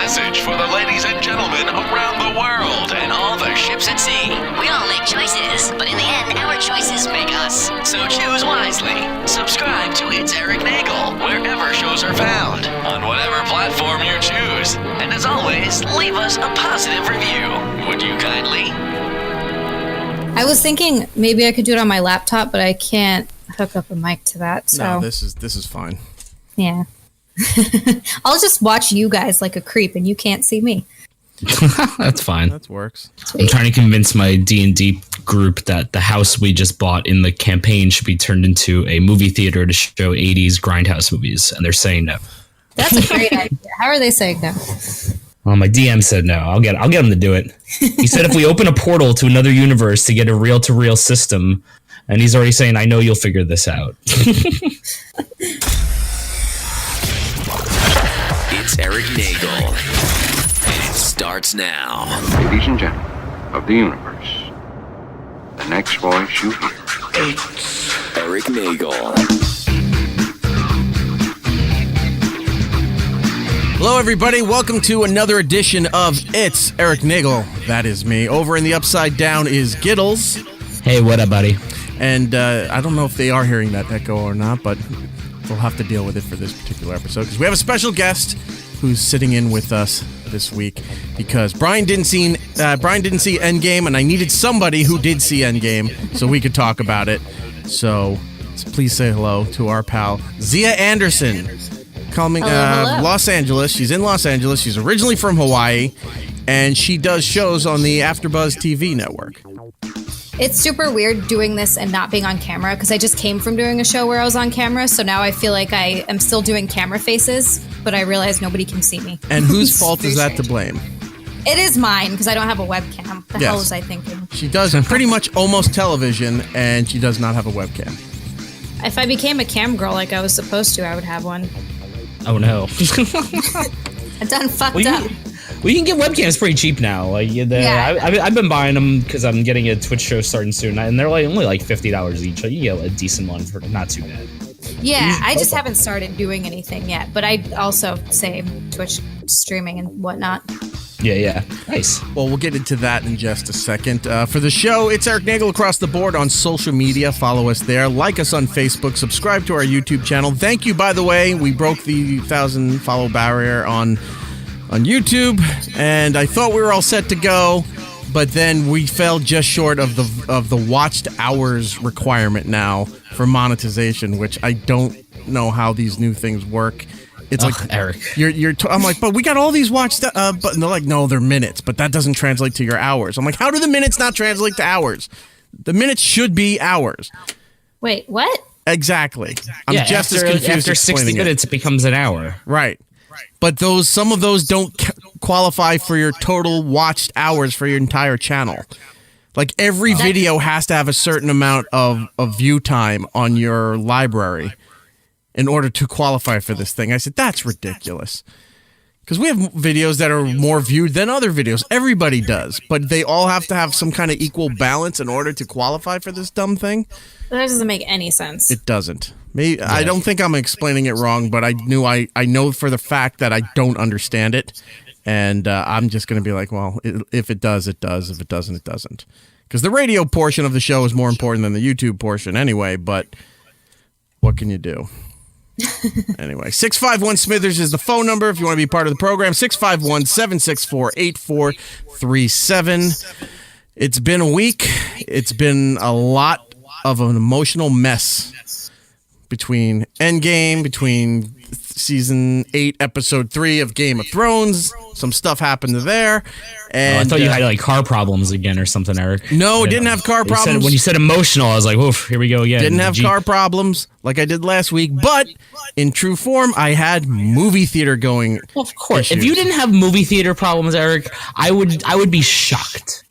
message for the ladies and gentlemen around the world and all the ships at sea. We all make choices, but in the end, our choices make us. So choose wisely. Subscribe to It's Erik Nagel wherever shows are found, on whatever platform you choose. And as always, leave us a positive review. Would you kindly? I was thinking maybe I could do it on my laptop, but I can't hook up a mic to that. So. No, this is fine. Yeah. I'll just watch you guys like a creep, and you can't see me. That's fine. That works. I'm trying to convince my D&D group that the house we just bought in the campaign should be turned into a movie theater to show 80s grindhouse movies, and they're saying no. That's a great idea. How are they saying no? Well, my DM said no. I'll get him to do it. He said if we open a portal to another universe to get a reel-to-reel system, and he's already saying, I know you'll figure this out. It's Erik Nagel. It starts now. Ladies and gentlemen of the universe, the next voice you hear. It's Erik Nagel. Hello, everybody. Welcome to another edition of It's Erik Nagel. That is me. Over in the upside down is Giddles. Hey, what up, buddy? And I don't know if they are hearing that echo or not, but we'll have to deal with it for this particular episode because we have a special guest who's sitting in with us this week because Brian didn't see Endgame, and I needed somebody who did see Endgame so we could talk about it. So please say hello to our pal Zia Anderson, coming hello. Los Angeles. She's in Los Angeles. She's originally from Hawaii, and she does shows on the AfterBuzz TV network. It's super weird doing this and not being on camera because I just came from doing a show where I was on camera, so now I feel like I am still doing camera faces, but I realize nobody can see me. And whose fault is that to blame? It is mine because I don't have a webcam. The hell was I thinking? She does pretty much almost television, and she does not have a webcam. If I became a cam girl like I was supposed to, I would have one. Oh, no. I done fucked up. Well, you can get webcams pretty cheap now. Like, I've been buying them because I'm getting a Twitch show starting soon, and they're only like $50 each. You get a decent one for not too bad. Yeah, I just haven't started doing anything yet, but I also say Twitch streaming and whatnot. Yeah. Nice. Well, we'll get into that in just a second. For the show, it's Erik Nagel across the board on social media. Follow us there. Like us on Facebook. Subscribe to our YouTube channel. Thank you, by the way. We broke the 1,000 follow barrier on YouTube, and I thought we were all set to go, but then we fell just short of the watched hours requirement now for monetization, which I don't know how these new things work. It's like Erik, I'm like, but we got all these watched, but they're like, no, they're minutes, but that doesn't translate to your hours. I'm like, how do the minutes not translate to hours? The minutes should be hours. Wait, what? Exactly. I'm just as confused. After 60 minutes, it becomes an hour. Right. But some of those don't qualify for your total watched hours for your entire channel. Like every video has to have a certain amount of view time on your library in order to qualify for this thing. I said, that's ridiculous. Because we have videos that are more viewed than other videos. Everybody does. But they all have to have some kind of equal balance in order to qualify for this dumb thing. That doesn't make any sense. It doesn't. Maybe I don't think I'm explaining it wrong, but I know for the fact that I don't understand it, and I'm just going to be like, well, if it does, it does. If it doesn't, it doesn't. Because the radio portion of the show is more important than the YouTube portion anyway, but what can you do? Anyway, 651-SMITHERS is the phone number if you want to be part of the program, 651-764-8437. It's been a week. It's been a lot of an emotional mess between Endgame, between Season 8, Episode 3 of Game of Thrones. Some stuff happened there. And I thought you had like car problems again or something, Erik. No, didn't have car problems. When you said emotional, I was like, oof, here we go again. Didn't have car problems like I did last week, but in true form, I had movie theater going. Well, of course. Issues. If you didn't have movie theater problems, Erik, I would be shocked.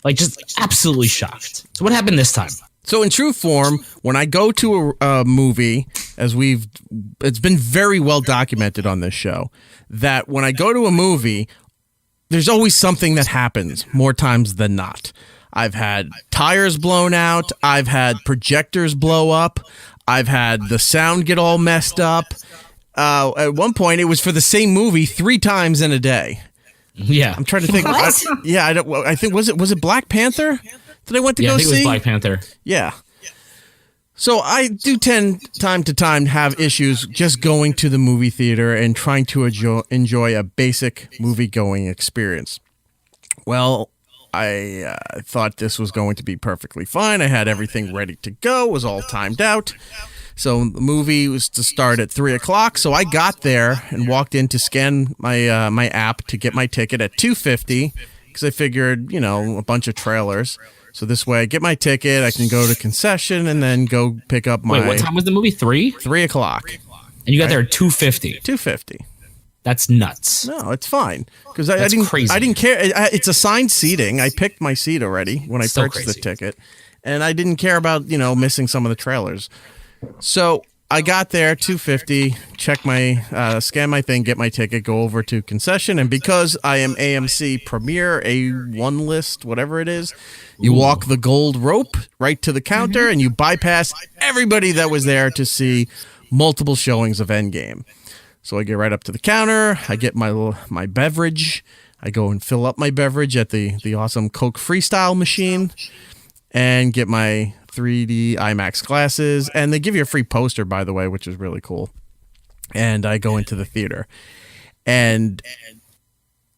Like, just absolutely shocked. So what happened this time? So in true form, when I go to a movie, it's been very well documented on this show, that when I go to a movie, there's always something that happens more times than not. I've had tires blown out. I've had projectors blow up. I've had the sound get all messed up. at one point, it was for the same movie 3 times in a day. Yeah. I'm trying to think. I think was it Black Panther that I went to go see? I think it was Black Panther. Yeah. So I do tend, time to time, have issues just going to the movie theater and trying to enjoy a basic movie-going experience. Well, I thought this was going to be perfectly fine. I had everything ready to go. It was all timed out. So the movie was to start at 3 o'clock. So I got there and walked in to scan my my app to get my ticket at $2.50 because I figured, a bunch of trailers. So this way I get my ticket, I can go to concession and then go pick up my... Wait, what time was the movie? 3? 3 o'clock. And you got there at $2.50. $2.50. That's nuts. No, it's fine. Because I didn't crazy. I didn't care. It's assigned seating. I picked my seat already when I purchased the ticket. And I didn't care about, missing some of the trailers. So I got there, $2.50, check my, scan my thing, get my ticket, go over to concession. And because I am AMC Premier, A1 list, whatever it is, you walk the gold rope right to the counter and you bypass everybody that was there to see multiple showings of Endgame. So I get right up to the counter, I get my beverage, I go and fill up my beverage at the awesome Coke Freestyle machine and get my 3D IMAX glasses, and they give you a free poster, by the way, which is really cool. And I go into the theater, and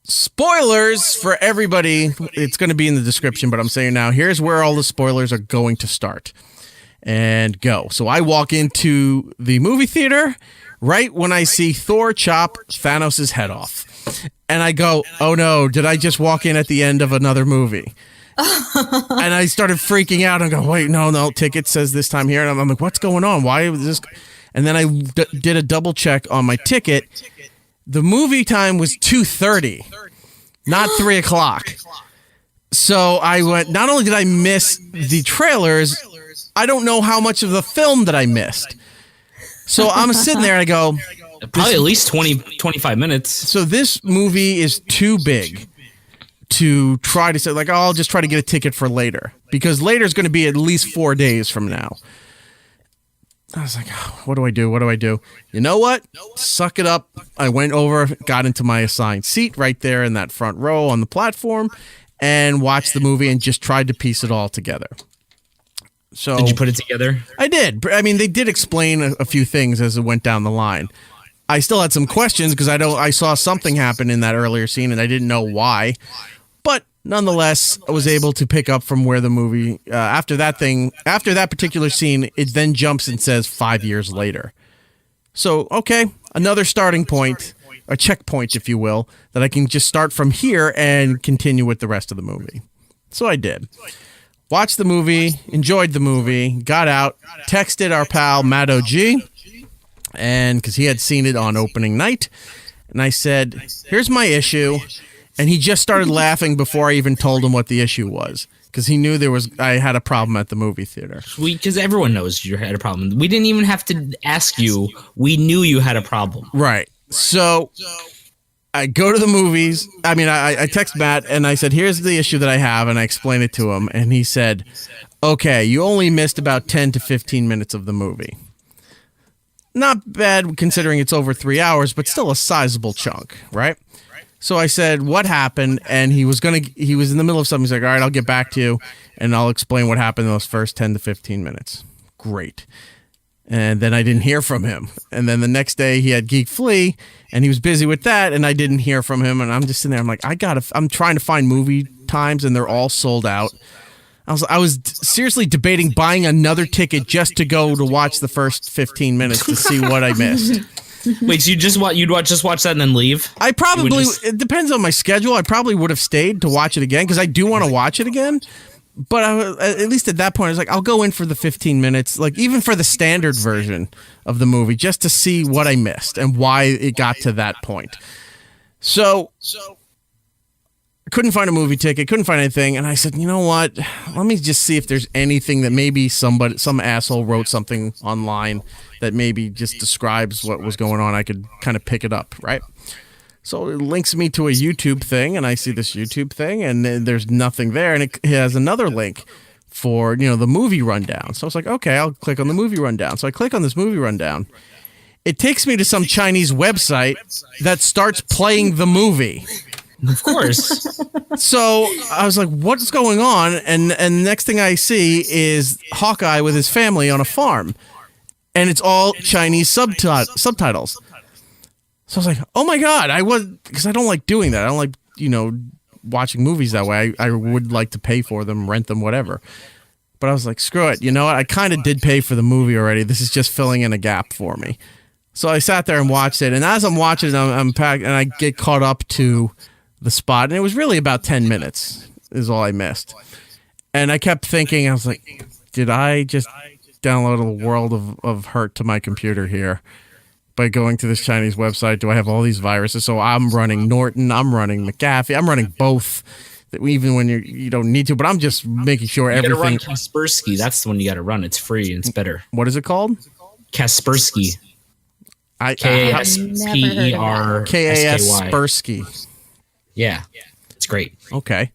spoilers for everybody, it's going to be in the description, but I'm saying now, here's where all the spoilers are going to start and go. So I walk into the movie theater right when I see Thor chop Thanos' head off, and I go, oh no, did I just walk in at the end of another movie? And I started freaking out and go, wait, no, ticket says this time here. And I'm like, what's going on? Why was this? And then I did a double check on my ticket. The movie time was 2:30, not 3 o'clock. So I went, not only did I miss the trailers, I don't know how much of the film that I missed. So I'm sitting there and I go, probably at least 25 minutes. So this movie is too big to try to say, like, I'll just try to get a ticket for later, because later is going to be at least 4 days from now. I was like, oh, what do I do? You know what? Suck it up. I went over, got into my assigned seat right there in that front row on the platform and watched the movie and just tried to piece it all together. So did you put it together? I did. I mean, they did explain a few things as it went down the line. I still had some questions because I saw something happen in that earlier scene and I didn't know why. But nonetheless, I was able to pick up from where the movie, after that particular scene, it then jumps and says 5 years later. So, okay, another starting point, a checkpoint, if you will, that I can just start from here and continue with the rest of the movie. So I did. Watched the movie, enjoyed the movie, got out, texted our pal Matt OG, and because he had seen it on opening night, and I said, here's my issue. And he just started laughing before I even told him what the issue was, because he knew I had a problem at the movie theater. Because everyone knows you had a problem. We didn't even have to ask you. We knew you had a problem. Right. So I go to the movies. I mean, I text Matt and I said, here's the issue that I have. And I explained it to him. And he said, okay, you only missed about 10 to 15 minutes of the movie. Not bad considering it's over 3 hours, but still a sizable chunk, right? So I said, what happened? And he was in the middle of something. He's like, all right, I'll get back to you and I'll explain what happened in those first 10 to 15 minutes. Great. And then I didn't hear from him. And then the next day he had Geek Flea and he was busy with that and I didn't hear from him. And I'm just sitting there. I'm like, I'm trying to find movie times and they're all sold out. I was seriously debating buying another ticket just to go to watch the first 15 minutes to see what I missed. Wait, so you'd watch that and then leave? I probably, it depends on my schedule. I probably would have stayed to watch it again because I do want to watch it again. But at least at that point, I was like, I'll go in for the 15 minutes, like even for the standard version of the movie, just to see what I missed and why it got to that point. So I couldn't find a movie ticket, couldn't find anything. And I said, you know what? Let me just see if there's anything that maybe some asshole wrote something online that maybe just describes what was going on. I could kind of pick it up, right? So it links me to a YouTube thing, and I see this YouTube thing, and there's nothing there, and it has another link for, the movie rundown. So I was like, okay, I'll click on the movie rundown. So I click on this movie rundown, it takes me to some Chinese website that starts playing the movie. Of course. So I was like, what's going on? And next thing I see is Hawkeye with his family on a farm. And it's all Chinese subtitles. So I was like, oh my God, because I don't like doing that. I don't like, watching movies that way. I would like to pay for them, rent them, whatever. But I was like, screw it. You know what? I kind of did pay for the movie already. This is just filling in a gap for me. So I sat there and watched it. And as I'm watching it, I'm packed, and I get caught up to the spot. And it was really about 10 minutes is all I missed. And I kept thinking, I was like, did I just download a world of hurt to my computer here by going to this Chinese website? Do I have all these viruses? So I'm running Norton, I'm running McAfee, I'm running both, even when you don't need to, but I'm just making sure everything. You gotta run Kaspersky. That's the one you gotta run. It's free and it's better. What is it called? Kaspersky. Kaspersky. Kaspersky. Yeah, it's great. Okay.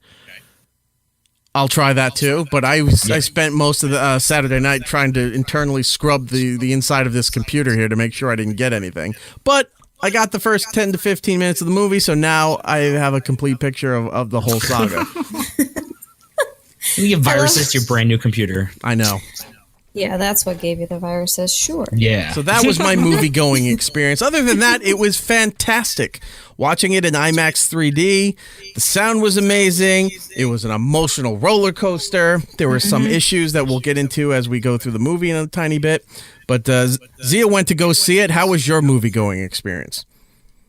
I'll try that too, but I spent most of the Saturday night trying to internally scrub the inside of this computer here to make sure I didn't get anything. But I got the first 10 to 15 minutes of the movie, so now I have a complete picture of the whole saga. You get viruses to your brand new computer. I know. Yeah, that's what gave you the viruses, sure. Yeah. So that was my movie-going experience. Other than that, it was fantastic. Watching it in IMAX 3D, the sound was amazing. It was an emotional roller coaster. There were some issues that we'll get into as we go through the movie in a tiny bit. But Zia went to go see it. How was your movie-going experience?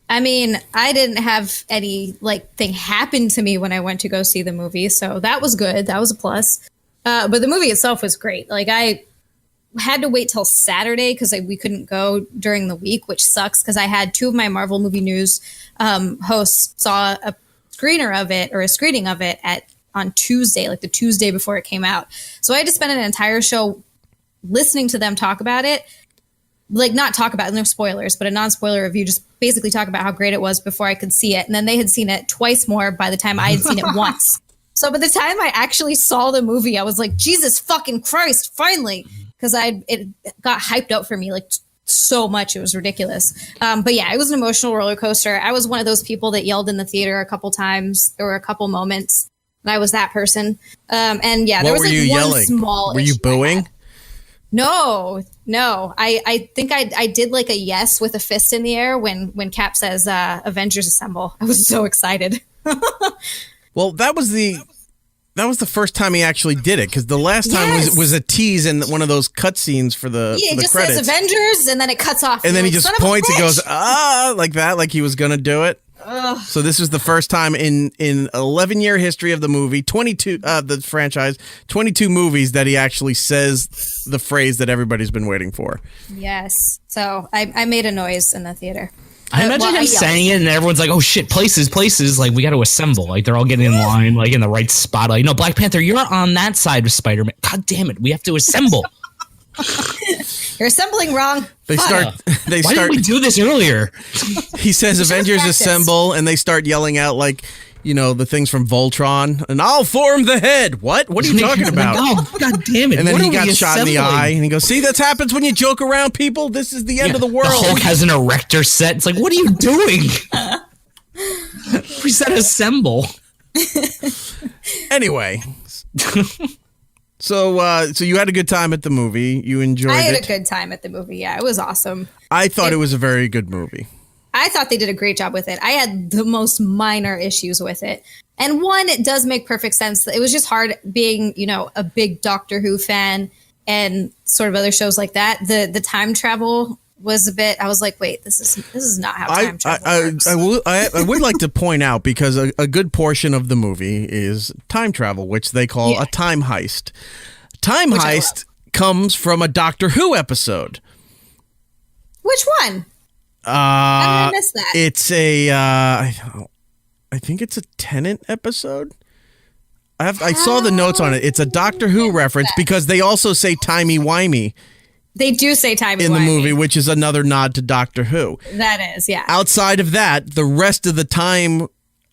I mean, I didn't have any thing happen to me when I went to go see the movie, so that was good. That was a plus. But the movie itself was great. I had to wait till Saturday because we couldn't go during the week, which sucks because I had two of my Marvel Movie News hosts saw a screening of it on Tuesday, the Tuesday before it came out. So I had to spend an entire show listening to them talk about it. Not talk about it, no spoilers, but a non-spoiler review, just basically talk about how great it was before I could see it. And then they had seen it twice more by the time I had seen it once. So by the time I actually saw the movie, I was like, Jesus fucking Christ, finally. Because it got hyped up for me so much. It was ridiculous. But yeah, it was an emotional roller coaster. I was one of those people that yelled in the theater a couple times. There were a couple moments, and I was that person. And yeah, there was one yelling? Small Were you booing? No. I think I did a yes with a fist in the air when Cap says Avengers Assemble. I was so excited. Well, that was the first time he actually did it, because the last time was a tease in one of those cutscenes for the it just credits. says Avengers, and then it cuts off. And then he just points and goes, like that, like he was going to do it. Ugh. So this was the first time in 11-year history of the movie, 22 the franchise, 22 movies that he actually says the phrase that everybody's been waiting for. Yes. So I made a noise in the theater. I imagine him saying it, and everyone's like, "Oh shit, places! We got to assemble!" They're all getting in line, in the right spot. No, Black Panther, you're on that side of Spider-Man. God damn it, we have to assemble. You're assembling wrong. Why didn't we do this earlier? He says Avengers Assemble, and they start yelling out the things from Voltron, and I'll form the head. What are you talking about? Oh, God damn it. And then he got shot in the eye, and he goes, see, that happens when you joke around people. This is the end of the world. The Hulk has an erector set. It's what are you doing? We said assemble. Anyway. So you had a good time at the movie. You enjoyed it. I had a good time at the movie. Yeah, it was awesome. I thought it was a very good movie. I thought they did a great job with it. I had the most minor issues with it. And one, it does make perfect sense. It was just hard being, a big Doctor Who fan and sort of other shows like that. The time travel was a bit, I was like, wait, this is not how time travel works. I would like to point out, because a good portion of the movie is time travel, which they call a time heist. Time heist comes from a Doctor Who episode. Which one? I missed that. It's I think it's a Tennant episode. I saw the notes on it. It's a Doctor Who reference because they also say timey-wimey. They do say timey-wimey in the movie, which is another nod to Doctor Who. That is, yeah. Outside of that, the rest of the time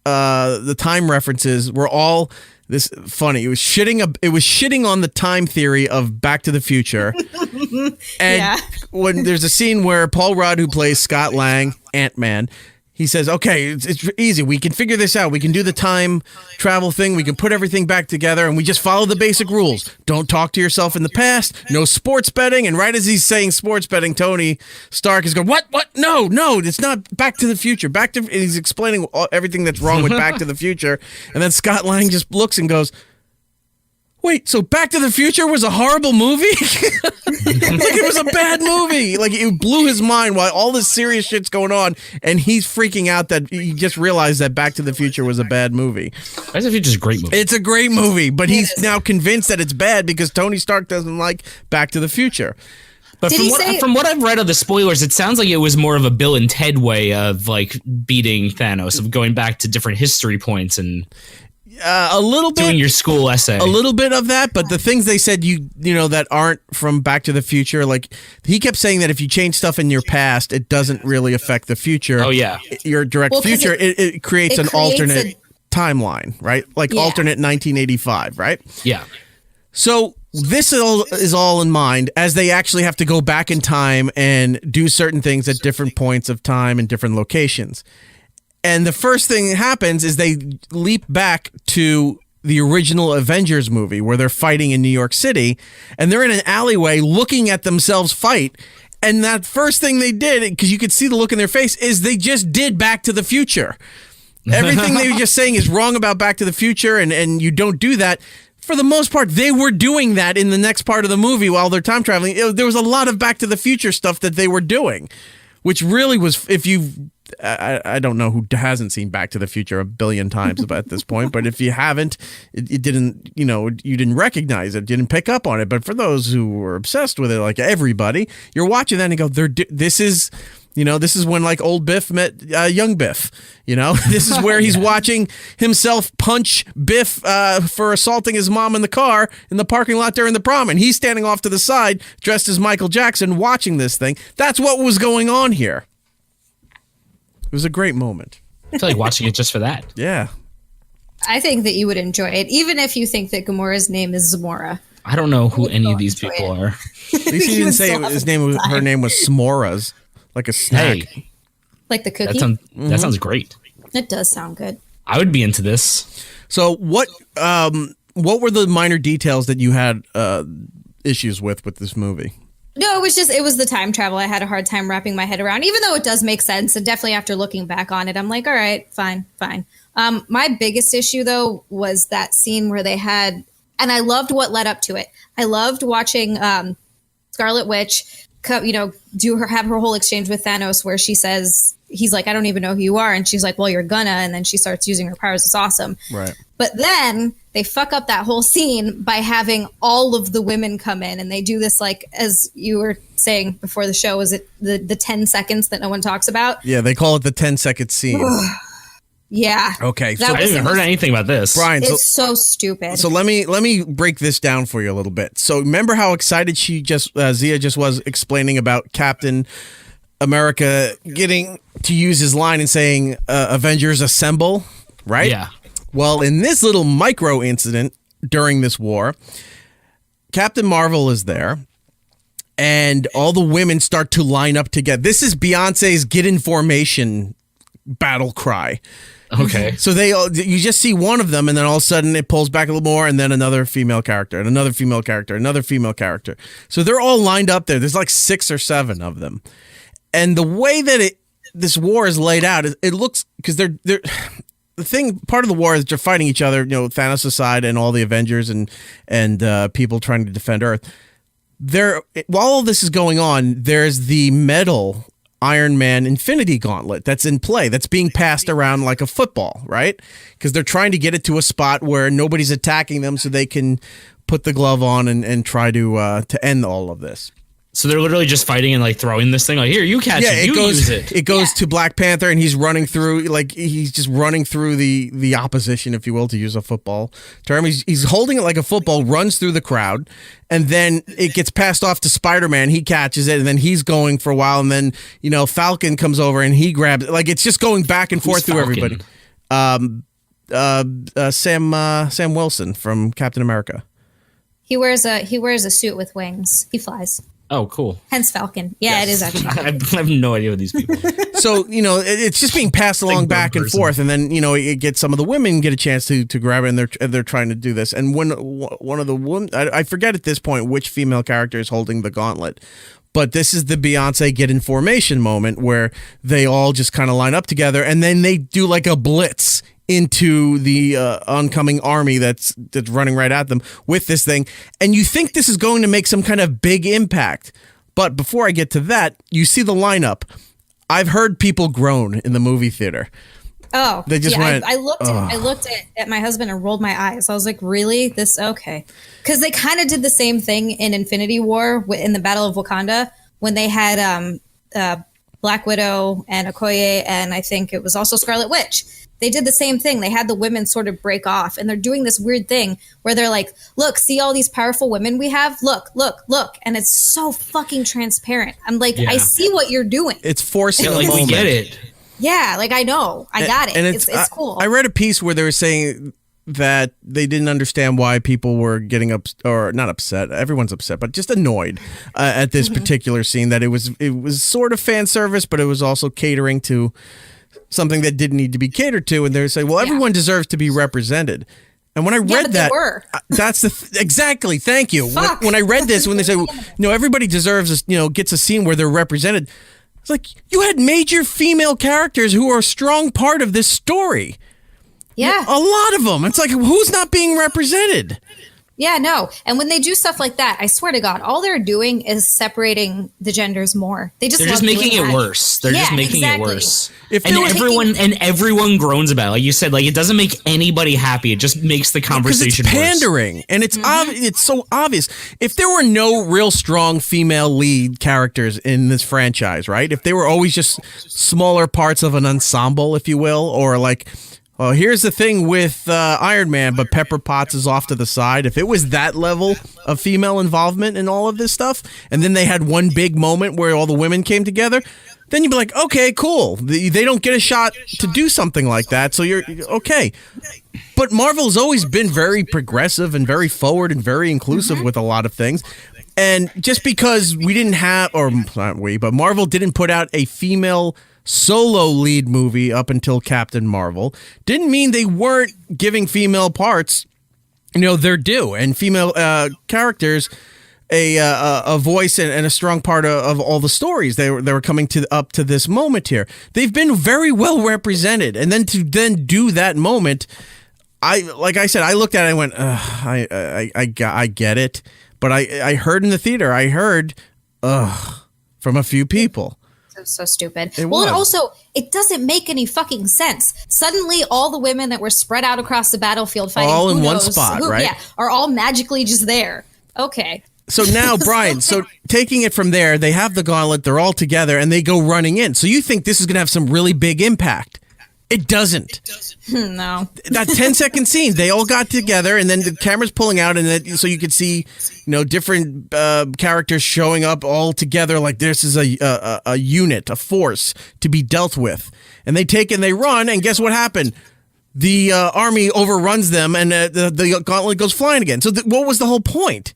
the time references were all this funny. It was shitting on the time theory of Back to the Future. And when there's a scene where Paul Rudd, who plays Scott Lang, Ant-Man, he says, okay, it's easy. We can figure this out. We can do the time travel thing. We can put everything back together, and we just follow the basic rules. Don't talk to yourself in the past. No sports betting. And right as he's saying sports betting, Tony Stark is going, what? No, it's not Back to the Future. And he's explaining everything that's wrong with Back to the Future. And then Scott Lang just looks and goes, wait, so Back to the Future was a horrible movie? Like, it was a bad movie. Like, it blew his mind while all this serious shit's going on, and he's freaking out that he just realized that Back to the Future was a bad movie. Back to the Future is a great movie. It's a great movie, but he's now convinced that it's bad because Tony Stark doesn't like Back to the Future. But from what I've read of the spoilers, it sounds like it was more of a Bill and Ted way of, like, beating Thanos, of going back to different history points and... a little bit doing your school essay. A little bit of that, but the things they said you know that aren't from Back to the Future, like he kept saying that if you change stuff in your past, it doesn't really affect the future. Oh yeah, your direct future. It creates an alternate timeline, right? Like alternate 1985, right? Yeah. So this is all in mind as they actually have to go back in time and do certain things at different points of time and different locations. And the first thing that happens is they leap back to the original Avengers movie where they're fighting in New York City, and they're in an alleyway looking at themselves fight. And that first thing they did, because you could see the look in their face, is they just did Back to the Future. Everything they were just saying is wrong about Back to the Future, and you don't do that. For the most part, they were doing that in the next part of the movie while they're time traveling. There was a lot of Back to the Future stuff that they were doing, which really was, if you... I don't know who hasn't seen Back to the Future a billion times at this point, but if you haven't, it didn't, you didn't recognize it, didn't pick up on it. But for those who were obsessed with it, like everybody, you're watching that and you go, this is when like old Biff met young Biff. This is where he's watching himself punch Biff for assaulting his mom in the car in the parking lot during the prom, and he's standing off to the side dressed as Michael Jackson watching this thing. That's what was going on here. It was a great moment. I feel like watching it just for that. Yeah. I think that you would enjoy it, even if you think that Gamora's name is Zamora. I don't know who any of these people are. At least he didn't say her name was S'moras, like a snack. Hey, like the cookie? that sounds great. It does sound good. I would be into this. So what were the minor details that you had issues with this movie? No, it was the time travel. I had a hard time wrapping my head around, even though it does make sense. And definitely after looking back on it, I'm like, all right, fine. My biggest issue, though, was that scene where they had, and I loved what led up to it. I loved watching Scarlet Witch, have her whole exchange with Thanos where she says, he's like, I don't even know who you are. And she's like, well, you're gonna. And then she starts using her powers. It's awesome. Right. But then they fuck up that whole scene by having all of the women come in. And they do this, like, as you were saying before the show, is it the 10 seconds that no one talks about? Yeah, they call it the 10-second scene. Yeah. Okay. So I haven't heard anything about this. Brian, it's so stupid. So let me break this down for you a little bit. So remember how excited Zia just was explaining about Captain America getting to use his line and saying Avengers assemble, right? Yeah. Well, in this little micro incident during this war, Captain Marvel is there and all the women start to line up together. This is Beyonce's Get in Formation battle cry. Okay. So you just see one of them and then all of a sudden it pulls back a little more and then another female character and another female character, another female character. So they're all lined up there. There's like 6 or 7 of them. And the way that this war is laid out, it looks, because they're part of the war is they're fighting each other, Thanos aside and all the Avengers and people trying to defend Earth. While all this is going on, there's the metal Iron Man Infinity Gauntlet that's in play, that's being passed around like a football, right? Because they're trying to get it to a spot where nobody's attacking them so they can put the glove on and try to end all of this. So they're literally just fighting and like throwing this thing like, here, you catch it, use it. It goes to Black Panther and he's running through, he's just running through the opposition, if you will, to use a football term. He's holding it like a football, runs through the crowd, and then it gets passed off to Spider-Man. He catches it, and then he's going for a while, and then, Falcon comes over and he grabs it. Like, it's just going back and forth through everybody. Sam Wilson from Captain America. He wears a suit with wings. He flies. Oh, cool. Hence Falcon. Yeah, Yes. It is actually. I have no idea what these people are. So, it's just being passed along back and forth. And then, it gets some of the women get a chance to grab it, and they're trying to do this. And when one of the women, I forget at this point which female character is holding the gauntlet, but this is the Beyonce get in formation moment where they all just kind of line up together, and then they do like a blitz into the oncoming army that's running right at them with this thing. And you think this is going to make some kind of big impact. But before I get to that, you see the lineup. I've heard people groan in the movie theater. Oh, they just went. I looked at my husband and rolled my eyes. I was like, "Really? This okay?" Because they kind of did the same thing in Infinity War in the Battle of Wakanda when they had Black Widow and Okoye, and I think it was also Scarlet Witch. They did the same thing. They had the women sort of break off, and they're doing this weird thing where they're like, "Look, see all these powerful women we have? Look, and it's so fucking transparent." I'm like, I see what you're doing. It's forcing a like moment. we get it. Yeah, like I know. I got it. And it's cool. I read a piece where they were saying that they didn't understand why people were getting not upset. Everyone's upset, but just annoyed at this particular scene. That it was sort of fan service, but it was also catering to something that didn't need to be catered to. And they were saying, "Well, everyone deserves to be represented." And when I read that, that's exactly. Thank you. When I read this, when they say, everybody deserves, gets a scene where they're represented. It's like, you had major female characters who are a strong part of this story. Yeah. A lot of them. It's like, who's not being represented? Yeah, no. And when they do stuff like that, I swear to God, all they're doing is separating the genders more. They're just making it worse. They're just making it worse. Everyone groans about it. Like you said, like it doesn't make anybody happy. It just makes the conversation worse. It's pandering, and it's it's so obvious. If there were no real strong female lead characters in this franchise, right? If they were always just smaller parts of an ensemble, if you will, or like, well, here's the thing with Iron Man, but Pepper Potts is off to the side. If it was that level of female involvement in all of this stuff, and then they had one big moment where all the women came together, then you'd be like, okay, cool. They don't get a shot to do something like that, so you're okay. But Marvel's always been very progressive and very forward and very inclusive with a lot of things. And just because we didn't have, or not we, but Marvel didn't put out a female solo lead movie up until Captain Marvel, didn't mean they weren't giving female parts, their due, and female characters a voice and a strong part of all the stories they were coming up to this moment here. They've been very well represented, and then to do that moment, I looked at it and went, I get it, but I heard in the theater, from a few people. So stupid. And also, it doesn't make any fucking sense. Suddenly, all the women that were spread out across the battlefield fighting, all in one spot, right? Yeah, are all magically just there. Okay. So now, Brian, taking it from there, they have the gauntlet, they're all together, and they go running in. So you think this is going to have some really big impact. It doesn't. No. That 10-second scene, they all got together, and then the camera's pulling out, and then, so you could see, different characters showing up all together like this is a unit, a force to be dealt with. And they take and they run, and guess what happened? The army overruns them, and the gauntlet goes flying again. So what was the whole point?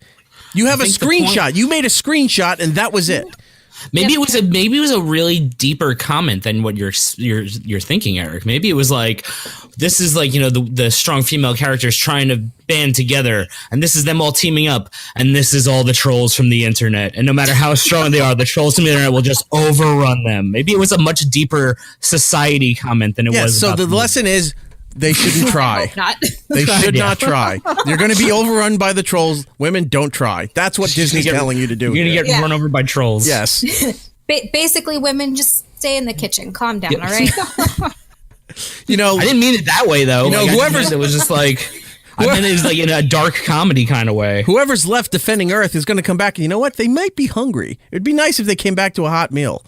You have a screenshot. You made a screenshot, and that was it. Maybe it was a really deeper comment than what you're thinking, Eric. Maybe it was like, this is like, the strong female characters trying to band together, and this is them all teaming up, and this is all the trolls from the internet. And no matter how strong they are, the trolls from the internet will just overrun them. Maybe it was a much deeper society comment than it was. So the lesson is, they shouldn't try. They should not try. You're going to be overrun by the trolls. Women, don't try. That's what Disney's telling you to do. You're going to get run over by trolls. Yes. Basically, women, just stay in the kitchen. Calm down, all right? I didn't mean it that way, though. It was just like, I meant it was like in a dark comedy kind of way. Whoever's left defending Earth is going to come back, and you know what? They might be hungry. It'd be nice if they came back to a hot meal.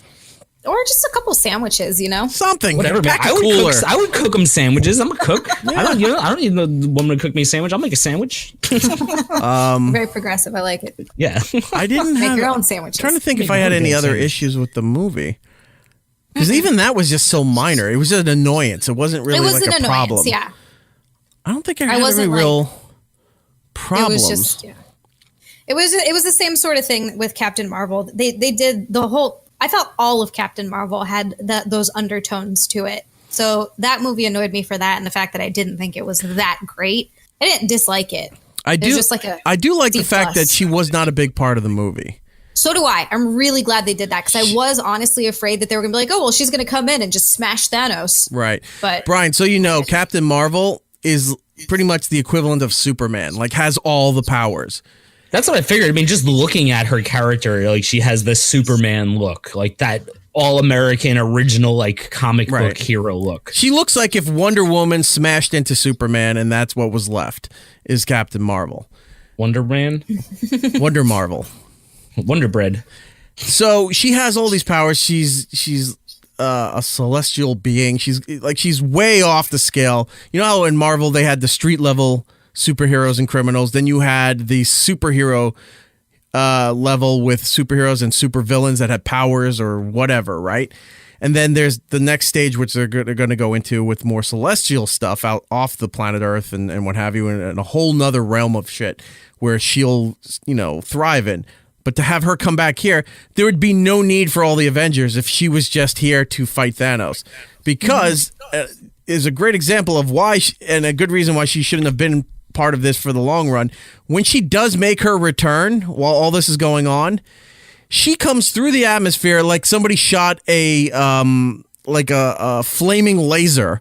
Or just a couple sandwiches, Something. Whatever, man. I would cook them sandwiches. I'm a cook. I don't need the woman to cook me a sandwich. I'll make a sandwich. Very progressive. I like it. Yeah. I didn't make your own sandwiches. I'm trying to think if I had any other issues with the movie. Because even that was just so minor. It was an annoyance. It wasn't really like a problem. Yeah. I don't think I had any real problems. It was just, yeah. It was the same sort of thing with Captain Marvel. They did the whole. I felt all of Captain Marvel had those undertones to it. So that movie annoyed me for that, and the fact that I didn't think it was that great. I didn't dislike it. I do like the fact that she was not a big part of the movie. So do I. I'm really glad they did that because I was honestly afraid that they were going to be like, oh, well, she's going to come in and just smash Thanos. Right. But Brian, so Captain Marvel is pretty much the equivalent of Superman, like has all the powers. That's what I figured. I mean, just looking at her character, like she has this Superman look, like that all-American original, like comic book hero look. She looks like if Wonder Woman smashed into Superman and that's what was left is Captain Marvel. Wonder Man? Wonder Marvel. Wonder Bread. So she has all these powers. She's a celestial being. She's way off the scale. You know how in Marvel they had the street level superheroes and criminals. Then you had the superhero level with superheroes and supervillains that had powers or whatever, right? And then there's the next stage, which they're going to go into with more celestial stuff out off the planet Earth and what have you, and a whole nother realm of shit where she'll, thrive in. But to have her come back here, there would be no need for all the Avengers if she was just here to fight Thanos. Because is a great example of why, and a good reason why she shouldn't have been part of this for the long run. When she does make her return while all this is going on, she comes through the atmosphere like somebody shot a flaming laser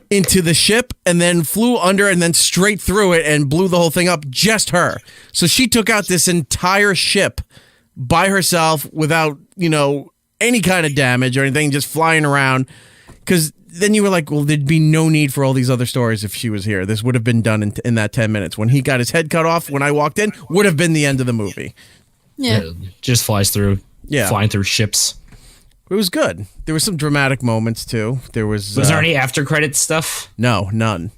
into the ship and then flew under and then straight through it and blew the whole thing up. Just her. So she took out this entire ship by herself without, any kind of damage or anything, just flying around. Because then you were like, well, there'd be no need for all these other stories if she was here. This would have been done in that 10 minutes. When he got his head cut off, when I walked in, would have been the end of the movie. Yeah. Just flies through. Yeah. Flying through ships. It was good. There were some dramatic moments, too. Was there any after credit stuff? No, none.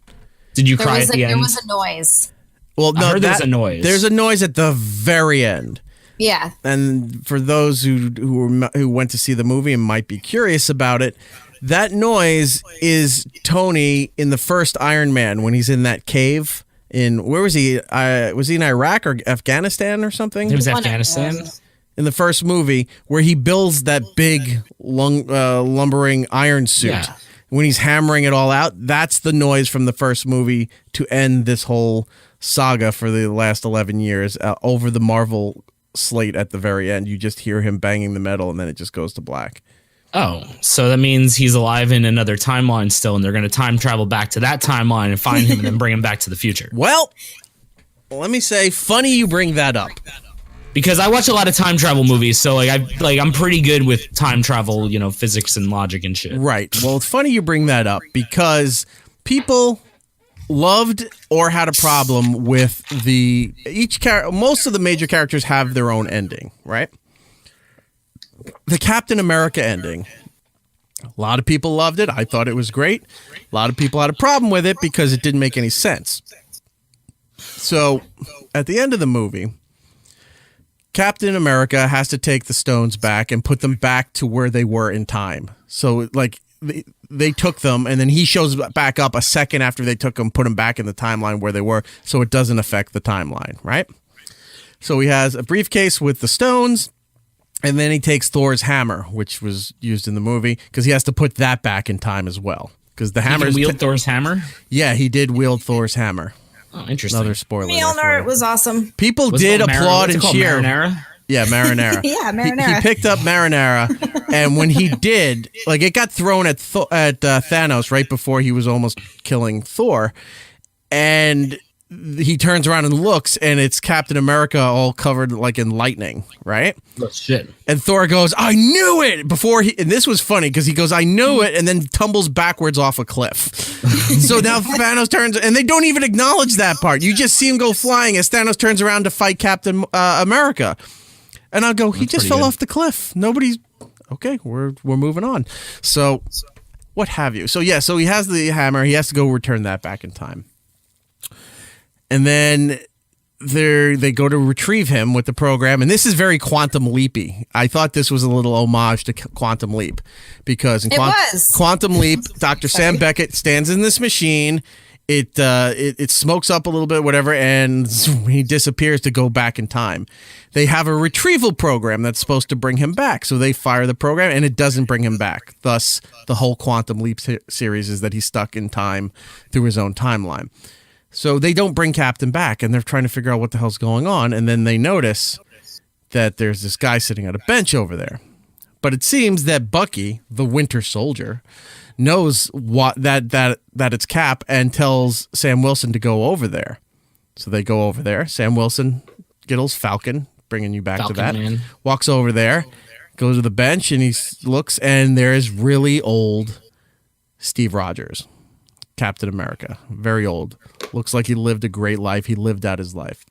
Did you cry at the end? There was a noise. Well, no, I heard there's a noise. There's a noise at the very end. Yeah. And for those who went to see the movie and might be curious about it, that noise is Tony in the first Iron Man when he's in that cave. Where was he? Was he in Iraq or Afghanistan or something? It was Afghanistan. In the first movie, where he builds that big lumbering iron suit. Yeah. When he's hammering it all out, that's the noise from the first movie to end this whole saga for the last 11 years over the Marvel slate at the very end. You just hear him banging the metal and then it just goes to black. Oh, so that means he's alive in another timeline still, and they're going to time travel back to that timeline and find him and then bring him back to the future. Well, let me say, funny you bring that up. Because I watch a lot of time travel movies, so I'm pretty good with time travel, physics and logic and shit. Right. Well, it's funny you bring that up because people loved or had a problem with most of the major characters have their own ending, right? The Captain America ending. A lot of people loved it. I thought it was great. A lot of people had a problem with it because it didn't make any sense. So, at the end of the movie, Captain America has to take the stones back and put them back to where they were in time. So, they took them, and then he shows back up a second after they took them, put them back in the timeline where they were, so it doesn't affect the timeline, right? So, he has a briefcase with the stones. And then he takes Thor's hammer, which was used in the movie, because he has to put that back in time as well. Because the hammer wield Thor's hammer? Yeah, he did wield Thor's hammer. Oh, interesting. Another spoiler. Mjolnir, it was awesome. People did applaud and cheer. Marinara? Yeah, Marinara. Yeah, Marinara. He picked up Marinara, and when he did, it got thrown at Thanos right before he was almost killing Thor, and he turns around and looks, and it's Captain America all covered in lightning, right? Oh, shit. And Thor goes, I knew it! And this was funny, because he goes, I knew it, and then tumbles backwards off a cliff. So now Thanos turns, and they don't even acknowledge that part. You just see him go flying as Thanos turns around to fight Captain America. And I'll go, he just fell off the cliff. Nobody's, okay, we're moving on. So, what have you. So he has the hammer, he has to go return that back in time. And then they go to retrieve him with the program, and this is very Quantum Leapy. I thought this was a little homage to Quantum Leap, because in Quantum Leap, Dr. Sam Beckett stands in this machine. It smokes up a little bit, whatever, and he disappears to go back in time. They have a retrieval program that's supposed to bring him back, so they fire the program, and it doesn't bring him back. Thus, the whole Quantum Leap series is that he's stuck in time through his own timeline. So they don't bring Captain back, and they're trying to figure out what the hell's going on, and then they notice that there's this guy sitting at a bench over there. But it seems that Bucky, the Winter Soldier, knows that it's Cap and tells Sam Wilson to go over there. So they go over there. Sam Wilson, Gittles, Falcon, bringing you back to that, man. Walks over there, goes to the bench, and he looks, and there is really old Steve Rogers, Captain America, very old. Looks like he lived a great life. He lived out his life.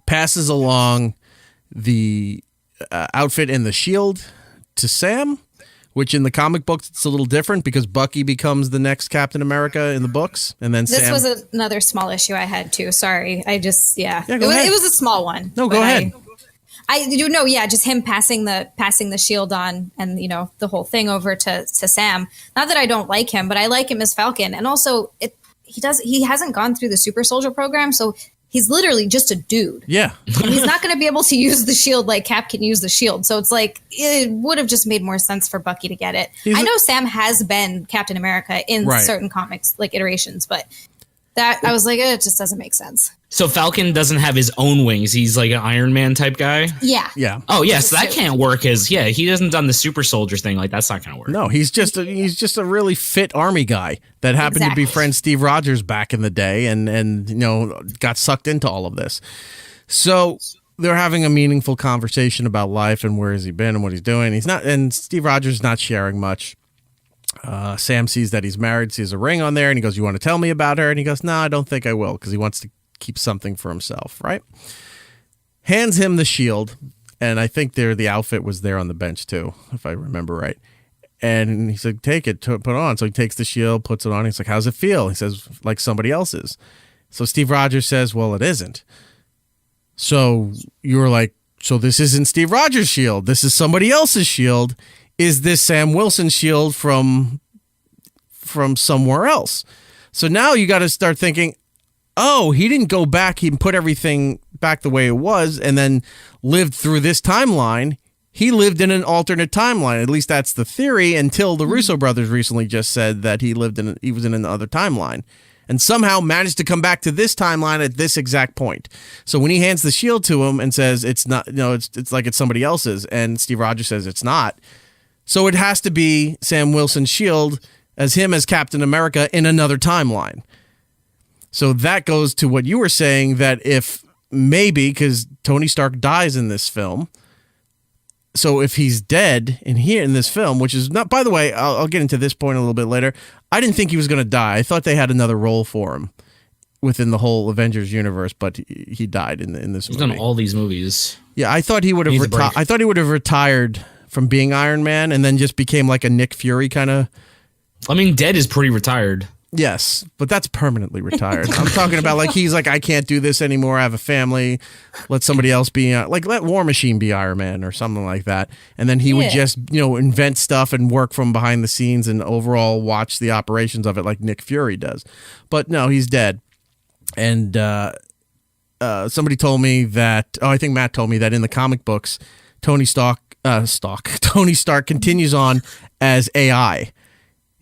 Passes along the outfit and the shield to Sam, which in the comic books it's a little different because Bucky becomes the next Captain America in the books, and then this was another small issue I had too. Sorry, it was a small one. No, go ahead. I do know, just him passing the shield on, and the whole thing over to Sam. Not that I don't like him, but I like him as Falcon, and also he hasn't gone through the Super Soldier program, so he's literally just a dude. Yeah, and he's not going to be able to use the shield like Cap can use the shield. So it's like it would have just made more sense for Bucky to get it. I know Sam has been Captain America in certain comics like iterations, but that I was like, it just doesn't make sense. So Falcon doesn't have his own wings. He's like an Iron Man type guy. Yeah. Oh, yes, that can't work. He hasn't done the Super Soldier thing. Like that's not going to work. No, he's just a really fit army guy that happened to befriend Steve Rogers back in the day, and got sucked into all of this. So they're having a meaningful conversation about life and where has he been and what he's doing. And Steve Rogers is not sharing much. Sam sees that he's married, sees a ring on there, and he goes, "You want to tell me about her?" And he goes, "No, I don't think I will," because he wants to keep something for himself, right? Hands him the shield, and I think the outfit was there on the bench too, if I remember right. And he said, "Take it, put it on." So he takes the shield, puts it on. He's like, "How's it feel?" He says, "Like somebody else's." So Steve Rogers says, "Well, it isn't." So you're like, "So this isn't Steve Rogers' shield. This is somebody else's shield. Is this Sam Wilson's shield from somewhere else?" So now you got to start thinking, oh, he didn't go back. He put everything back the way it was and then lived through this timeline. He lived in an alternate timeline. At least that's the theory, until the Russo brothers recently just said that he was in another timeline and somehow managed to come back to this timeline at this exact point. So when he hands the shield to him and says it's not, it's like it's somebody else's, and Steve Rogers says it's not. So it has to be Sam Wilson's shield as him as Captain America in another timeline. So that goes to what you were saying, that if maybe, because Tony Stark dies in this film, so if he's dead in this film, which is not, by the way, I'll get into this point a little bit later. I didn't think he was going to die. I thought they had another role for him within the whole Avengers universe, but he died in this movie. He's done all these movies. Yeah, I thought he would have retired from being Iron Man and then just became like a Nick Fury kind of. I mean, Dead is pretty retired. Yes, but that's permanently retired. I'm talking about like he's like, I can't do this anymore. I have a family. Let somebody else be let War Machine be Iron Man or something like that. And then he would just invent stuff and work from behind the scenes and overall watch the operations of it like Nick Fury does. But no, he's dead. And somebody told me that. I think Matt told me that in the comic books, Tony Stark continues on as AI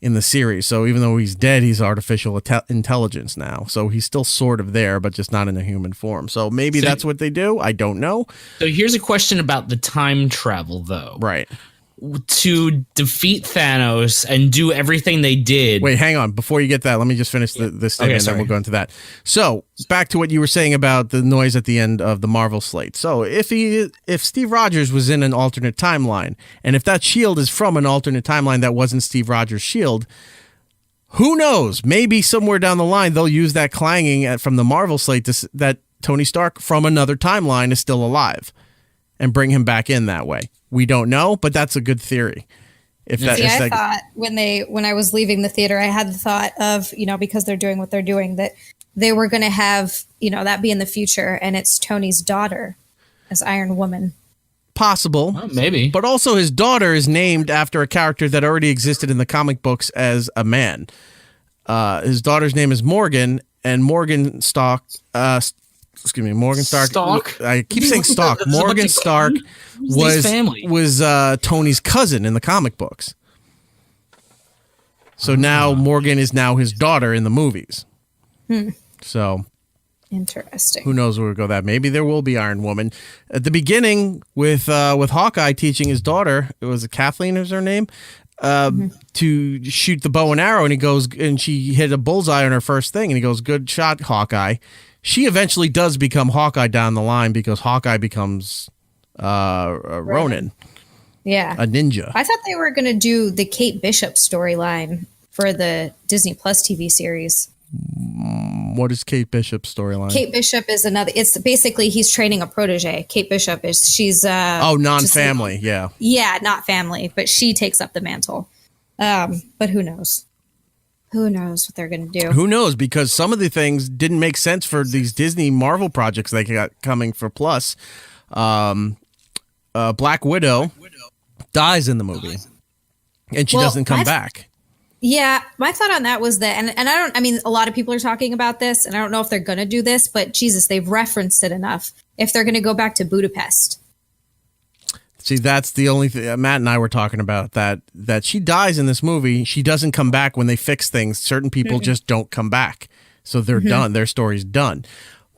in the series. So even though he's dead, he's artificial intelligence now. So he's still sort of there, but just not in a human form. So maybe that's what they do. I don't know. So here's a question about the time travel, though. Right. To defeat Thanos and do everything they did. Wait, hang on. Before you get that, let me just finish this statement, and then we'll go into that. So back to what you were saying about the noise at the end of the Marvel slate. So if Steve Rogers was in an alternate timeline, and if that shield is from an alternate timeline that wasn't Steve Rogers' shield, who knows? Maybe somewhere down the line they'll use that clanging from the Marvel slate that Tony Stark from another timeline is still alive, and bring him back in that way. We don't know, but that's a good theory. I thought when I was leaving the theater, I had the thought of, because they're doing what they're doing, that they were going to have, that be in the future, and it's Tony's daughter as Iron Woman. Possible. Well, maybe. But also his daughter is named after a character that already existed in the comic books as a man. His daughter's name is Morgan, and Morgan Stark. Morgan Stark. Stark? I keep saying Stark. Morgan Stark was Tony's cousin in the comic books. So now Morgan is now his daughter in the movies. So interesting. Who knows where we go that? Maybe there will be Iron Woman at the beginning with Hawkeye teaching his daughter. It was Kathleen, is her name, to shoot the bow and arrow, and he goes, and she hit a bullseye on her first thing, and he goes, "Good shot, Hawkeye." She eventually does become Hawkeye down the line because Hawkeye becomes a Ronin. Yeah, a ninja. I thought they were going to do the Kate Bishop storyline for the Disney Plus TV series. What is Kate Bishop's storyline? Kate Bishop is another. It's basically he's training a protege. Kate Bishop she's non-family. Yeah, not family, but she takes up the mantle. But who knows? Who knows what they're going to do? Who knows? Because some of the things didn't make sense for these Disney Marvel projects they got coming for Plus. Black Widow dies in the movie, and she doesn't come back. Yeah, my thought on that was that, and I mean, a lot of people are talking about this, and I don't know if they're going to do this, but Jesus, they've referenced it enough. If they're going to go back to Budapest. See, that's the only thing Matt and I were talking about, that she dies in this movie. She doesn't come back when they fix things. Certain people just don't come back. So they're done. Their story's done.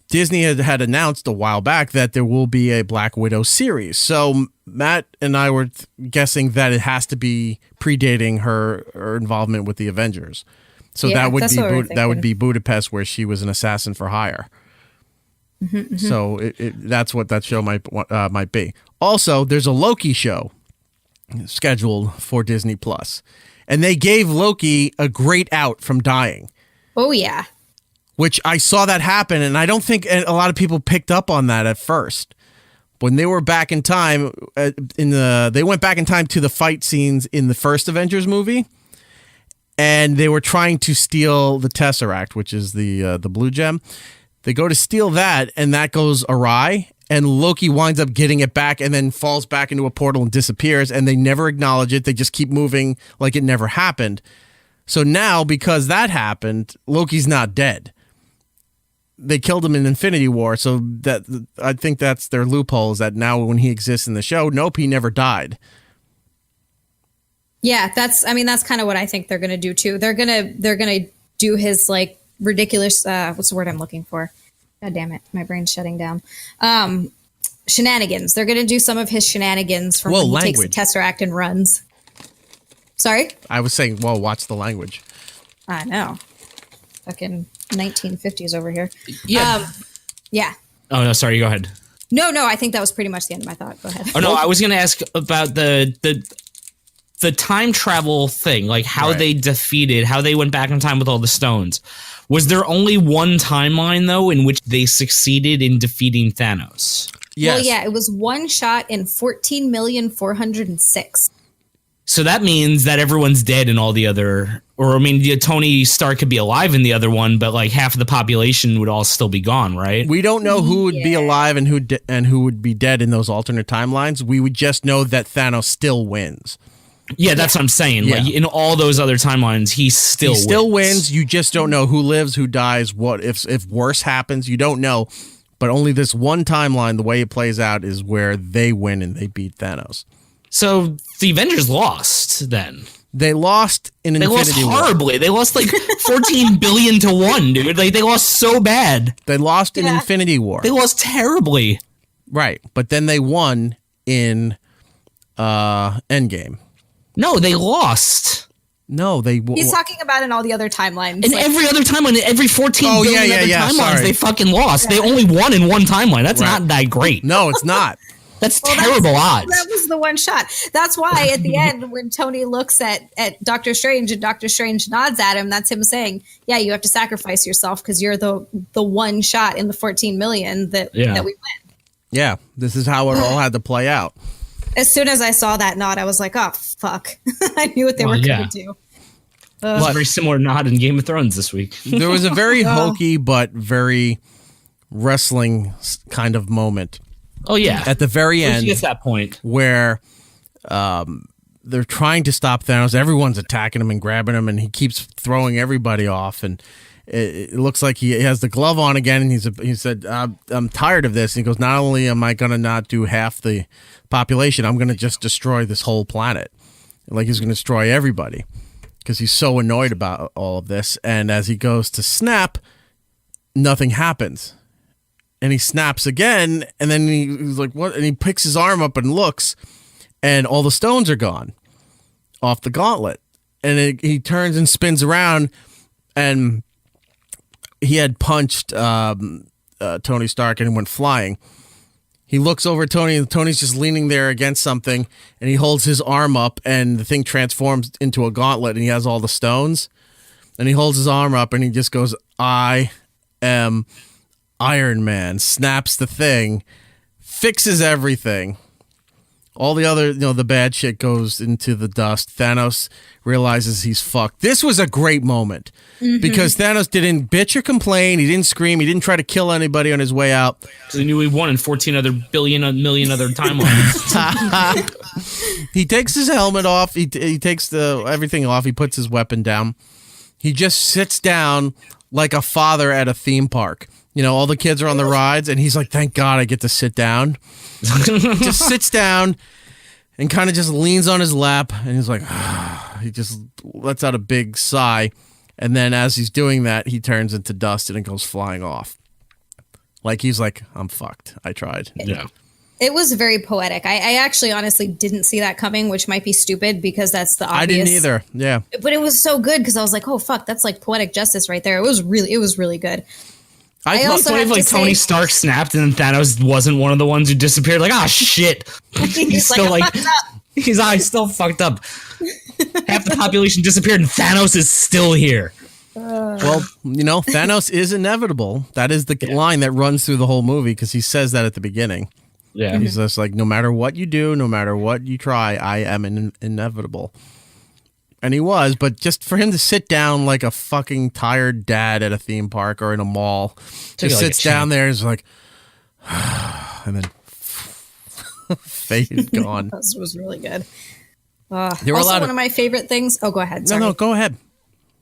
Disney had announced a while back that there will be a Black Widow series. So Matt and I were guessing that it has to be predating her involvement with the Avengers. So that would be Budapest, where she was an assassin for hire. So that's what that show might be. Also, there's a Loki show scheduled for Disney Plus, and they gave Loki a great out from dying. Oh yeah. Which I saw that happen, and I don't think a lot of people picked up on that at first. When they were back in time, they went back in time to the fight scenes in the first Avengers movie, and they were trying to steal the Tesseract, which is the blue gem. They go to steal that, and that goes awry, and Loki winds up getting it back and then falls back into a portal and disappears, and they never acknowledge it. They just keep moving like it never happened. So now, because that happened, Loki's not dead. They killed him in Infinity War, so that I think that's their loophole, is that now when he exists in the show, nope, he never died. Yeah, that's kind of what I think they're going to do too. They're going to do his like ridiculous what's the word I'm looking for? God damn it, my brain's shutting down. Shenanigans. They're going to do some of his shenanigans from when he takes the Tesseract and runs. Sorry? I was saying, well, watch the language. I know. Fucking 1950s over here. Yeah. Yeah. Oh, no, sorry. Go ahead. No, I think that was pretty much the end of my thought. Go ahead. Oh, no, I was going to ask about the time travel thing, like how they went back in time with all the stones. Was there only one timeline, though, in which they succeeded in defeating Thanos? Yes. Well, yeah, it was one shot in 14,406,000. So that means that everyone's dead in all the other, or I mean, Tony Stark could be alive in the other one, but like half of the population would all still be gone, right? We don't know who would be alive and who would be dead in those alternate timelines. We would just know that Thanos still wins. Yeah, that's what I'm saying. Yeah. Like in all those other timelines, he still wins. You just don't know who lives, who dies, what if worse happens. You don't know. But only this one timeline, the way it plays out, is where they win and they beat Thanos. So the Avengers lost then. They lost in Infinity War. They lost horribly. They lost like 14 billion to 1, dude. Like they lost so bad. They lost in Infinity War. They lost terribly. Right. But then they won in Endgame. No, they lost. No, He's talking about in all the other timelines. In every other timeline, every 14 billion other timelines, they fucking lost. Yeah. They only won in one timeline. That's not that great. No, it's not. That's terrible odds. That was the one shot. That's why at the end, when Tony looks at Doctor Strange and Doctor Strange nods at him, that's him saying, yeah, you have to sacrifice yourself because you're the one shot in the 14 million that we win. Yeah, this is how it all had to play out. As soon as I saw that nod, I was like, oh, fuck. I knew what they were going to do. It's a very similar nod in Game of Thrones this week. There was a very hokey but very wrestling kind of moment. Oh, yeah. At the very end. She gets that point. Where they're trying to stop Thanos. Everyone's attacking him and grabbing him, and he keeps throwing everybody off. And it looks like he has the glove on again, and he said, I'm tired of this. And he goes, not only am I going to not do half the population, I'm going to just destroy this whole planet. Like he's going to destroy everybody because he's so annoyed about all of this. And as he goes to snap, nothing happens. And he snaps again, and then he's like, what? And he picks his arm up and looks, and all the stones are gone off the gauntlet. And he turns and spins around, and he had punched Tony Stark and went flying. He looks over at Tony, and Tony's just leaning there against something, and he holds his arm up, and the thing transforms into a gauntlet, and he has all the stones. And he holds his arm up, and he just goes, I am Iron Man, snaps the thing, fixes everything. All the other, the bad shit goes into the dust. Thanos realizes he's fucked. This was a great moment because Thanos didn't bitch or complain. He didn't scream. He didn't try to kill anybody on his way out. Because he knew he won in 14 other million other timelines. He takes his helmet off. He takes everything off. He puts his weapon down. He just sits down like a father at a theme park. All the kids are on the rides, and he's like, thank God I get to sit down. Just sits down and kind of just leans on his lap, and he's like, he just lets out a big sigh. And then as he's doing that, he turns into dust and it goes flying off. Like he's like, I'm fucked. I tried. Yeah. It was very poetic. I actually honestly didn't see that coming, which might be stupid because that's the obvious. I didn't either. Yeah. But it was so good because I was like, oh, fuck, that's like poetic justice right there. It was really good. I also have like Tony Stark snapped and then Thanos wasn't one of the ones who disappeared. Like, shit. He's still like, his eyes still fucked up. Half the population disappeared and Thanos is still here. Well, Thanos is inevitable. That is the line that runs through the whole movie because he says that at the beginning. Yeah. He's just like, no matter what you do, no matter what you try, I am inevitable. And he was, but just for him to sit down like a fucking tired dad at a theme park or in a mall, just sits down there and is like, and then fade gone. This was really good. There were also, one of my favorite things. Oh, go ahead. Sorry. No, go ahead.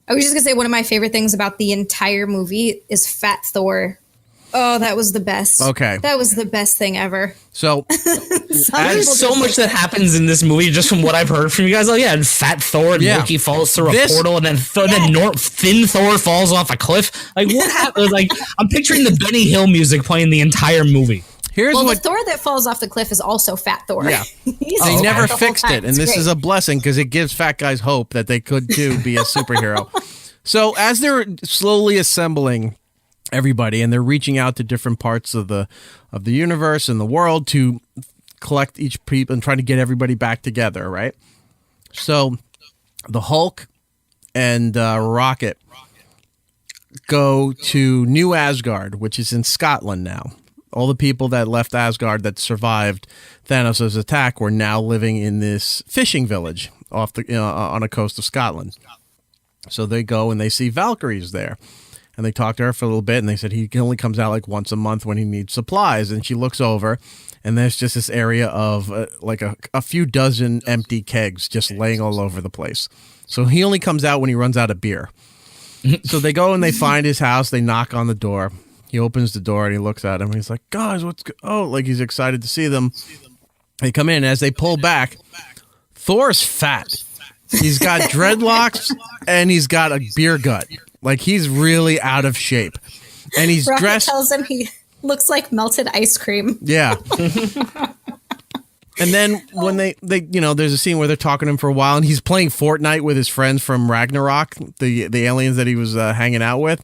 I was just gonna say one of my favorite things about the entire movie is Fat Thor. Oh, that was the best. Okay. That was the best thing ever. So there's so much that happens in this movie just from what I've heard from you guys. Oh, yeah, and Fat Thor and Loki falls through a portal and then Thin Thor falls off a cliff. Like, what happened? Like, I'm picturing the Benny Hill music playing the entire movie. The Thor that falls off the cliff is also Fat Thor. Yeah. They never fixed it, and this is a blessing because it gives fat guys hope that they could, too, be a superhero. So as they're slowly assembling everybody, and they're reaching out to different parts of the universe and the world to collect each people and try to get everybody back together, right? So the Hulk and Rocket go to New Asgard, which is in Scotland now. All the people that left Asgard that survived Thanos' attack were now living in this fishing village off the on a coast of Scotland. So they go and they see Valkyrie's there. And they talked to her for a little bit, and they said he only comes out like once a month when he needs supplies. And she looks over, and there's just this area of like a few dozen empty kegs just laying all over the place. So he only comes out when he runs out of beer. So they go and they find his house. They knock on the door. He opens the door, and he looks at him. And he's like, guys, like he's excited to see them. They come in. As they pull back, Thor's fat. He's got dreadlocks, and he's got a beer gut. Like, he's really out of shape. And he's Rocket dressed... tells him he looks like melted ice cream. Yeah. And then when they there's a scene where they're talking to him for a while, and he's playing Fortnite with his friends from Ragnarok, the aliens that he was hanging out with.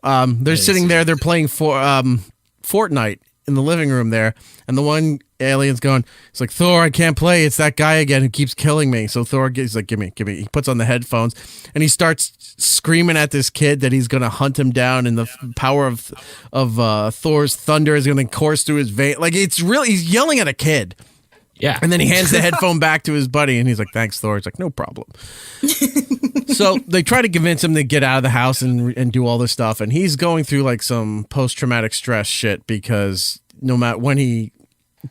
They're sitting there, they're playing Fortnite in the living room there, and the one alien's going, it's like, Thor, I can't play, it's that guy again who keeps killing me. So Thor he's like, give me. He puts on the headphones, and he starts screaming at this kid that he's going to hunt him down, and the power of Thor's thunder is going to course through his vein. Like, it's really, he's yelling at a kid. Yeah. And then he hands the headphone back to his buddy, and he's like, thanks, Thor. He's like, no problem. So they try to convince him to get out of the house and do all this stuff, and he's going through like some post-traumatic stress shit because no matter when he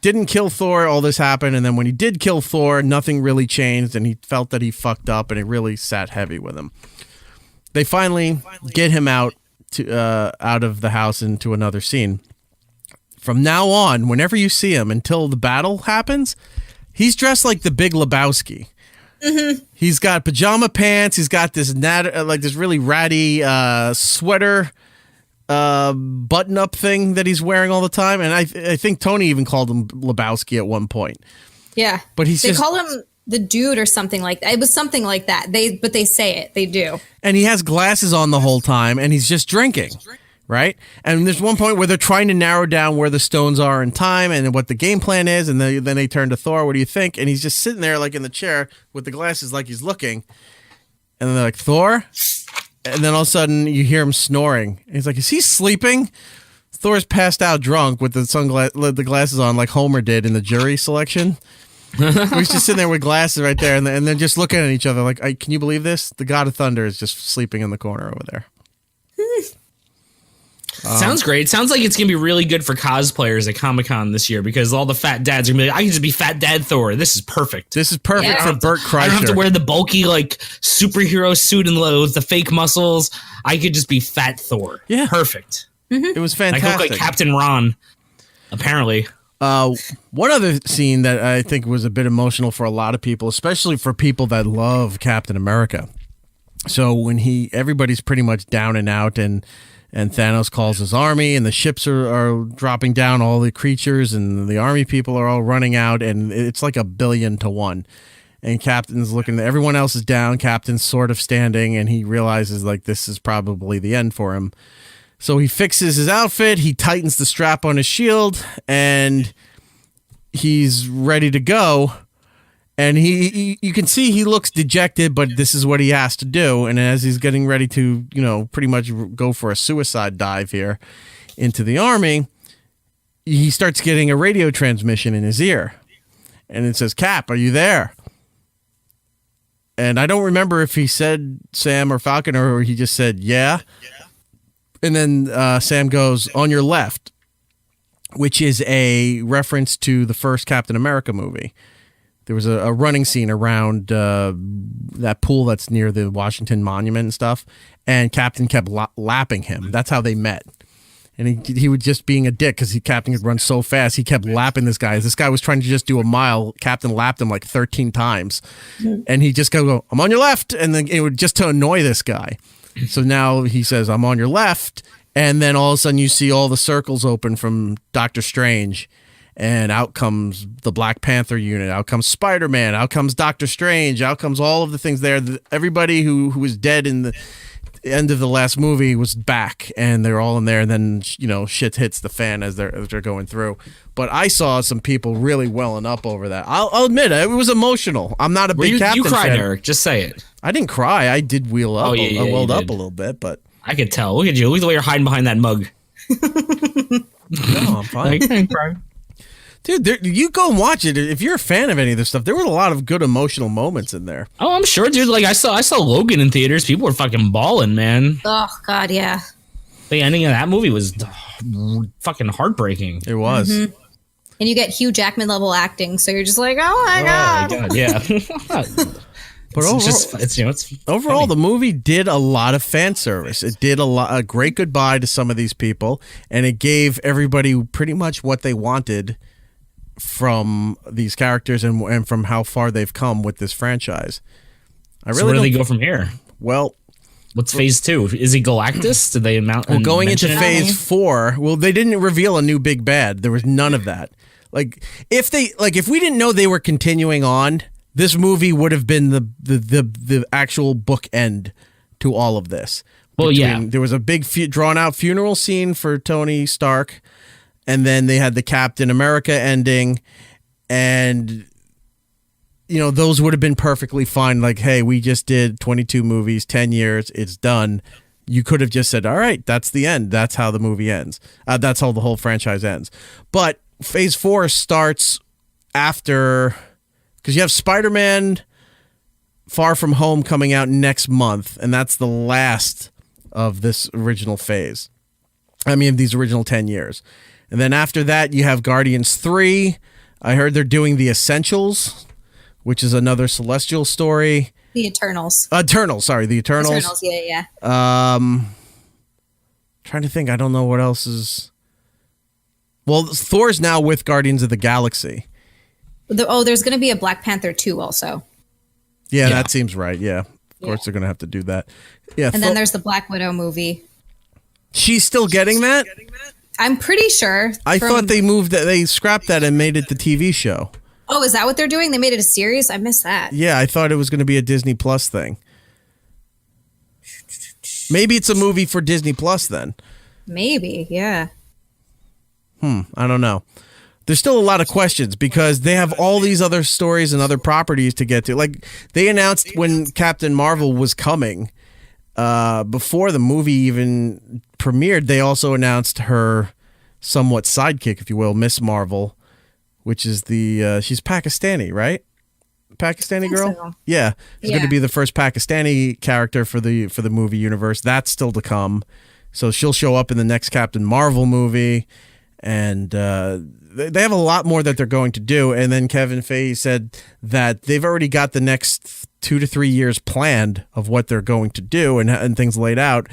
didn't kill Thor, all this happened, and then when he did kill Thor, nothing really changed, and he felt that he fucked up, and it really sat heavy with him. They finally get him out of the house into another scene. From now on, whenever you see him until the battle happens, he's dressed like the Big Lebowski. Mm-hmm. He's got pajama pants. He's got this this really ratty sweater button-up thing that he's wearing all the time. And I think Tony even called him Lebowski at one point. Yeah, but they call him the dude or something like that. It was something like that. But they say it. They do. And he has glasses on the whole time, and he's just drinking. Right? And there's one point where they're trying to narrow down where the stones are in time and what the game plan is. And then they turn to Thor. What do you think? And he's just sitting there like in the chair with the glasses like he's looking. And then they're like, Thor? And then all of a sudden you hear him snoring. And he's like, is he sleeping? Thor's passed out drunk with the glasses on like Homer did in the jury selection. He's just sitting there with glasses right there. And then just looking at each other like, can you believe this? The God of Thunder is just sleeping in the corner over there. Sounds great. Sounds like it's going to be really good for cosplayers at Comic-Con this year because all the fat dads are going to be like, I can just be Fat Dad Thor. This is perfect. This is perfect for Burt Kreischer. I don't have to wear the bulky, like, superhero suit and with the fake muscles. I could just be Fat Thor. Yeah. Perfect. Mm-hmm. It was fantastic. I look like Captain Ron, apparently. One other scene that I think was a bit emotional for a lot of people, especially for people that love Captain America. So when everybody's pretty much down and out and Thanos calls his army, and the ships are dropping down, all the creatures, and the army people are all running out, and it's like 1,000,000,000. And Captain's looking, everyone else is down, Captain's sort of standing, and he realizes like this is probably the end for him. So he fixes his outfit, he tightens the strap on his shield, and he's ready to go. And you can see he looks dejected, but this is what he has to do. And as he's getting ready to, pretty much go for a suicide dive here into the army, he starts getting a radio transmission in his ear. And it says, Cap, are you there? And I don't remember if he said Sam or Falcon or he just said, yeah. And then Sam goes, on your left, which is a reference to the first Captain America movie. There was a running scene around that pool that's near the Washington Monument and stuff, and Captain kept lapping him. That's how they met. And he was just being a dick because Captain could run so fast. He kept lapping this guy. This guy was trying to just do a mile. Captain lapped him like 13 times. And he just go, I'm on your left. And then it would just to annoy this guy. So now he says, I'm on your left. And then all of a sudden you see all the circles open from Doctor Strange. And out comes the Black Panther unit. Out comes Spider-Man. Out comes Doctor Strange. Out comes all of the things there. Everybody who was dead in the end of the last movie was back, and they're all in there. And then shit hits the fan as they're going through. But I saw some people really welling up over that. I'll admit it was emotional. I'm not a big Captain fan. You cried, Eric. Just say it. I didn't cry. I did wheel up. Oh, yeah, I welled up a little bit, but I could tell. Look at you. Look at the way you're hiding behind that mug. No, I'm fine. Dude, you go and watch it. If you're a fan of any of this stuff, there were a lot of good emotional moments in there. Oh, I'm sure, dude. Like I saw Logan in theaters. People were fucking bawling, man. Oh God, yeah. The ending of that movie was fucking heartbreaking. It was. Mm-hmm. And you get Hugh Jackman level acting, so you're just like, oh my God, yeah. But overall, funny. the movie did a lot of fan service. It did a great goodbye to some of these people, and it gave everybody pretty much what they wanted from these characters and from how far they've come with this franchise. So where do they go from here? Well, what's phase 2? Is he Galactus? Did they going into phase 4? Well, they didn't reveal a new big bad. There was none of that. If we didn't know they were continuing on, this movie would have been the actual bookend to all of this. Well, yeah, there was a big drawn out funeral scene for Tony Stark. And then they had the Captain America ending, and those would have been perfectly fine. Like, hey, we just did 22 movies, 10 years, it's done. You could have just said, all right, that's the end. That's how the movie ends. That's how the whole franchise ends. But Phase 4 starts after, because you have Spider-Man Far From Home coming out next month, and that's the last of this original phase. I mean, these original 10 years. And then after that, you have Guardians 3. I heard they're doing The Essentials, which is another Celestial story. The Eternals. The Eternals, yeah. Trying to think. I don't know what else is. Well, Thor's now with Guardians of the Galaxy. There's going to be a Black Panther 2 also. Yeah, that seems right. Yeah. Of course they're going to have to do that. Yeah. And then there's the Black Widow movie. She's still getting that? I'm pretty sure. I thought they scrapped that and made it the TV show. Oh, is that what they're doing? They made it a series? I missed that. Yeah, I thought it was going to be a Disney Plus thing. Maybe it's a movie for Disney Plus then. Maybe, yeah. I don't know. There's still a lot of questions because they have all these other stories and other properties to get to. Like, they announced when Captain Marvel was coming, before the movie even premiered, they also announced her somewhat sidekick, if you will, Miss Marvel, which is she's Pakistani, right? Pakistani girl? So. Yeah. She's going to be the first Pakistani character for the movie universe. That's still to come. So she'll show up in the next Captain Marvel movie. And they have a lot more that they're going to do. And then Kevin Feige said that they've already got the next 2 to 3 years planned of what they're going to do and things laid out.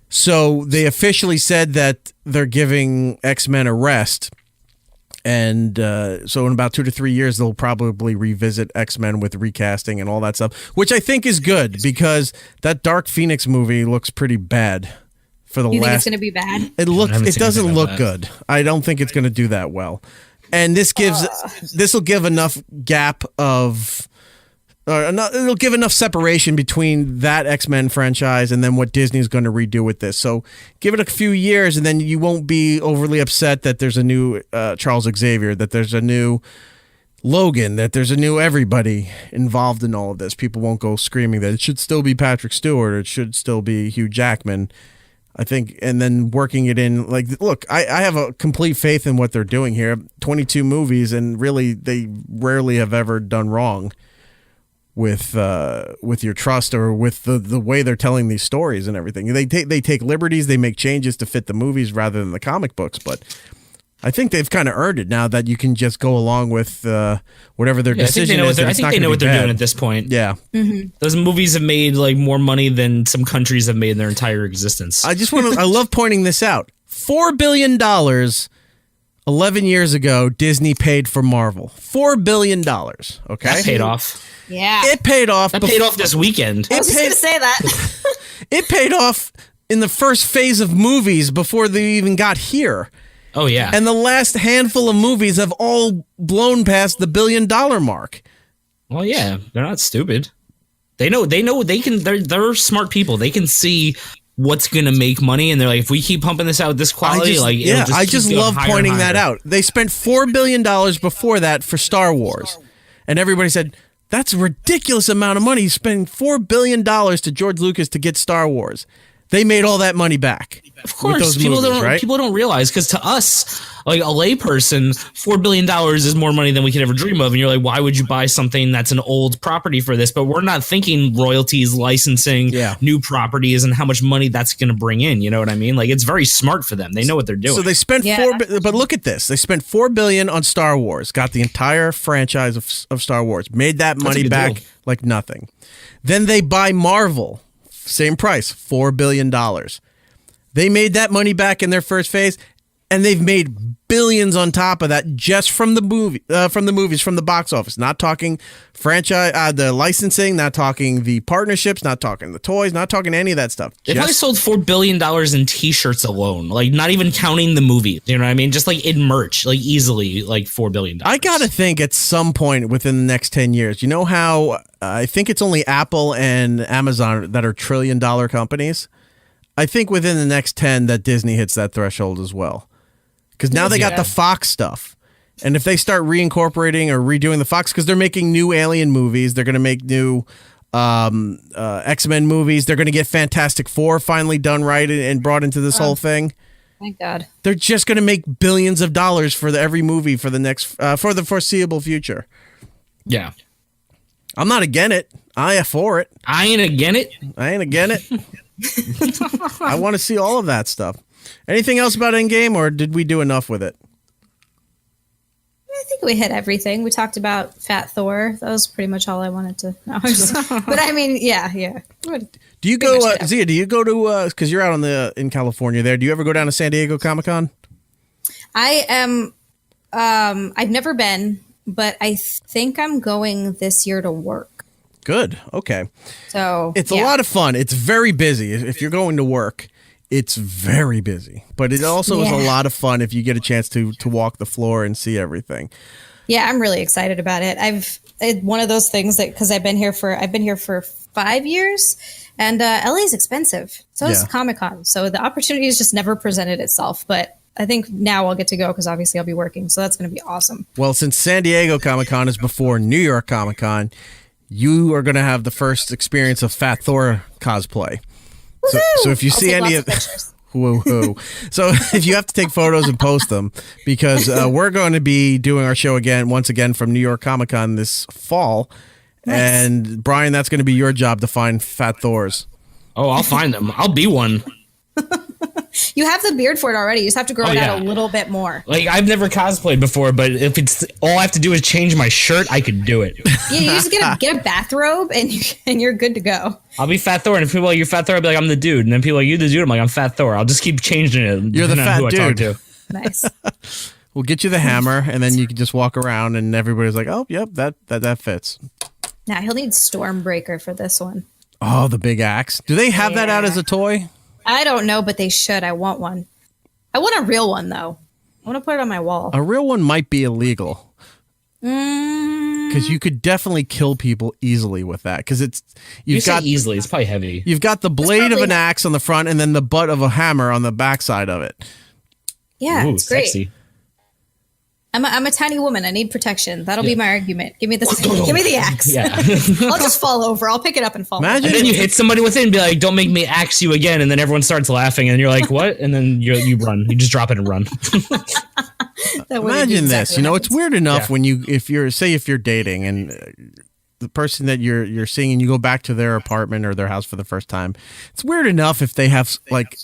So they officially said that they're giving X-Men a rest. And so in about 2 to 3 years, they'll probably revisit X-Men with recasting and all that stuff, which I think is good because that Dark Phoenix movie looks pretty bad. You think it's going to be bad? It doesn't look good. I don't think it's going to do that well. And this will give enough gap of it'll give enough separation between that X-Men franchise and then what Disney's going to redo with this. So give it a few years and then you won't be overly upset that there's a new Charles Xavier, that there's a new Logan, that there's a new everybody involved in all of this. People won't go screaming that it should still be Patrick Stewart or it should still be Hugh Jackman. I think, and then working it in, like, look, I have a complete faith in what they're doing here. 22 movies, and really, they rarely have ever done wrong with your trust or with the way they're telling these stories and everything. They take liberties, they make changes to fit the movies rather than the comic books, but I think they've kind of earned it now that you can just go along with whatever their decision is. I think they know what they're doing at this point. Yeah. Mm-hmm. Those movies have made like more money than some countries have made in their entire existence. I love pointing this out. $4 billion 11 years ago, Disney paid for Marvel. $4 billion. Okay. That paid off. Yeah. It paid off. That paid off this weekend. I was just going to say that. It paid off in the first phase of movies before they even got here. Oh, yeah. And the last handful of movies have all blown past the $1 billion mark. Well, yeah, they're not stupid. They know they can, they're smart people. They can see what's going to make money. And they're like, if we keep pumping this out with this quality, I just love pointing that out. They spent $4 billion before that for Star Wars. And everybody said, that's a ridiculous amount of money. You spend $4 billion to George Lucas to get Star Wars. They made all that money back. Of course, people don't realize, because to us, like a layperson, $4 billion is more money than we could ever dream of. And you're like, why would you buy something that's an old property for this? But we're not thinking royalties, licensing, new properties, and how much money that's going to bring in. You know what I mean? Like, it's very smart for them. They know what they're doing. So they spent but look at this. They spent $4 billion on Star Wars, got the entire franchise of Star Wars, made that money back like nothing. Then they buy Marvel. Same price, $4 billion. They made that money back in their first phase, and they've made billions on top of that just from the movies, from the box office. Not talking franchise, the licensing, not talking the partnerships, not talking the toys, not talking any of that stuff. They probably sold $4 billion in T-shirts alone, like not even counting the movie. You know what I mean? Just like in merch, like easily like $4 billion. I gotta think at some point within the next 10 years. You know how I think it's only Apple and Amazon that are $1 trillion companies. I think within the next 10 that Disney hits that threshold as well. Because now they got the Fox stuff. And if they start reincorporating or redoing the Fox, because they're making new Alien movies, they're going to make new X-Men movies. They're going to get Fantastic Four finally done right and brought into this whole thing. Thank God. They're just going to make billions of dollars for every movie for the next for the foreseeable future. Yeah. I'm not against it. I am for it. I ain't against it. I ain't against it. I want to see all of that stuff. Anything else about Endgame, or did we do enough with it? I think we hit everything. We talked about Fat Thor. That was pretty much all I wanted to know. But I mean, yeah. Do you go, Zia? Do you go to? Because you're out in California. There, do you ever go down to San Diego Comic-Con? I am. I've never been, but I think I'm going this year to work. Good. Okay. So it's a lot of fun. It's very busy. If you're going to work, it's very busy. But it also is a lot of fun if you get a chance to walk the floor and see everything. Yeah, I'm really excited about it. It's one of those things that because I've been here for 5 years, and LA is expensive. So is Comic-Con. So the opportunity has just never presented itself. But I think now I'll get to go because obviously I'll be working. So that's going to be awesome. Well, since San Diego Comic-Con is before New York Comic-Con, you are going to have the first experience of Fat Thor cosplay. So if you see any of woo-hoo. So if you have to take photos and post them, because we're going to be doing our show once again from New York Comic-Con this fall. Nice. And Brian, that's going to be your job to find Fat Thors. Oh, I'll find them. I'll be one. You have the beard for it already. You just have to grow it out a little bit more. Like, I've never cosplayed before, but if it's all I have to do is change my shirt, I could do it. Yeah, you just get a bathrobe and you're good to go. I'll be Fat Thor, and if people are like, you're Fat Thor, I'll be like, I'm the dude. And then people are like, you the dude? I'm like, I'm Fat Thor. I'll just keep changing it. You're the fat dude. I talk to. Nice. We'll get you the hammer, and then you can just walk around, and everybody's like, oh, yep, that fits. Now, he'll need Stormbreaker for this one. Oh, the big axe. Do they have that out as a toy? I don't know, but they should. I want one. I want a real one, though. I want to put it on my wall. A real one might be illegal. Because you could definitely kill people easily with that. Because you've got easily. It's probably heavy. You've got the blade of an axe on the front, and then the butt of a hammer on the backside of it. Yeah, it's great. Sexy. I'm a tiny woman. I need protection. That'll be my argument. Give me the axe. Yeah. I'll just fall over. I'll pick it up and fall. Imagine. And then you hit somebody with it and be like, don't make me axe you again. And then everyone starts laughing and you're like, what? And then you run. You just drop it and run. Imagine this. It's weird enough when if you're dating and the person that you're seeing and you go back to their apartment or their house for the first time, it's weird enough if they have like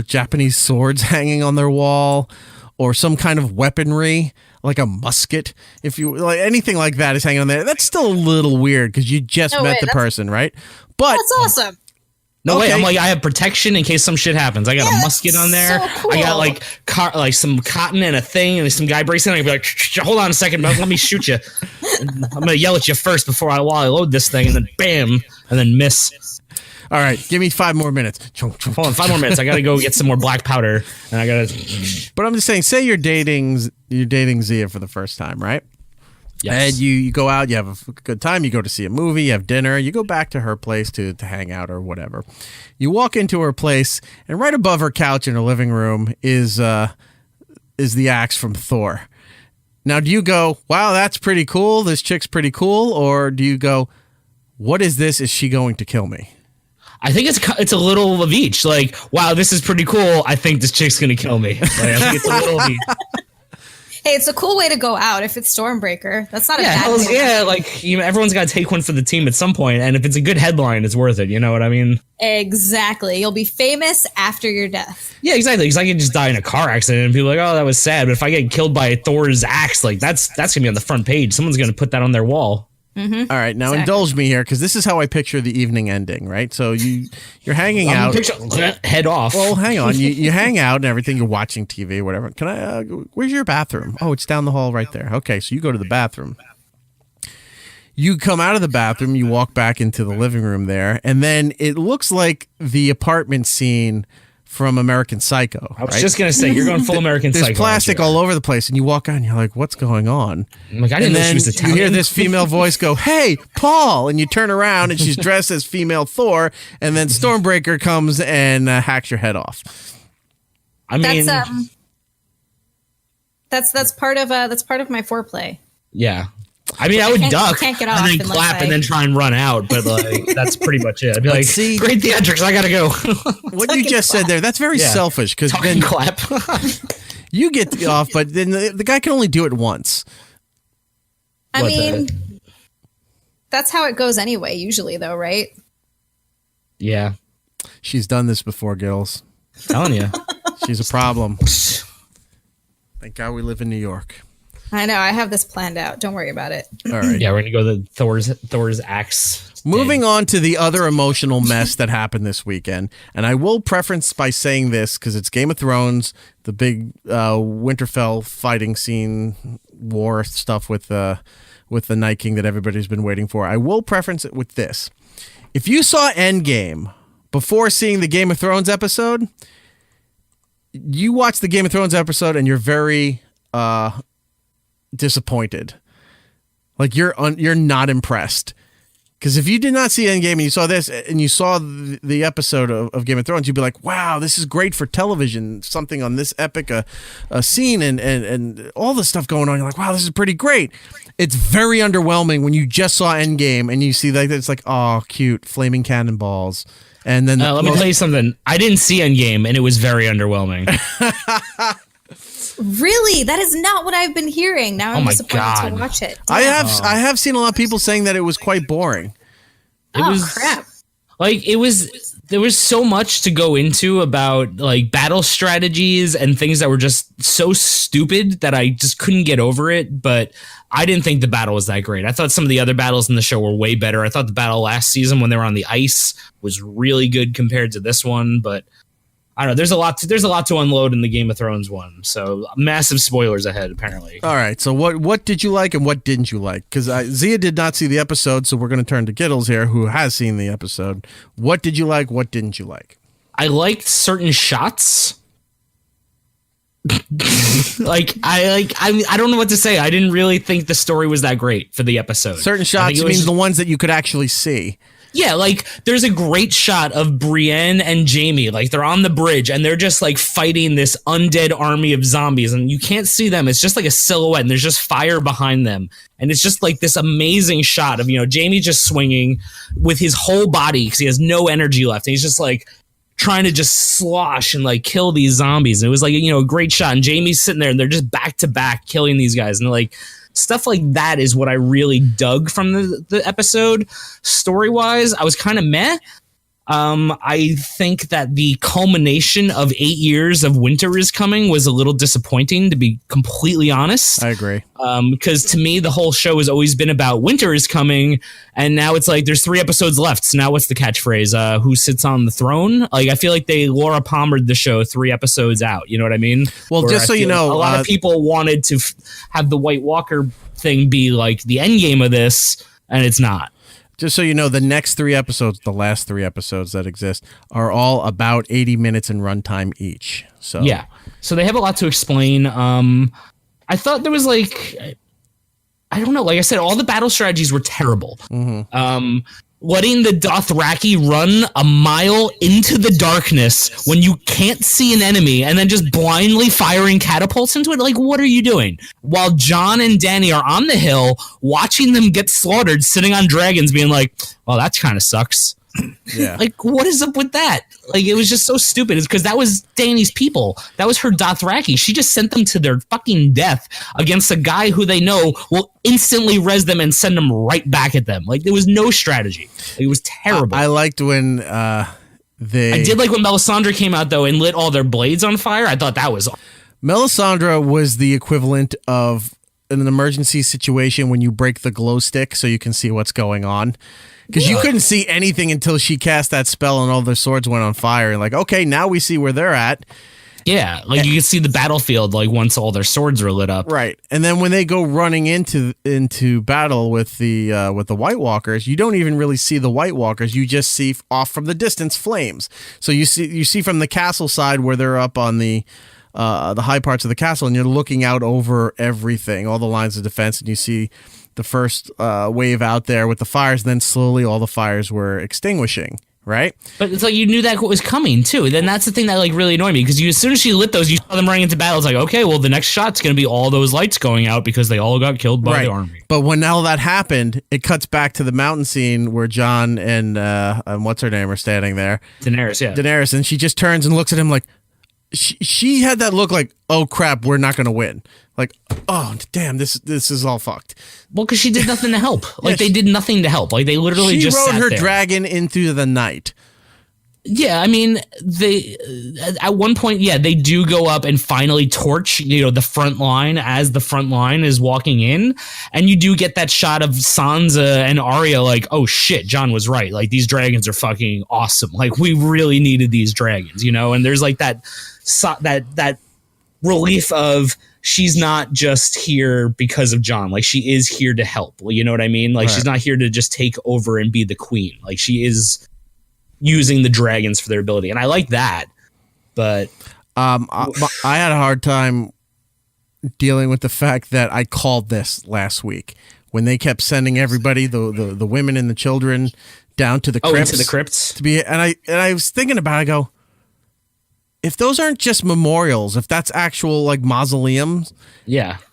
Japanese swords hanging on their wall. Or some kind of weaponry, like a musket, if you like anything like that is hanging on there. That's still a little weird because you just met the person, right? But that's awesome. No way! I'm like, I have protection in case some shit happens. I got a musket on there. So cool. I got like some cotton and a thing, and some guy breaks in. I'd be like, hold on a second, let me shoot you. I'm gonna yell at you first while I load this thing, and then bam, and then miss. All right, give me 5 more minutes. Hold on, 5 more minutes. I gotta go get some more black powder, and I gotta. But I'm just saying, say you're dating Zia for the first time, right? Yes. And you go out, you have a good time. You go to see a movie, you have dinner. You go back to her place to hang out or whatever. You walk into her place, and right above her couch in her living room is the axe from Thor. Now, do you go, wow, that's pretty cool. This chick's pretty cool, or do you go, what is this? Is she going to kill me? I think it's a little of each. Like, wow, this is pretty cool. I think this chick's gonna kill me. Like, I think it's a little of each. Hey, it's a cool way to go out if it's Stormbreaker. That's not a bad thing. Yeah, like everyone's got to take one for the team at some point, and if it's a good headline, it's worth it. You know what I mean? Exactly. You'll be famous after your death. Yeah, exactly. Because I could just die in a car accident, and people are like, "Oh, that was sad." But if I get killed by Thor's axe, like that's gonna be on the front page. Someone's gonna put that on their wall. Mm-hmm. All right, now indulge me here because this is how I picture the evening ending, right? So you're hanging out, head off. Well, hang on, you hang out and everything. You're watching TV, whatever. Can I? Where's your bathroom? Oh, it's down the hall right there. Okay, so you go to the bathroom. You come out of the bathroom, you walk back into the living room there, and then it looks like the apartment scene from American Psycho. I was just going to say, you're going full American Psycho. There's plastic all over the place, and you walk out, and you're like, what's going on? I'm like, I didn't know she was Italian. You hear this female voice go, hey, Paul, and you turn around, and she's dressed as female Thor, and then Stormbreaker comes and hacks your head off. I mean... That's part of my foreplay. Yeah. I mean, I would duck can't get off and then unless clap and then try and run out, but like that's pretty much it. I'd be like, see- great theatrics, I gotta go. What you just said there, that's very Yeah. selfish because Talk then and clap. you get off, but then the guy can only do it once. I What mean, that's how it goes anyway, usually, though, right? Yeah, She's done this before, Gills. telling you. She's a problem. Thank God we live in New York. I know. I have this planned out. Don't worry about it. All right. Yeah, we're gonna go to Thor's axe. Moving on to the other emotional mess that happened this weekend, and I will preference by saying this because it's Game of Thrones, the big Winterfell fighting scene, war stuff with the Night King that everybody's been waiting for. I will preference it with this: if you saw Endgame before seeing the Game of Thrones episode, you watch the Game of Thrones episode and you're very disappointed. Like you're not impressed. Because if you did not see Endgame and you saw this and you saw the episode of Game of Thrones, you'd be like, wow, this is great for television. Something on this epic a scene and all the stuff going on. You're like, wow, this is pretty great. It's very underwhelming when you just saw Endgame and you see like it's like, oh, cute, flaming cannonballs. And then let me tell you something. I didn't see Endgame, and it was very underwhelming. Really? That is not what I've been hearing. Now I'm my disappointed God. to watch it. I have seen a lot of people saying that it was quite boring. Crap. Like there was so much to go into about like battle strategies and things that were just so stupid that I just couldn't get over it. But I didn't think the battle was that great. I thought some of the other battles in the show were way better. I thought the battle last season when they were on the ice was really good compared to this one. But I don't know. There's a lot to unload in the Game of Thrones one. So massive spoilers ahead, apparently. All right. So what did you like and what didn't you like? Because Zia did not see the episode, so we're going to turn to Giddles here, who has seen the episode. What did you like? What didn't you like? I liked certain shots. I don't know what to say. I didn't really think the story was that great for the episode. Certain shots means the ones that you could actually see. Yeah, like there's a great shot of Brienne and Jaime, like they're on the bridge and they're just like fighting this undead army of zombies and you can't see them. It's just like a silhouette and there's just fire behind them. And it's just like this amazing shot of, Jaime just swinging with his whole body because he has no energy left. And he's just like trying to just slosh and like kill these zombies. And it was like, a great shot. And Jaime's sitting there and they're just back to back killing these guys. And like, stuff like that is what I really dug from the episode. Story-wise, I was kind of meh. I think that the culmination of 8 years of winter is coming was a little disappointing, to be completely honest. I agree. Because to me, the whole show has always been about winter is coming, and now it's like there's 3 episodes left. So now what's the catchphrase? Who sits on the throne? Like I feel like they Laura Palmered the show 3 episodes out. You know what I mean? Well, Where just so you know, a lot of people wanted to have the White Walker thing be like the end game of this, and it's not. Just so you know, the next 3 episodes, the last 3 episodes that exist, are all about 80 minutes in runtime each. So yeah, so they have a lot to explain. I thought there was like, I don't know, like I said, all the battle strategies were terrible. Mm-hmm. Letting the Dothraki run a mile into the darkness when you can't see an enemy and then just blindly firing catapults into it. Like, what are you doing? While Jon and Dany are on the hill watching them get slaughtered, sitting on dragons being like, well, that kind of sucks. Yeah. Like, what is up with that? Like, it was just so stupid. It's because that was Dany's people. That was her Dothraki. She just sent them to their fucking death against a guy who they know will instantly res them and send them right back at them. Like, there was no strategy. Like, it was terrible. I liked when I did like when Melisandre came out, though, and lit all their blades on fire. I thought that was... Melisandre was the equivalent of an emergency situation when you break the glow stick so you can see what's going on. Because you couldn't see anything until she cast that spell and all their swords went on fire. And like, okay, now we see where they're at. Yeah, like you could see the battlefield like once all their swords were lit up. Right. And then when they go running into battle with the White Walkers, you don't even really see the White Walkers. You just see off from the distance flames. So you see from the castle side where they're up on the high parts of the castle, and you're looking out over everything, all the lines of defense, and you see the first wave out there with the fires, and then slowly all the fires were extinguishing. right? But it's like you knew that was coming too. Then that's the thing that like really annoyed me because as soon as she lit those, you saw them running into battle. It's like, okay, well the next shot's going to be all those lights going out because they all got killed by the army. But when all that happened, it cuts back to the mountain scene where Jon and what's her name are standing there. Daenerys, and she just turns and looks at him like she had that look like, oh crap, we're not going to win. Like, oh damn, this is all fucked. Well, because she did nothing to help. Like they did nothing to help. Like they literally just rode sat her there. dragon into the night. Yeah, I mean, they at one point, they do go up and finally torch, the front line as the front line is walking in, and you do get that shot of Sansa and Arya like, oh shit, Jon was right. Like these dragons are fucking awesome. Like we really needed these dragons, and there's like that relief of she's not just here because of Jon. Like she is here to help. You know what I mean? Like she's not here to just take over and be the queen. Like she is using the dragons for their ability, and I like that. But I had a hard time dealing with the fact that I called this last week when they kept sending everybody, the women and the children, down to the crypts. Into the crypts to be. And I was thinking about it, I go, if those aren't just memorials, if that's actual like mausoleums,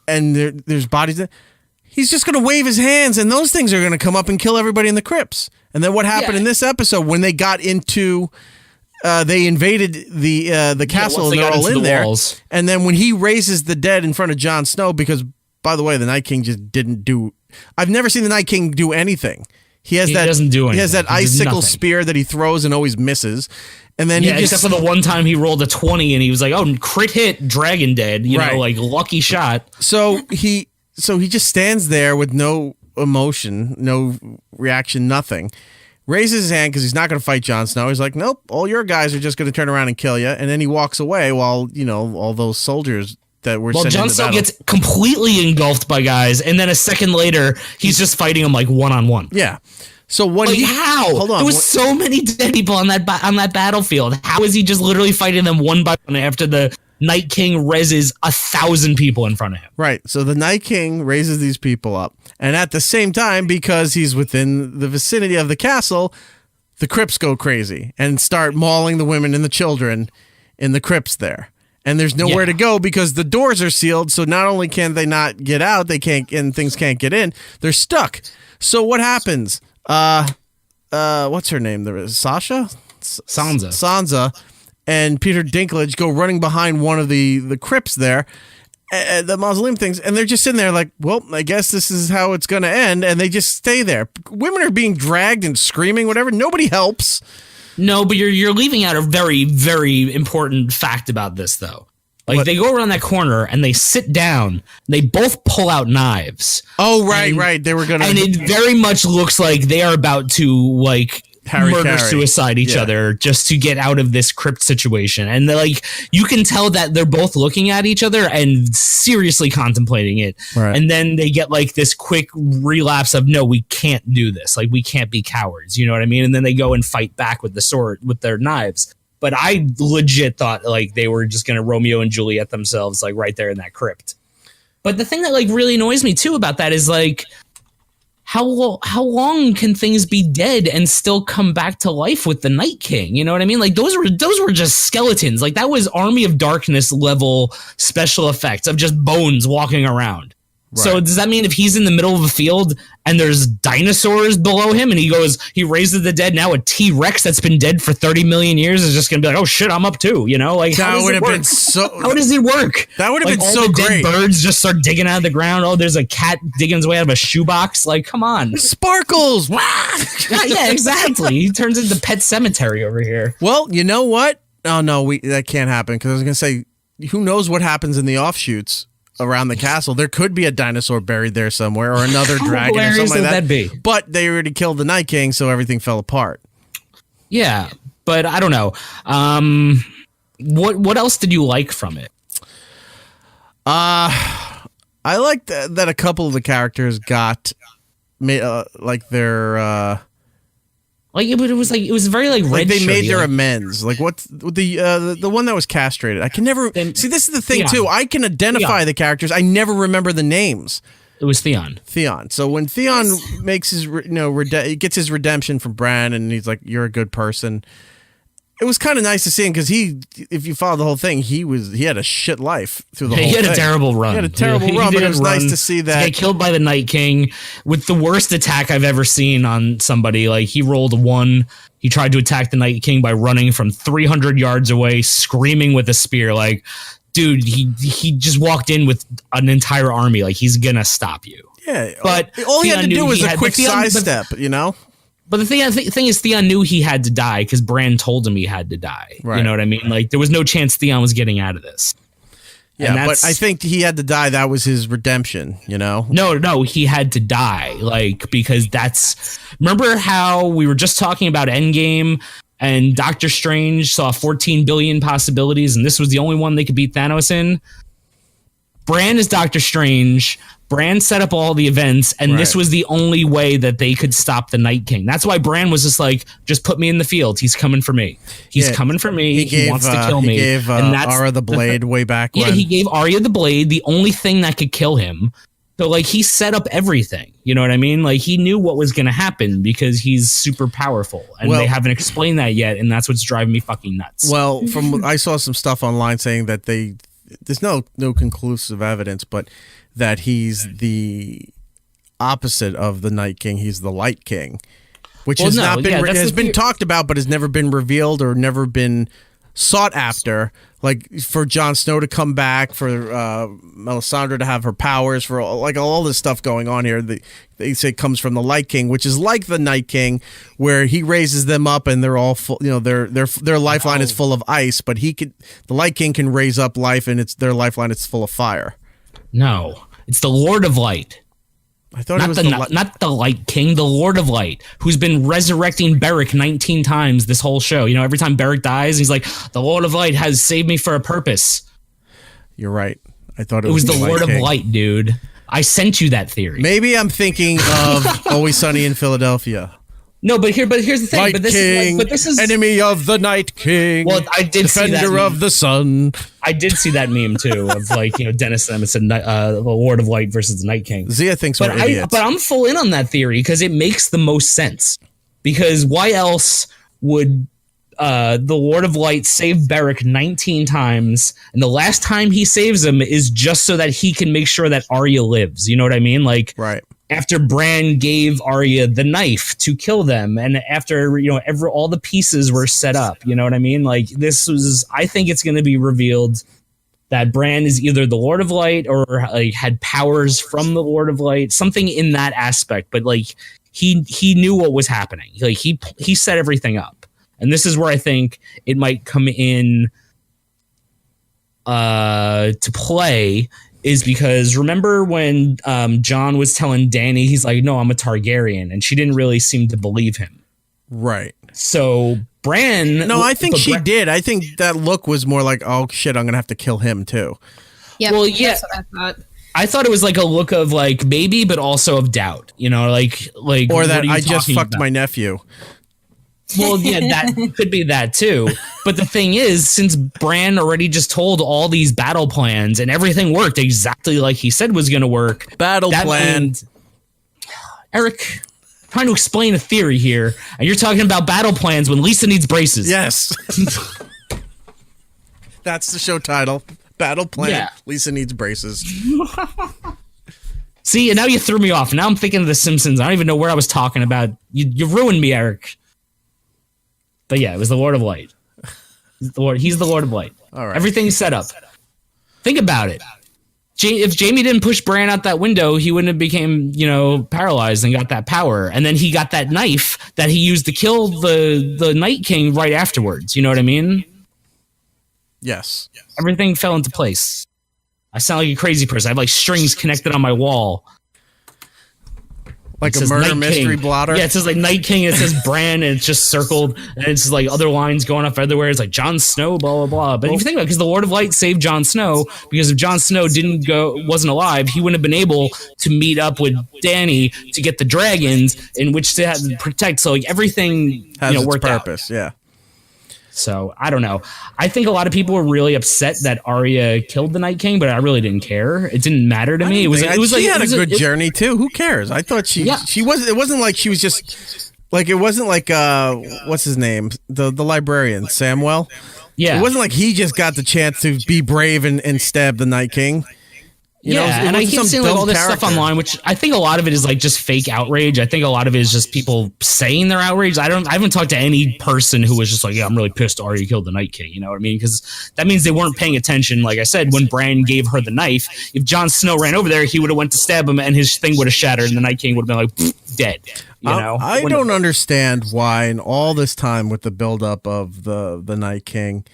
and there's bodies there, he's just going to wave his hands and those things are going to come up and kill everybody in the crypts. And then what happened in this episode when they got into, they invaded the castle and they're all in there. Walls. And then when he raises the dead in front of Jon Snow, because by the way, the Night King just didn't do. I've never seen the Night King do anything. He doesn't do anything. He has that icicle spear that he throws and always misses. And then except for the one time he rolled a 20 and he was like, "Oh, crit hit, dragon dead." You know, like lucky shot. So he just stands there with no emotion, no reaction, nothing. Raises his hand because he's not going to fight Jon Snow. He's like, "Nope, all your guys are just going to turn around and kill you." And then he walks away while all those soldiers that were. Well, Jon Snow gets completely engulfed by guys, and then a second later, he's just fighting them like one-on-one. Yeah. So what? How? Hold on. There was so many dead people on that battlefield. How is he just literally fighting them one by one after the Night King reses 1,000 people in front of him? Right. So the Night King raises these people up, and at the same time, because he's within the vicinity of the castle, the crypts go crazy and start mauling the women and the children in the crypts there. And there's nowhere to go because the doors are sealed. So not only can they not get out, they can't, and things can't get in. They're stuck. So what happens? What's her name? There is Sansa and Peter Dinklage go running behind one of the crypts there, the mausoleum things, and they're just sitting there like, well, I guess this is how it's going to end, and they just stay there. Women are being dragged and screaming, whatever. Nobody helps. No, but you're leaving out a very, very important fact about this, though. Like, they go around that corner, and they sit down. They both pull out knives. Oh, right. They were going to... And it very much looks like they are about to, like... suicide each other just to get out of this crypt situation. And like, you can tell that they're both looking at each other and seriously contemplating it. Right. And then they get like this quick relapse of, no, we can't do this. Like, we can't be cowards. You know what I mean? And then they go and fight back with the sword, with their knives. But I legit thought like they were just going to Romeo and Juliet themselves, like right there in that crypt. But the thing that like really annoys me too about that is like, how long can things be dead and still come back to life with the Night King? You know what I mean? Like those were just skeletons. Like that was Army of Darkness level special effects of just bones walking around. Right. So does that mean if he's in the middle of a field and there's dinosaurs below him and he raises the dead, now a T-Rex that's been dead for 30 million years is just going to be like, oh shit, I'm up too, you know? Like how does it work? How does it work? That would have been so all the great. Dead birds just start digging out of the ground. Oh, there's a cat digging his way out of a shoebox. Like, come on. Sparkles. Yeah, exactly. He turns into Pet Cemetery over here. Well, you know what? Oh no, that can't happen because I was going to say, who knows what happens in the offshoots around the castle. There could be a dinosaur buried there somewhere or another dragon or something like that. Be? But they already killed the Night King, so everything fell apart. Yeah, but I don't know. What else did you like from it? I liked that a couple of the characters got like their like it was very like red. They made their amends. Like what's the one that was castrated? I can never see. This is the thing too. I can identify the characters. I never remember the names. It was Theon. Theon. So when Theon makes his, gets his redemption from Bran, and he's like, "You're a good person." It was kind of nice to see him because if you follow the whole thing, he had a shit life through the whole thing. He had a terrible run. He had a terrible run, but it was nice to see that. He got killed by the Night King with the worst attack I've ever seen on somebody. Like, he rolled a 1. He tried to attack the Night King by running from 300 yards away, screaming with a spear. Like, dude, he just walked in with an entire army. Like, he's gonna stop you. Yeah, but all he had to do was a quick sidestep, But the thing is, Theon knew he had to die because Bran told him he had to die. Right. You know what I mean? Like, there was no chance Theon was getting out of this. Yeah, but I think he had to die. That was his redemption, No, he had to die. Like, because remember how we were just talking about Endgame and Doctor Strange saw 14 billion possibilities and this was the only one they could beat Thanos in? Bran is Doctor Strange. Bran set up all the events, and this was the only way that they could stop the Night King. That's why Bran was just like, just put me in the field. He's coming for me. He's coming for me. He wants to kill me. He gave Arya the blade way back when. Yeah, he gave Arya the blade, the only thing that could kill him. So, like, he set up everything. You know what I mean? Like, he knew what was going to happen because he's super powerful. And they haven't explained that yet, and that's what's driving me fucking nuts. Well, I saw some stuff online saying that there's no conclusive evidence, but that he's the opposite of the Night King. He's the Light King, which has been talked about, but has never been revealed or never been sought after. Like, for Jon Snow to come back, for Melisandre to have her powers, for all this stuff going on here. They say comes from the Light King, which is like the Night King, where he raises them up and they're all full. Their lifeline is full of ice, but the Light King can raise up life, and their lifeline is full of fire. No, it's the Lord of Light. I thought not the Light King, the Lord of Light, who's been resurrecting Beric 19 times this whole show. Every time Beric dies, he's like, the Lord of Light has saved me for a purpose. You're right. I thought it was the Lord of Light, dude. I sent you that theory. Maybe I'm thinking of Always Sunny in Philadelphia. No, but here's the thing. Light this is enemy of the Night King. Well, I did defender see that meme. Of the sun. I did see that meme too of Dennis Emerson, the Lord of Light versus the Night King. Zia thinks we're idiots. But I'm full in on that theory because it makes the most sense. Because why else would the Lord of Light save Beric 19 times, and the last time he saves him is just so that he can make sure that Arya lives? You know what I mean? Like, right. After Bran gave Arya the knife to kill them, and after all the pieces were set up, you know what I mean? Like, I think it's going to be revealed that Bran is either the Lord of Light or had powers from the Lord of Light, something in that aspect. But he knew what was happening. Like, he set everything up, and this is where I think it might come in to play. Is because remember when Jon was telling Dany, he's like, no, I'm a Targaryen, and she didn't really seem to believe him. Right. So Bran... No, I think she did. I think that look was more like, oh shit, I'm going to have to kill him too. Yeah, well, yeah. That's what I thought. I thought it was like a look of like maybe, but also of doubt, like or that I just fucked my nephew. Well, yeah, that could be that too. But the thing is, since Bran already just told all these battle plans and everything worked exactly like he said was going to work. Battle plan. Eric, trying to explain a theory here, and you're talking about battle plans when Lisa needs braces. Yes. That's the show title. Battle plan. Yeah. Lisa needs braces. See, and now you threw me off. Now I'm thinking of The Simpsons. I don't even know where I was talking about. You ruined me, Eric. But yeah, it was the Lord of Light. He's the Lord of Light. All right. Everything's set up. Think about it. If Jaime didn't push Bran out that window, he wouldn't have became, paralyzed and got that power. And then he got that knife that he used to kill the Night King right afterwards. You know what I mean? Yes. Everything fell into place. I sound like a crazy person. I have strings connected on my wall. Like a murder mystery blotter? Yeah, it says Night King, and it says Bran, and it's just circled, and it's other lines going up everywhere. It's Jon Snow, blah, blah, blah. But if you think about it, because the Lord of Light saved Jon Snow, because if Jon Snow wasn't alive, he wouldn't have been able to meet up with Dany to get the dragons in which to have to protect. So everything has its worked purpose, out. Yeah. So I don't know. I think a lot of people were really upset that Arya killed the Night King, but I really didn't care. It didn't matter to me. It was she had a good journey too. Who cares? I thought she was. It wasn't like she was just like, it wasn't like what's his name, the librarian Samwell. Yeah, it wasn't like he just got the chance to be brave and stab the Night King. You know, and I keep seeing like all this stuff online, which I think a lot of it is like just fake outrage. I think a lot of it is just people saying they're outraged. I haven't talked to any person who was just like, yeah, I'm really pissed Arya killed the Night King. You know what I mean? Because that means they weren't paying attention. Like I said, when Bran gave her the knife, if Jon Snow ran over there, he would have went to stab him and his thing would have shattered and the Night King would have been like dead. You know? I don't understand why in all this time with the buildup of the Night King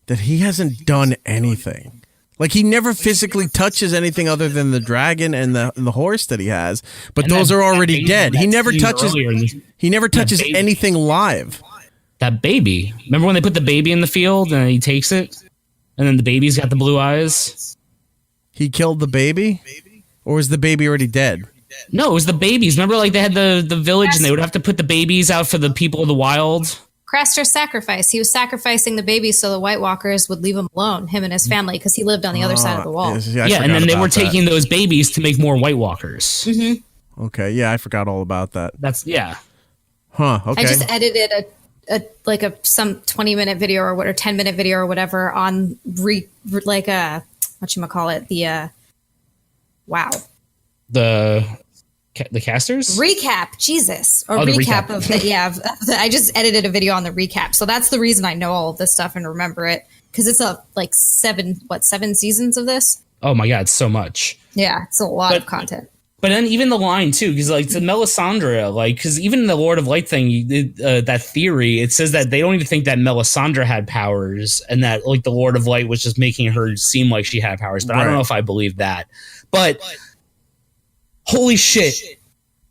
that he hasn't done anything. Like, he never physically touches anything other than the dragon and the horse that he has, but those are already dead. He never touches anything live. That baby. Remember when they put the baby in the field and he takes it? And then the baby's got the blue eyes? He killed the baby? Or was the baby already dead? No, it was the babies. Remember, like, they had the village and they would have to put the babies out for the people of the wild? Craster's sacrifice. He was sacrificing the baby so the White Walkers would leave him alone, him and his family, because he lived on the other side of the wall. Yeah, and then they were taking those babies to make more White Walkers. Mm-hmm. Okay, yeah, I forgot all about that. Huh, I okay. just edited some 20-minute video or 10-minute video or whatever on whatchamacallit, the casters? Recap, Jesus. Or recap of the, I just edited a video on the recap. So that's the reason I know all of this stuff and remember it. Because it's seven seasons of this? Oh my God, so much. Yeah, it's a lot of content. But then even the line too, because like the Melisandre, like, because even in the Lord of Light thing, that theory, it says that they don't even think that Melisandre had powers and that like the Lord of Light was just making her seem like she had powers. But I don't know if I believe that. But holy shit,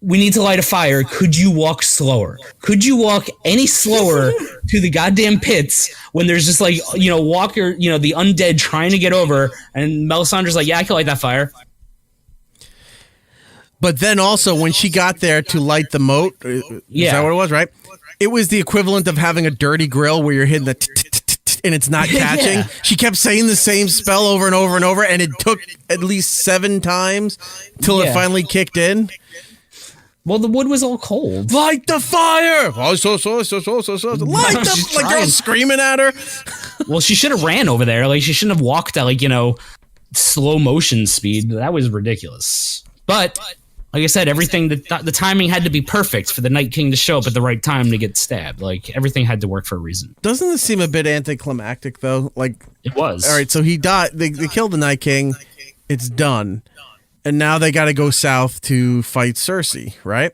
we need to light a fire. Could you walk slower? Could you walk any slower to the goddamn pits when there's just like, Walker, the undead trying to get over, and Melisandre's like, yeah, I can light that fire. But then also when she got there to light the moat, is that what it was, right? It was the equivalent of having a dirty grill where you're hitting the and it's not catching. Yeah. She kept saying the same spell over and over and over, and it took at least 7 times till it finally kicked in. Well, the wood was all cold. Light the fire! Light the like they're all screaming at her. Well, she should have ran over there. Like, she shouldn't have walked at slow motion speed. That was ridiculous. But like I said, everything, the timing had to be perfect for the Night King to show up at the right time to get stabbed. Like, everything had to work for a reason. Doesn't this seem a bit anticlimactic, though? Like, it was. All right, so he died. They killed the Night King. It's done. And now they got to go south to fight Cersei, right?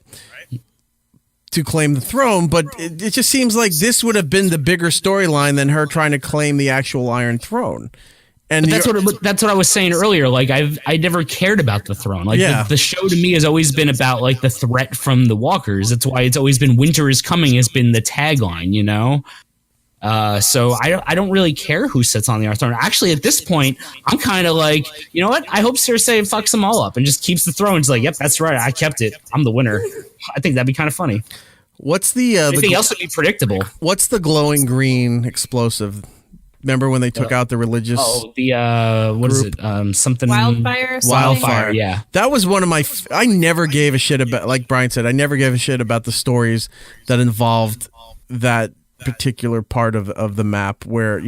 To claim the throne. But it just seems like this would have been the bigger storyline than her trying to claim the actual Iron Throne. And that's what I was saying earlier. Like, I never cared about the throne. Like, the show to me has always been about like the threat from the Walkers. That's why it's always been "Winter is coming" has been the tagline. So I don't really care who sits on the Iron Throne. Actually, at this point, I'm kind of like, you know what? I hope Cersei fucks them all up and just keeps the throne. It's like, yep, that's right. I kept it. I'm the winner. I think that'd be kind of funny. What's the anything else would be predictable? What's the glowing green explosive? Remember when they took out the religious? Oh, the what is it? Something wildfire. Wildfire. Yeah, that was one of my. I never gave a shit about. Like Brian said, I never gave a shit about the stories that involved that particular part of the map where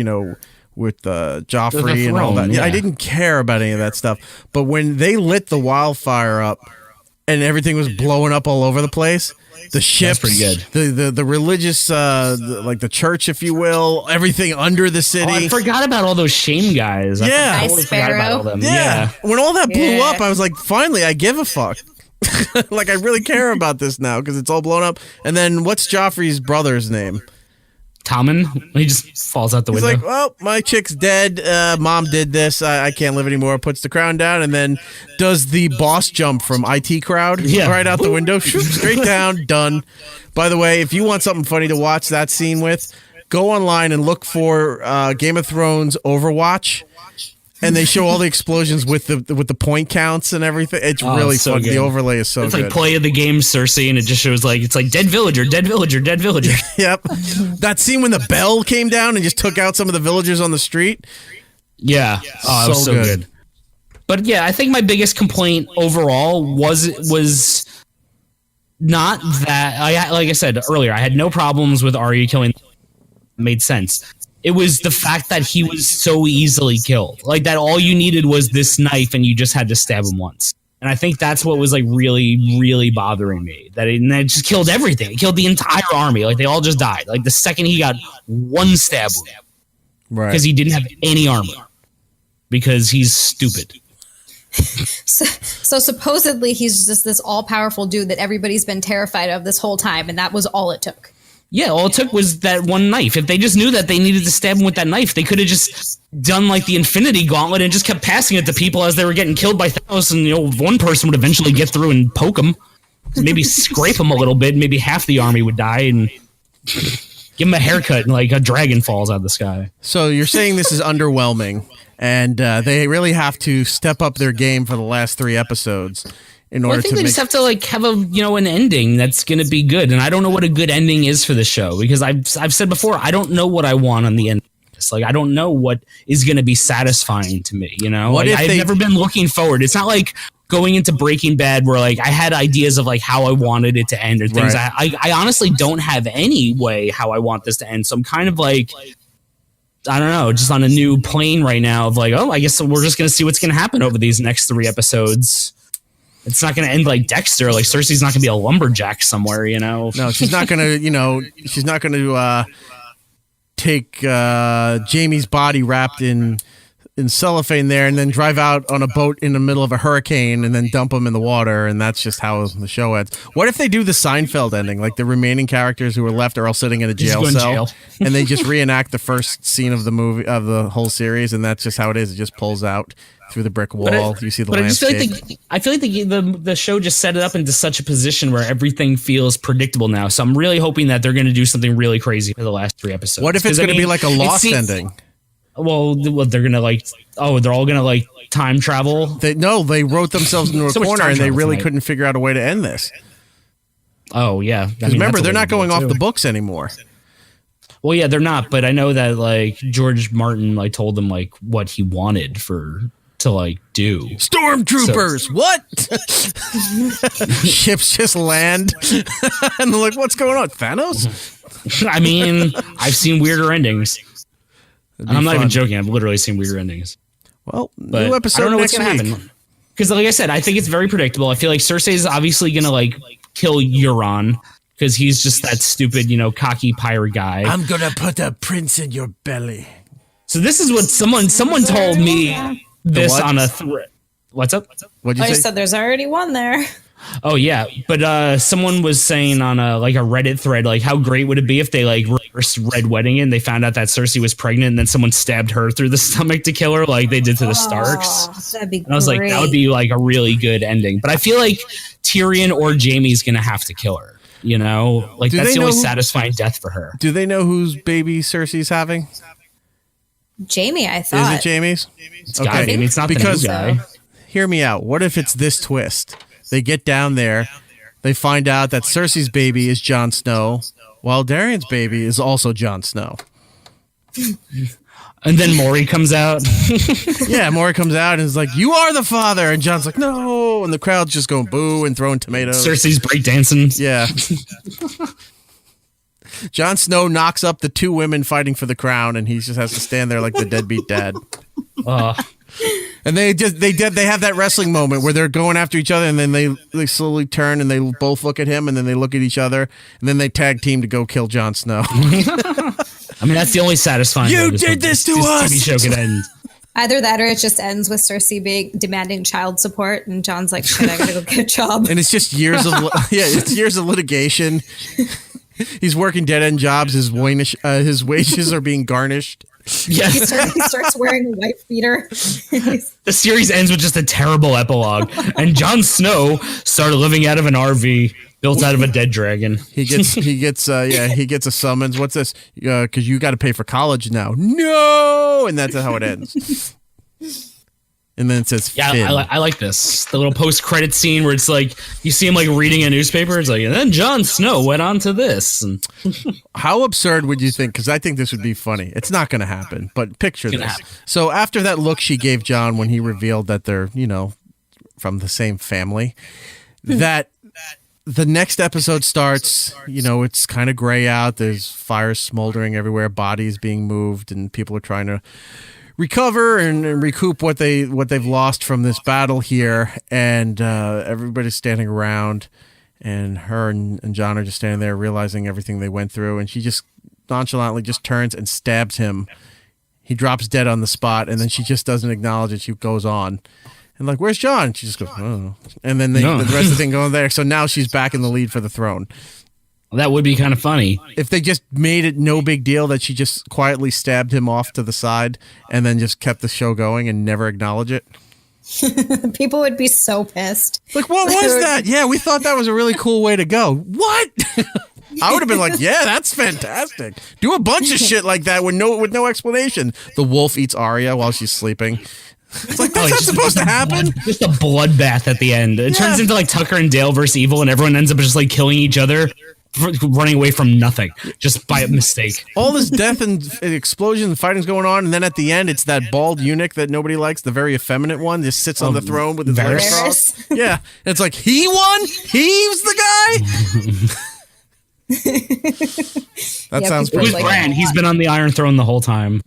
with Joffrey and all that. Yeah, I didn't care about any of that stuff. But when they lit the wildfire up and everything was blowing up all over the place. The ships, pretty good. The religious, like the church, if you will, everything under the city. Oh, I forgot about all those shame guys. I totally forgot about all them. Yeah. When all that blew up, I was like, finally, I give a fuck. Like, I really care about this now because it's all blown up. And then what's Joffrey's brother's name? Tommen. He just falls out the window. He's like, well, my chick's dead. Mom did this. I can't live anymore. Puts the crown down and then does the boss jump from IT Crowd right out the window. Straight down. Done. By the way, if you want something funny to watch that scene with, go online and look for Game of Thrones Overwatch. And they show all the explosions with the point counts and everything. It's really so fun. good. The overlay is so It's good. like play of the game Cersei, and it just shows like it's like dead villager, dead villager, dead villager. Yep. That scene when the bell came down and just took out some of the villagers on the street. Yeah. Oh, it was so good. But yeah, I think my biggest complaint overall was not that like I said earlier, I had no problems with Arya killing. It made sense. It was the fact that he was so easily killed. Like that all you needed was this knife and you just had to stab him once. And I think that's what was like really, really bothering me. That it just killed everything. It killed the entire army. Like they all just died. Like the second he got one stab wound. Right. Because he didn't have any armor. Because he's stupid. So supposedly he's just this all-powerful dude that everybody's been terrified of this whole time, and that was all it took. Yeah, all it took was that one knife. If they just knew that they needed to stab him with that knife, they could have just done like the Infinity Gauntlet and just kept passing it to people as they were getting killed by Thanos, and one person would eventually get through and poke him. Maybe scrape him a little bit, maybe half the army would die, and give him a haircut and like a dragon falls out of the sky. So you're saying this is underwhelming, and they really have to step up their game for the last 3 episodes. In order I think to they just have to like have an ending that's going to be good, and I don't know what a good ending is for the show because I've said before I don't know what I want on the end. It's like I don't know what is going to be satisfying to me. I've never been looking forward. It's not like going into Breaking Bad where like I had ideas of like how I wanted it to end or things. Right. I honestly don't have any way how I want this to end, so I'm kind of like I don't know, just on a new plane right now of like, I guess we're just going to see what's going to happen over these next 3 episodes. It's not going to end like Dexter. Like Cersei's not going to be a lumberjack somewhere, No, she's not going to, she's not going to take Jaime's body wrapped in cellophane there and then drive out on a boat in the middle of a hurricane and then dump him in the water. And that's just how the show ends. What if they do the Seinfeld ending? Like the remaining characters who are left are all sitting in a jail cell and they just reenact the first scene of the movie, of the whole series. And that's just how it is. It just pulls out through the brick wall. You see the landscape. I feel like the show just set it up into such a position where everything feels predictable now. So I'm really hoping that they're going to do something really crazy for the last 3 episodes. What if it's going to be like a Lost ending? Well, they're going to like, they're all going to like time travel. They wrote themselves into a corner and they really couldn't figure out a way to end this. Oh, yeah. Because remember, they're not going off the books anymore. Well, yeah, they're not. But I know that like George Martin like told them like what he wanted to like do. Stormtroopers, what? Ships just land and they're like, what's going on? Thanos? I mean, I've seen weirder endings. And I'm not even joking. I've literally seen weirder endings. Well, new episode I don't know next what's going to happen. Because like I said, I think it's very predictable. I feel like Cersei is obviously going to like kill Euron because he's just that stupid, cocky pirate guy. I'm going to put a prince in your belly. So this is what someone told me this on a thread. What's up? What'd you say? I said there's already one there. Oh yeah, but someone was saying on a Reddit thread like how great would it be if they like reversed Red Wedding and they found out that Cersei was pregnant and then someone stabbed her through the stomach to kill her like they did to the Starks. That'd be great. And I was like, that would be like a really good ending. But I feel like Tyrion or Jaime's gonna have to kill her. Like that's the only satisfying death for her. Do they know whose baby Cersei's having? Jaime, I thought. Is it Jaime's? It's gotta be. It's not because the new guy. Hear me out. What if it's this twist? They get down there, they find out that Cersei's baby is Jon Snow, while Darien's baby is also Jon Snow. And then Maury comes out. Yeah, Maury comes out and is like, "You are the father," and Jon's like, "No," and the crowd's just going boo and throwing tomatoes. Cersei's breakdancing. Yeah. Jon Snow knocks up the 2 women fighting for the crown, and he just has to stand there like the deadbeat dad. And they have that wrestling moment where they're going after each other, and then they slowly turn and they both look at him, and then they look at each other, and then they tag team to go kill Jon Snow. I mean, that's the only satisfying. You did this to us. TV show could end. Either that or it just ends with Cersei demanding child support, and Jon's like, "Shit, I gotta go get a job." And it's just years of litigation. He's working dead-end jobs. His wages are being garnished. Yes. He starts wearing a wife beater. The series ends with just a terrible epilogue. And Jon Snow started living out of an RV built out of a dead dragon. He gets a summons. What's this? Because you got to pay for college now. No, and that's how it ends. And then it says Yeah, Finn. I like this. The little post-credit scene where it's like you see him like reading a newspaper. It's like, and then Jon Snow went on to this. And How absurd would you think? Because I think this would be funny. It's not going to happen, but picture this. So after that look she gave Jon when he revealed that they're, from the same family, that the next episode starts, it's kind of gray out. There's fires smoldering everywhere, bodies being moved, and people are trying to recover and recoup what they've lost from this battle here. And everybody's standing around, and her and Jon are just standing there realizing everything they went through. And she just nonchalantly just turns and stabs him. He drops dead on the spot, and then she just doesn't acknowledge it. She goes on. And like, where's Jon? She just goes, oh. And then the rest of the thing going there. So now she's back in the lead for the throne. that would be kind of funny. If they just made it no big deal that she just quietly stabbed him off to the side and then just kept the show going and never acknowledge it. People would be so pissed. Like, what was that? Yeah, we thought that was a really cool way to go. What? I would have been like, yeah, that's fantastic. Do a bunch of shit like that with no explanation. The wolf eats Arya while she's sleeping. It's like, that's not supposed to happen. Just a bloodbath at the end. It turns into like Tucker and Dale versus Evil, and everyone ends up just like killing each other, running away from nothing, just by mistake. All this death and explosions and fighting's going on, and then at the end, it's that bald eunuch that nobody likes, the very effeminate one, just sits on the throne with his legs crossed. Yeah, it's like, he won? He's the guy? That sounds pretty. Who's Bran? He's been on the Iron Throne the whole time.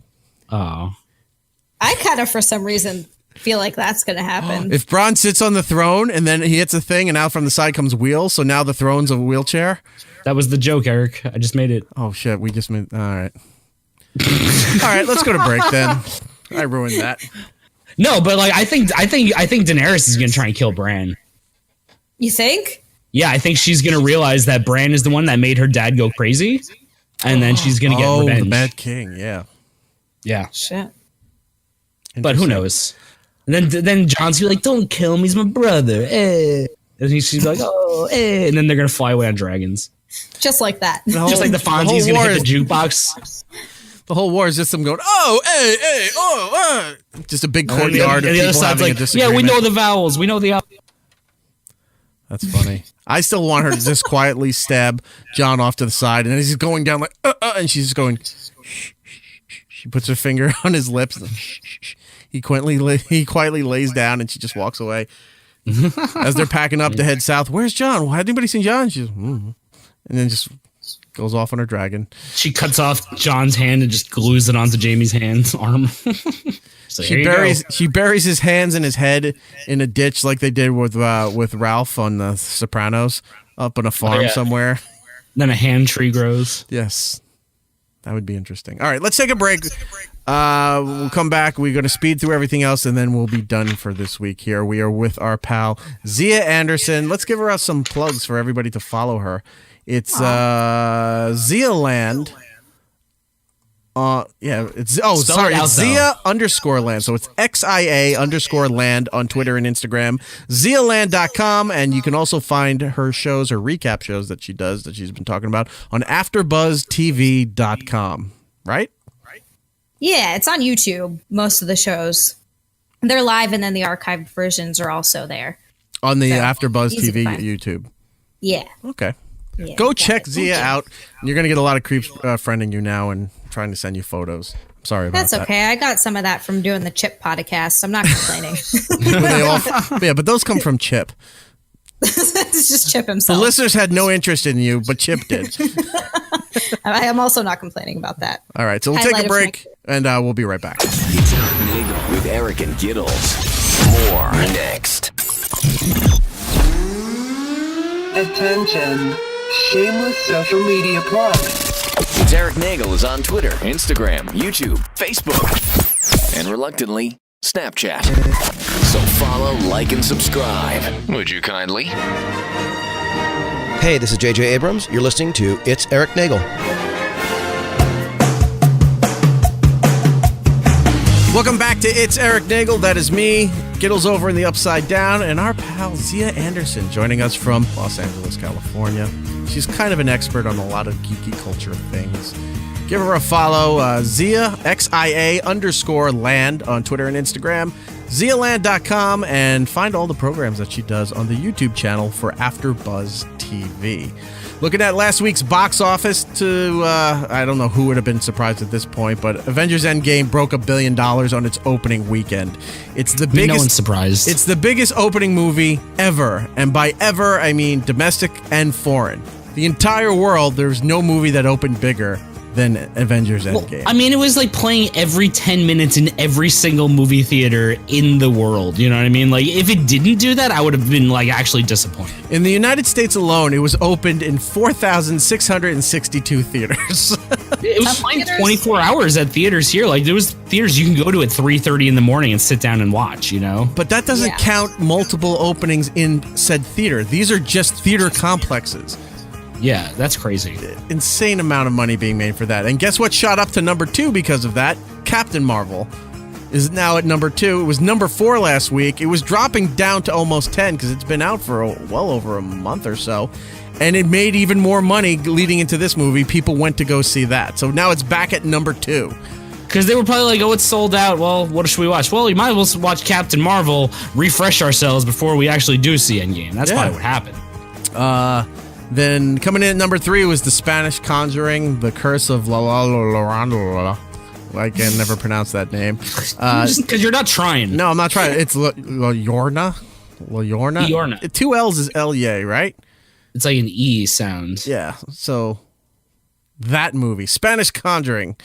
Oh. I kind of, for some reason, feel like that's going to happen. If Bronn sits on the throne and then he hits a thing and out from the side comes wheels, so now the throne's a wheelchair? That was the joke, Eric. I just made it. Oh, shit. We just made... All right. All right, let's go to break then. I ruined that. No, but like I think Daenerys is going to try and kill Bran. You think? Yeah, I think she's going to realize that Bran is the one that made her dad go crazy, and then she's going to get revenge. The Mad King, yeah. Yeah. Shit. But who knows? And then Jon's be like, "Don't kill him, he's my brother." Eh. And she's like, "Oh, eh." And then they're gonna fly away on dragons, just like that. Just like the Fonzie's gonna hit the jukebox. The whole war is just them going, "Oh, hey, oh, just a big courtyard of people having a disagreement. Yeah, we know the vowels. We know the. That's funny. I still want her to just quietly stab Jon off to the side, and then he's going down like, and she's just going. Shh. She puts her finger on his lips. And, shh. He quietly lays down, and she just walks away. As they're packing up to head south, where's Jon? Has anybody seen Jon? She's, and then just goes off on her dragon. She cuts off Jon's hand and just glues it onto Jaime's arm. So she buries his hands in his head in a ditch like they did with Ralph on The Sopranos, up on a farm somewhere. Then a hand tree grows. Yes. That would be interesting. All right, let's take a break. We'll come back. We're going to speed through everything else, and then we'll be done for this week here. We are with our pal, Zia Anderson. Let's give her out some plugs for everybody to follow her. It's Zia Land. It's Zia_land. So it's XIA_land on Twitter and Instagram. ZiaLand.com, and you can also find her shows or recap shows that she does that she's been talking about on AfterBuzzTV.com. Right? Yeah, it's on YouTube. Most of the shows, they're live, and then the archived versions are also there on the AfterBuzz TV YouTube. Yeah. Okay. Yeah, go check Zia out. You're going to get a lot of creeps friending you now and trying to send you photos. Sorry about that. That's okay. I got some of that from doing the Chip podcast. I'm not complaining. But those come from Chip. It's just Chip himself. The listeners had no interest in you, but Chip did. I am also not complaining about that. All right, so we'll take a break, and we'll be right back. It's Eric Nagel with Erik and Giddles. More next. Attention. Shameless social media plug. It's Eric Nagel is on Twitter, Instagram, YouTube, Facebook, and reluctantly, Snapchat. So follow, like, and subscribe. Would you kindly? Hey, this is J.J. Abrams. You're listening to It's Eric Nagel. Welcome back to It's Eric Nagel. That is me, Giddles over in the Upside Down, and our pal Zia Anderson joining us from Los Angeles, California. She's kind of an expert on a lot of geeky culture things. Give her a follow, Zia, XIA_land on Twitter and Instagram. Zialand.com, and find all the programs that she does on the YouTube channel for AfterBuzz TV. Looking at last week's box office, I don't know who would have been surprised at this point, but Avengers Endgame broke $1 billion on its opening weekend. It's the biggest. No one's surprised. It's the biggest opening movie ever, and by ever I mean domestic and foreign. The entire world, there's no movie that opened bigger than Avengers Endgame. I mean, it was like playing every 10 minutes in every single movie theater in the world. You know what I mean? Like, if it didn't do that, I would have been like actually disappointed. In the United States alone, it was opened in 4,662 theaters. It was playing 24 hours at theaters here. Like, there was theaters you can go to at 3:30 in the morning and sit down and watch, you know? But that doesn't count multiple openings in said theater. These are just theater complexes. Yeah, that's crazy. Insane amount of money being made for that. And guess what shot up to number 2 because of that? Captain Marvel is now at number 2. It was number 4 last week. It was dropping down to almost 10 because it's been out for well over a month or so. And it made even more money leading into this movie. People went to go see that. So now it's back at number 2. Because they were probably like, oh, it's sold out. Well, what should we watch? Well, you might as well watch Captain Marvel, refresh ourselves before we actually do see Endgame. That's probably what happened. Then coming in at number 3 was The Spanish Conjuring, The Curse of La La La La La. I can never pronounce that name. Because you're not trying. No, I'm not trying. It's La Llorona. La Llorona? Llorona. 2 L's is L-Y, right? It's like an E sound. Yeah, so that movie, Spanish Conjuring.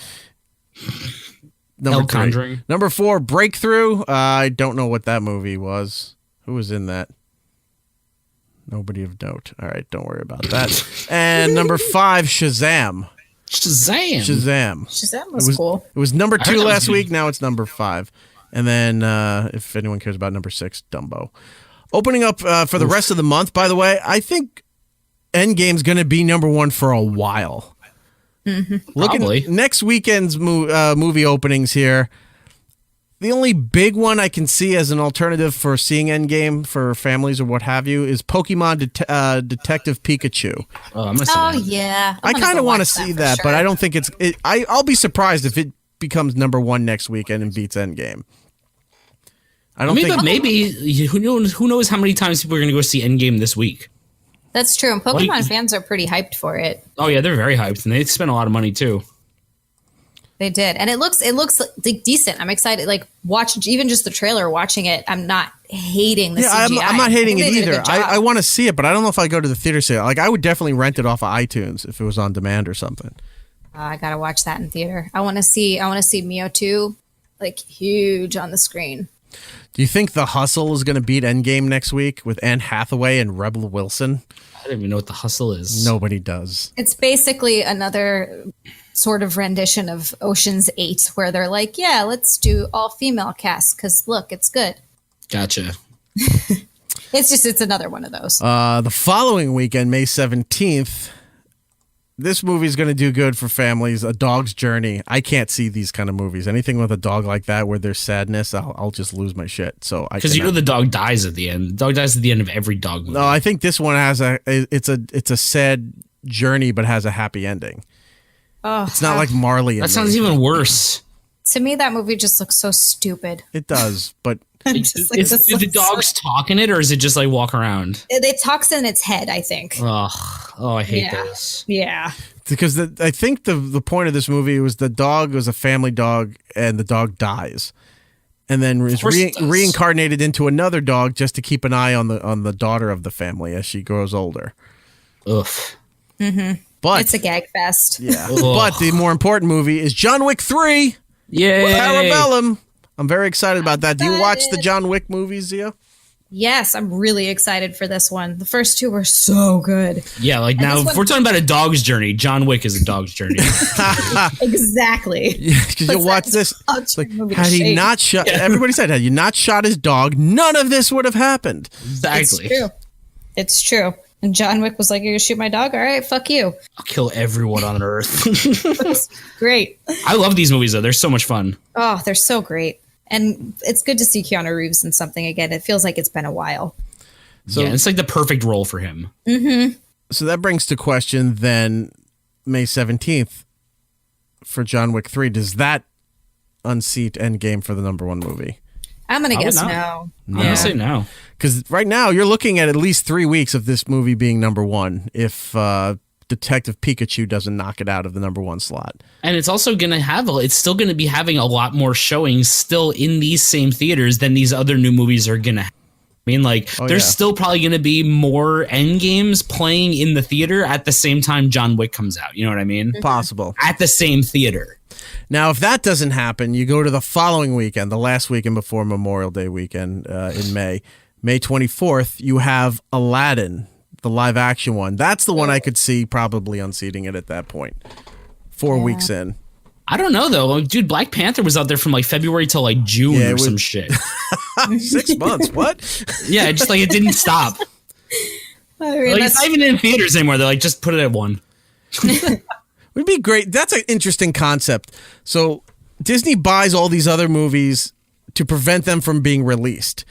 Number 3. Conjuring. Number 4, Breakthrough. I don't know what that movie was. Who was in that? Nobody of note. All right, don't worry about that. And number 5, Shazam. Shazam was cool. It was number 2 last week. Now it's number 5. And then, if anyone cares about number 6, Dumbo. Opening up for the rest of the month, by the way, I think Endgame's going to be number 1 for a while. Mm-hmm. Probably. Next weekend's movie openings here. The only big one I can see as an alternative for seeing Endgame for families or what have you is Pokemon Detective Pikachu. Yeah. I kind of want to see that, but I don't think I'll be surprised if it becomes number 1 next weekend and beats Endgame. I don't think. Maybe who knows how many times people are going to go see Endgame this week. That's true. And Pokemon fans are pretty hyped for it. Oh yeah, they're very hyped, and they spent a lot of money too. They did, and it looks like decent. I'm excited. Like even just the trailer, watching it. I'm not hating the CGI. I'm not hating it either. I want to see it, but I don't know if I go to the theater sale. Like I would definitely rent it off of iTunes if it was on demand or something. I gotta watch that in theater. I want to see Mewtwo like huge on the screen. Do you think The Hustle is going to beat Endgame next week with Anne Hathaway and Rebel Wilson? I don't even know what The Hustle is. Nobody does. It's basically another sort of rendition of Ocean's 8 where they're like, yeah, let's do all female cast because look, it's good. Gotcha. It's another one of those. The following weekend, May 17th, this movie is going to do good for families. A Dog's Journey. I can't see these kind of movies. Anything with a dog like that where there's sadness, I'll just lose my shit. So because the dog dies at the end. The dog dies at the end of every dog movie. No, I think this one has it's a sad journey, but has a happy ending. Oh, it's not like Marley. That sounds even worse. To me, that movie just looks so stupid. It does, but do the dogs talk in it, or is it just like walk around? It talks in its head, I think. Oh, I hate this. Yeah. Because I think the point of this movie was the dog was a family dog, and the dog dies, and then is reincarnated into another dog just to keep an eye on the daughter of the family as she grows older. Ugh. Mm-hmm. But it's a gag fest. Yeah. But the more important movie is John Wick 3. Yay! Parabellum. I'm very excited about that. Do you watch the John Wick movies, Zia? Yes, I'm really excited for this one. The first 2 were so good. Yeah, like now, if we're talking about a dog's journey, John Wick is a dog's journey. Exactly. Yeah, because you'll watch this. Like, had he not shot, everybody said, had you not shot his dog, none of this would have happened. Exactly. It's true. And John Wick was like, you're going to shoot my dog? All right, fuck you. I'll kill everyone on earth. Great. I love these movies, though. They're so much fun. Oh, they're so great. And it's good to see Keanu Reeves in something again. It feels like it's been a while. So, yeah, it's like the perfect role for him. Mm-hmm. So that brings to question then May 17th for John Wick 3. Does that unseat Endgame for the number 1 movie? I'm going to guess not. no. I'm going to say no. Because right now you're looking at least 3 weeks of this movie being number one if Detective Pikachu doesn't knock it out of the number one slot. And it's also going to it's still going to be having a lot more showings still in these same theaters than these other new movies are going to have. I mean, like, there's still probably going to be more Endgames playing in the theater at the same time John Wick comes out. You know what I mean? Possible. At the same theater. Now, if that doesn't happen, you go to the following weekend, the last weekend before Memorial Day weekend in May. May 24th, you have Aladdin, the live action one. That's the one I could see probably unseating it at that point. 4 weeks in. I don't know, though. Dude, Black Panther was out there from like February till like June or some shit. 6 months. What? Yeah, just like it didn't stop. I mean, Like, it's not even in theaters anymore. They're like, just put it at 1. Would be great. That's an interesting concept. So Disney buys all these other movies to prevent them from being released,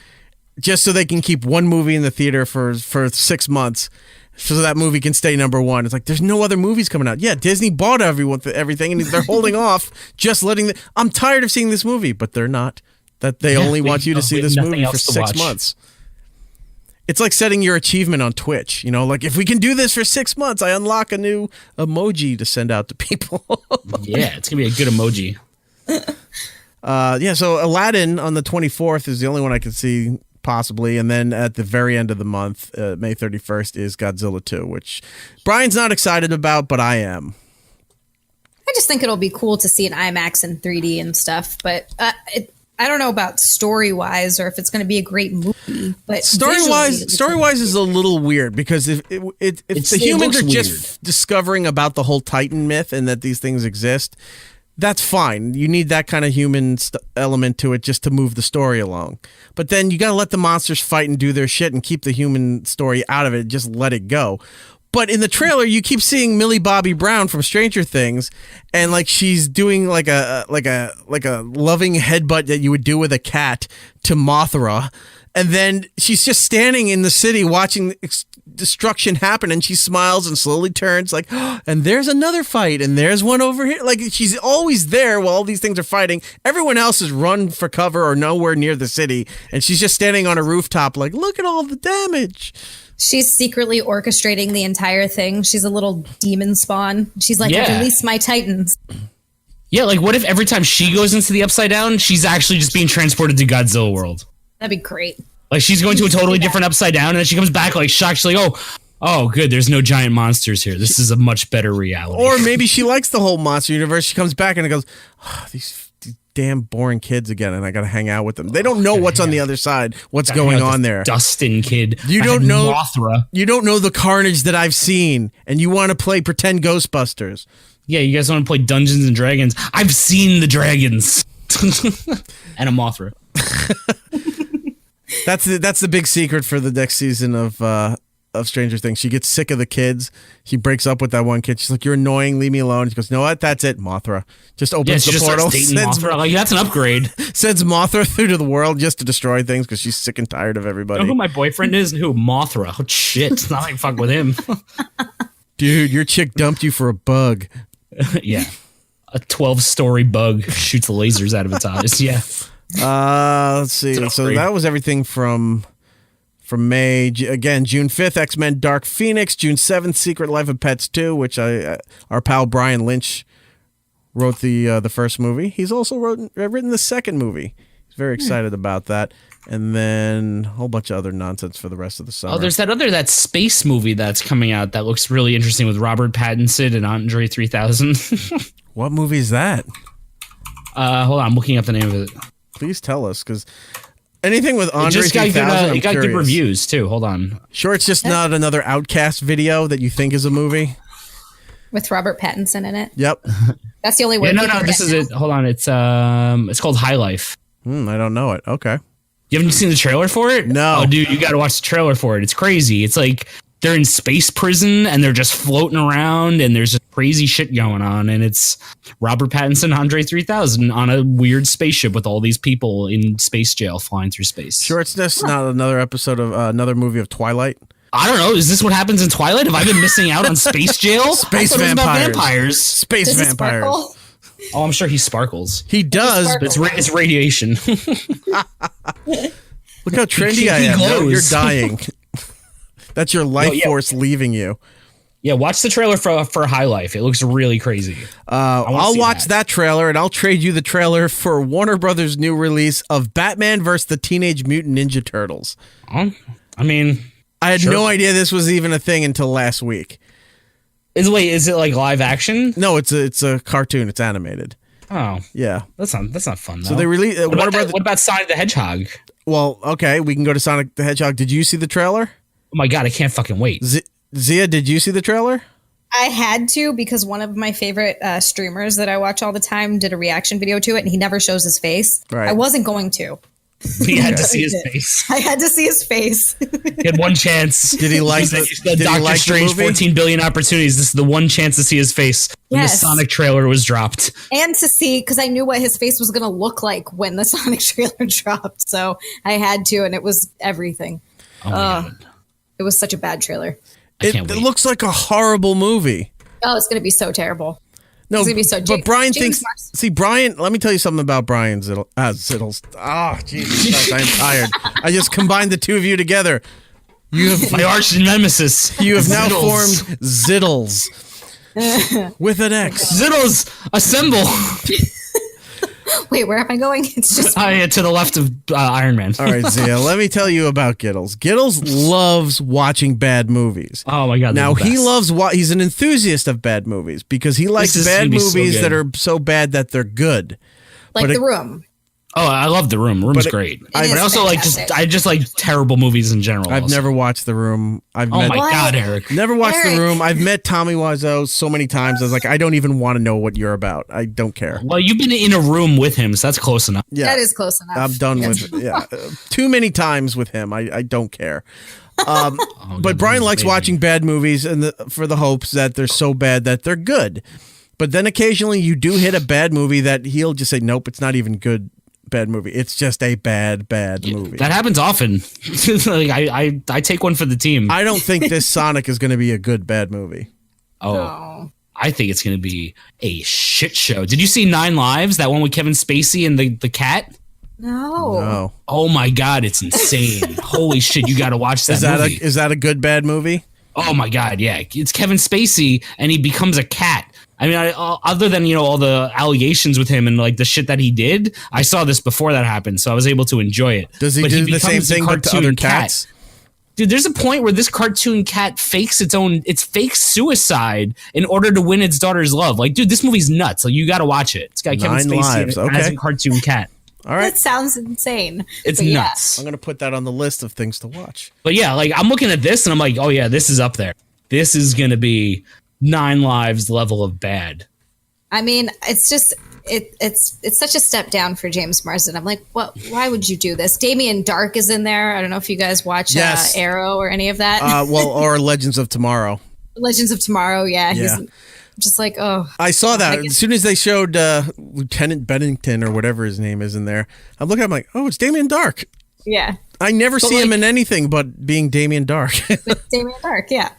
just so they can keep one movie in the theater for 6 months, so that movie can stay number one. It's like there's no other movies coming out. Yeah, Disney bought everything, and they're holding off, just letting. I'm tired of seeing this movie, but they're not. That they only want you to see this movie for 6 months. It's like setting your achievement on Twitch. You know, like if we can do this for 6 months, I unlock a new emoji to send out to people. Yeah, it's gonna be a good emoji. So Aladdin on the 24th is the only one I can see possibly, and then at the very end of the month, May 31st, is Godzilla 2, which Brian's not excited about, but I am. I just think it'll be cool to see an IMAX in 3D and stuff, but I don't know about story-wise or if it's going to be a great movie. But story-wise is a little weird because if the humans are just discovering about the whole Titan myth and that these things exist, that's fine. You need that kind of human element to it just to move the story along. But then you got to let the monsters fight and do their shit and keep the human story out of it. Just let it go. But in the trailer, you keep seeing Millie Bobby Brown from Stranger Things, and like she's doing like a loving headbutt that you would do with a cat to Mothra, and then she's just standing in the city watching destruction happen, and she smiles and slowly turns like, oh, and there's another fight, and there's one over here. Like she's always there while all these things are fighting. Everyone else has run for cover or nowhere near the city, and she's just standing on a rooftop like, look at all the damage. She's secretly orchestrating the entire thing. She's a little demon spawn. She's like, release my titans. Yeah, like what if every time she goes into the Upside Down, she's actually just being transported to Godzilla World? That'd be great. Like she's going to a totally different Upside Down, and then she comes back like shocked. She's like, oh, good. There's no giant monsters here. This is a much better reality. Or maybe she likes the whole monster universe. She comes back and it goes, oh, these damn boring kids again, and I got to hang out with them. They don't know what's on the other side, what's going on there. Dustin kid. You don't know Mothra. You don't know the carnage that I've seen, and you want to play pretend Ghostbusters. Yeah, you guys want to play Dungeons and Dragons. I've seen the dragons. And a Mothra. That's the big secret for the next season of Stranger Things. She gets sick of the kids. She breaks up with that one kid. She's like, "You're annoying. Leave me alone." She goes, "You know what? That's it." Mothra just opens the portal. Mothra. Like, that's an upgrade. Sends Mothra through to the world just to destroy things because she's sick and tired of everybody. You know who my boyfriend is? Who? Mothra. Oh shit! It's not like fuck with him. Dude, your chick dumped you for a bug. Yeah, a 12-story bug shoots lasers out of its eyes. Yeah. Let's see. So that was everything from May. Again, June 5th, X-Men Dark Phoenix. June 7th, Secret Life of Pets 2, which our pal Brian Lynch wrote the first movie. He's also written the second movie. He's very excited about that. And then a whole bunch of other nonsense for the rest of the summer. Oh, there's that space movie that's coming out that looks really interesting with Robert Pattinson and Andre 3000. What movie is that? Hold on, I'm looking up the name of it. Please tell us, because anything with Andre 3000, it got good reviews too. Hold on. Sure, it's just not another Outcast video that you think is a movie with Robert Pattinson in it. Yep, that's the only word. Yeah, no, this is it. Hold on, it's called High Life. I don't know it. Okay, you haven't seen the trailer for it? No. Oh, dude, you got to watch the trailer for it. It's crazy. It's like they're in space prison and they're just floating around and there's just crazy shit going on. And it's Robert Pattinson, Andre 3000 on a weird spaceship with all these people in space jail flying through space. Sure, it's just not another episode of another movie of Twilight. I don't know. Is this what happens in Twilight? Have I been missing out on space jail? Space vampires. Vampires. Space vampires. Oh, I'm sure he sparkles. He does. Sparkles. But it's radiation. Look how trendy I am. No, you're dying. That's your life force leaving you. Yeah, watch the trailer for High Life. It looks really crazy. I'll watch that trailer, and I'll trade you the trailer for Warner Brothers' new release of Batman vs. the Teenage Mutant Ninja Turtles. I mean, I had no idea this was even a thing until last week. Is it like live action? No, it's a cartoon. It's animated. Oh, yeah, that's not fun. Though. So they released. What about Sonic the Hedgehog? Well, okay, we can go to Sonic the Hedgehog. Did you see the trailer? Oh my god, I can't fucking wait. Zia, did you see the trailer? I had to because one of my favorite streamers that I watch all the time did a reaction video to it, and he never shows his face. Right. I wasn't going to. He had to see his face. I had to see his face. He had one chance. Did he like the Doctor Strange 14 billion opportunities? This is the one chance to see his face when the Sonic trailer was dropped. And to see, because I knew what his face was going to look like when the Sonic trailer dropped. So I had to, and it was everything. Oh my God. It was such a bad trailer. It looks like a horrible movie. Oh, it's going to be so terrible. No, it's going to be so. But Brian thinks. See, Brian. Let me tell you something about Brian Zittles. Oh, Jesus Christ! I'm tired. I just combined the two of you together. You have my arch nemesis. You have now formed Zittles with an X. Zittles, assemble. Wait, where am I going? It's just to the left of Iron Man. All right, Zia, let me tell you about Gittles. Gittles loves watching bad movies. Oh my God! Now he loves he's an enthusiast of bad movies because he likes bad movies that are so bad that they're good. Like The Room. Oh, I love The Room. Room's great. I also just like terrible movies in general. I've never watched The Room. Oh my God, Eric! Never watched The Room. I've met Tommy Wiseau so many times. I was like, I don't even want to know what you're about. I don't care. Well, you've been in a room with him, so that's close enough. Yeah, that is close enough. I'm done with it. Yeah, too many times with him. I don't care. But Brian likes watching bad movies and for the hopes that they're so bad that they're good. But then occasionally you do hit a bad movie that he'll just say, nope, it's not even good. Bad movie. It's just a bad movie. That happens often. Like I take one for the team. I don't think this Sonic is going to be a good bad movie. Oh. I think it's going to be a shit show. Did you see 9 Lives? That one with Kevin Spacey and the cat? No. Oh my God, it's insane. Holy shit, you got to watch that movie. Is that a good bad movie? Oh my God, yeah. It's Kevin Spacey and he becomes a cat. I mean, other than, all the allegations with him and like the shit that he did, I saw this before that happened, so I was able to enjoy it. Does he do the same thing but to other cats? Dude, there's a point where this cartoon cat fakes its fake suicide in order to win its daughter's love. Like, dude, this movie's nuts. Like, you got to watch it. It's got Kevin Spacey as a cartoon cat. All right. That sounds insane. It's nuts. I'm going to put that on the list of things to watch. But yeah, like I'm looking at this and I'm like, oh yeah, this is up there. This is going to be 9 Lives level of bad. I mean, it's just it's such a step down for James Marsden. I'm like, what? Why would you do this? Damien Dark is in there. I don't know if you guys watch Arrow or any of that. Or Legends of Tomorrow. Legends of Tomorrow, yeah. He's just like, oh. I saw that as soon as they showed Lieutenant Bennington or whatever his name is in there. I'm looking, I'm like, oh, it's Damien Dark. Yeah. I never see him in anything but being Damien Dark. Damien Dark, yeah.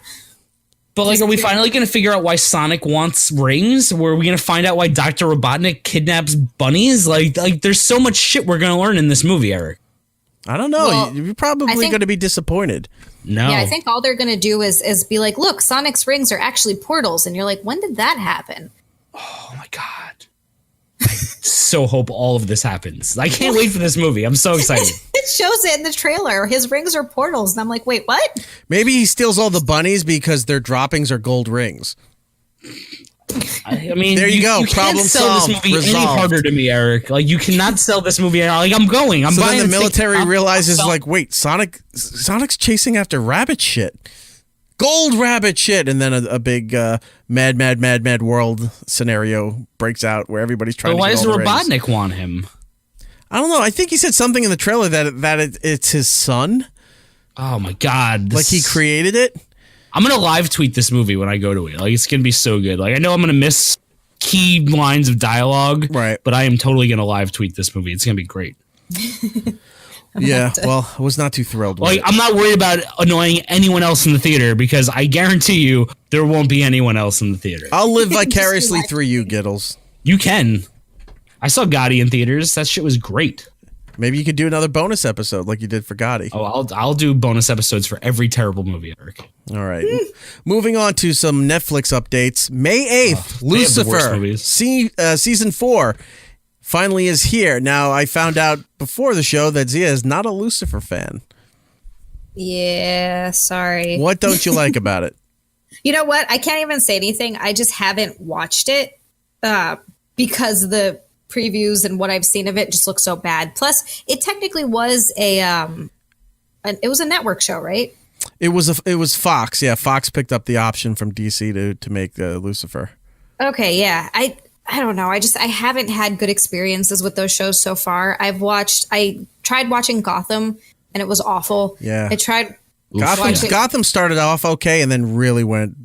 But like, are we finally going to figure out why Sonic wants rings? Or are we going to find out why Dr. Robotnik kidnaps bunnies? Like, there's so much shit we're going to learn in this movie, Eric. I don't know. Well, you're probably going to be disappointed. No. Yeah, I think all they're going to do is be like, look, Sonic's rings are actually portals. And you're like, when did that happen? Oh, my God. I so hope all of this happens. I can't wait for this movie. I'm so excited. It shows it in the trailer. His rings are portals. And I'm like, wait, what? Maybe he steals all the bunnies because their droppings are gold rings. I mean, there you go. You Problem can't sell solved. this movie Resolved. any harder to me, Eric. Like, you cannot sell this movie. Like, I'm buying. Then the military realizes, like, wait, Sonic's chasing after rabbit shit. Gold rabbit shit. And then a big mad world scenario breaks out where everybody's trying to get all the rings. Why does Robotnik want him? I don't know. I think he said something in the trailer that it's his son. Oh, my God. Like, he created it? I'm going to live tweet this movie when I go to it. Like, it's going to be so good. Like, I know I'm going to miss key lines of dialogue. Right. But I am totally going to live tweet this movie. It's going to be great. Yeah, well, I was not too thrilled with it. I'm not worried about annoying anyone else in the theater because I guarantee you there won't be anyone else in the theater. I'll live vicariously through you, Gittles. You can. I saw Gotti in theaters. That shit was great. Maybe you could do another bonus episode like you did for Gotti. Oh, I'll do bonus episodes for every terrible movie, Eric. All right. Moving on to some Netflix updates. May 8th, Lucifer, season 4, finally is here. Now, I found out before the show that Zia is not a Lucifer fan. Yeah, sorry. What don't you like about it? You know what? I can't even say anything. I just haven't watched it because the previews and what I've seen of it just looks so bad. Plus, it technically was it was a network show, right? It was Fox. Yeah, Fox picked up the option from DC to make Lucifer. Okay, yeah. I don't know. I haven't had good experiences with those shows so far. I tried watching Gotham and it was awful. Yeah. I tried Gotham started off okay and then really went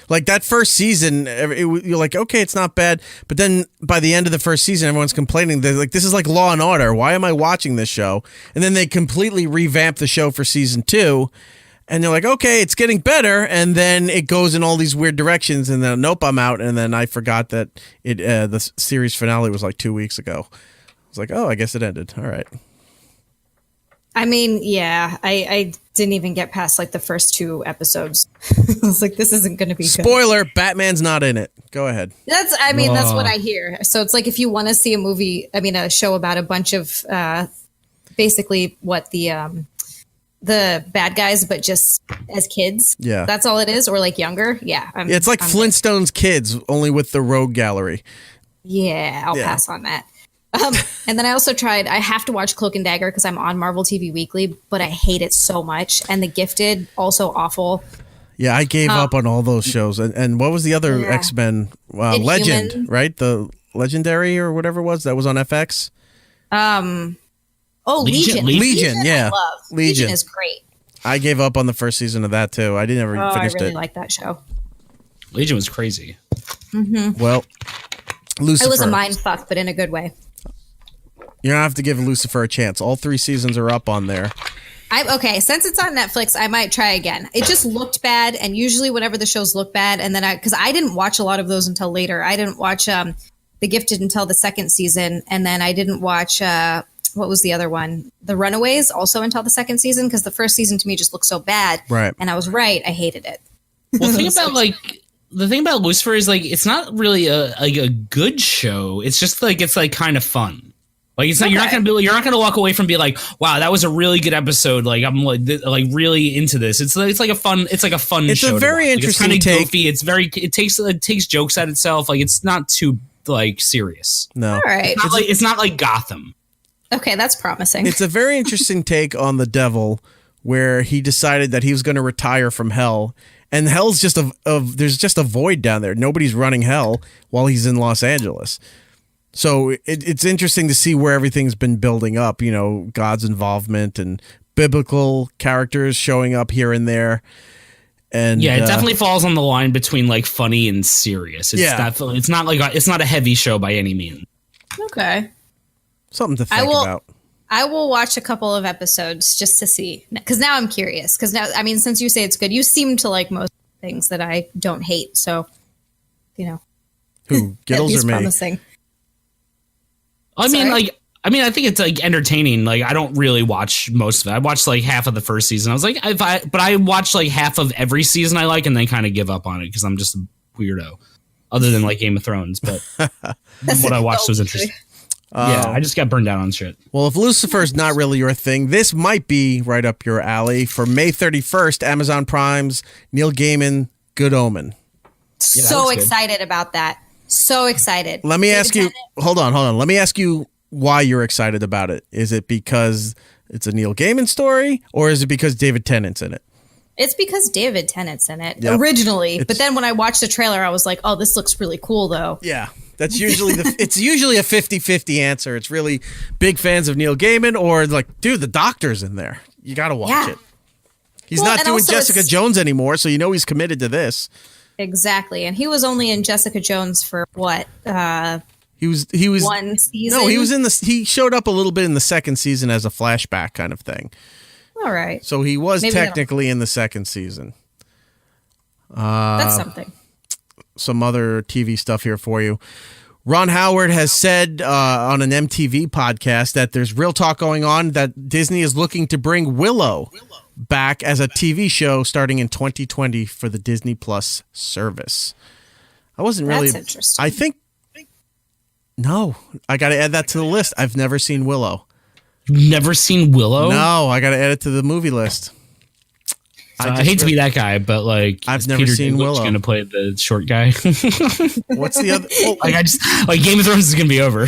like that first season. You're like, okay, it's not bad, but then by the end of the first season, everyone's complaining. They're like, this is like Law and Order. Why am I watching this show? And then they completely revamped the show for season 2, and they're like, okay, it's getting better, and then it goes in all these weird directions, and then nope, I'm out. And then I forgot that the series finale was like 2 weeks ago. I was like, oh, I guess it ended. All right. I mean, yeah, I didn't even get past like the first 2 episodes. I was like, this isn't going to be good. Spoiler, Batman's not in it. Go ahead. That's what I hear. So it's like if you want to see a show about a bunch of basically what the bad guys, but just as kids. Yeah. That's all it is, or like younger. Yeah. It's like Flintstones Kids, only with the Rogue Gallery. Yeah, I'll pass on that. And then I also I have to watch Cloak and Dagger because I'm on Marvel TV Weekly, but I hate it so much. And The Gifted, also awful. Yeah, I gave up on all those shows. And what was the other X-Men? Legend, right? The Legendary or whatever it was that was on FX? Legion. Legion, yeah. I love. Legion is great. I gave up on the first season of that too. I didn't ever finish it. I really like that show. Legion was crazy. Mm-hmm. Well, Lucifer. It was a mind fuck, but in a good way. You're going to have to give Lucifer a chance. All 3 seasons are up on there. Okay, since it's on Netflix, I might try again. It just looked bad, and usually whenever the shows look bad, and then because I didn't watch a lot of those until later. I didn't watch The Gifted until the 2nd season, and then I didn't watch what was the other one? The Runaways, also until the 2nd season, because the first season to me just looked so bad. Right. And I was right. I hated it. Well, the thing about Lucifer is like it's not really a good show. It's just like it's like kind of fun. Like it's not you're not gonna walk away from being like, wow, that was a really good episode. Like I'm like really into this. It's like a fun It's show a very interesting it's take. goofy. It takes jokes at itself. Like it's not too like serious. No. All right. It's not like Gotham. Okay, that's promising. It's a very interesting take on the devil, where he decided that he was going to retire from hell, and hell's just there's just a void down there. Nobody's running hell while he's in Los Angeles. So it's interesting to see where everything's been building up. You know, God's involvement and biblical characters showing up here and there. And yeah, it definitely falls on the line between like funny and serious. It's not a heavy show by any means. Okay. Something to think about. I will watch a couple of episodes just to see, because now I'm curious. Because now, I mean, since you say it's good, you seem to like most things that I don't hate. So, you know, who Giddles or me? Promising. I mean, I think it's like entertaining. Like, I don't really watch most of it. I watched like half of the first season. I was like, but I watched like half of every season I like, and then kind of give up on it because I'm just a weirdo. Other than like Game of Thrones, but what I watched was interesting. Yeah, I just got burned out on shit. Well, if Lucifer's not really your thing, this might be right up your alley. For May 31st, Amazon Prime's Neil Gaiman, Good Omen. Yeah, so excited about that. So excited. Let me ask you, hold on. Let me ask you why you're excited about it. Is it because it's a Neil Gaiman story, or is it because David Tennant's in it? It's because David Tennant's in it originally. But then when I watched the trailer, I was like, oh, this looks really cool, though. Yeah. That's usually it's usually a 50-50 answer. It's really big fans of Neil Gaiman, or like, dude, the Doctor's in there. You got to watch it. He's not doing Jessica Jones anymore, so you know he's committed to this. Exactly. And he was only in Jessica Jones for what? He was one season. No, he showed up a little bit in the second season as a flashback kind of thing. All right. So he was technically in the second season. That's something. Some other TV stuff here for you. Ron Howard has said on an MTV podcast that there's real talk going on that Disney is looking to bring Willow back as a TV show starting in 2020 for the Disney Plus service. I wasn't really. That's interesting. I think. No, I got to add that to the list. I've never seen Willow. Never seen Willow? No, I got to add it to the movie list. So I hate to be that guy, but like, I've never seen Willow. Going to play the short guy. What's the other? Oh, like Game of Thrones is going to be over.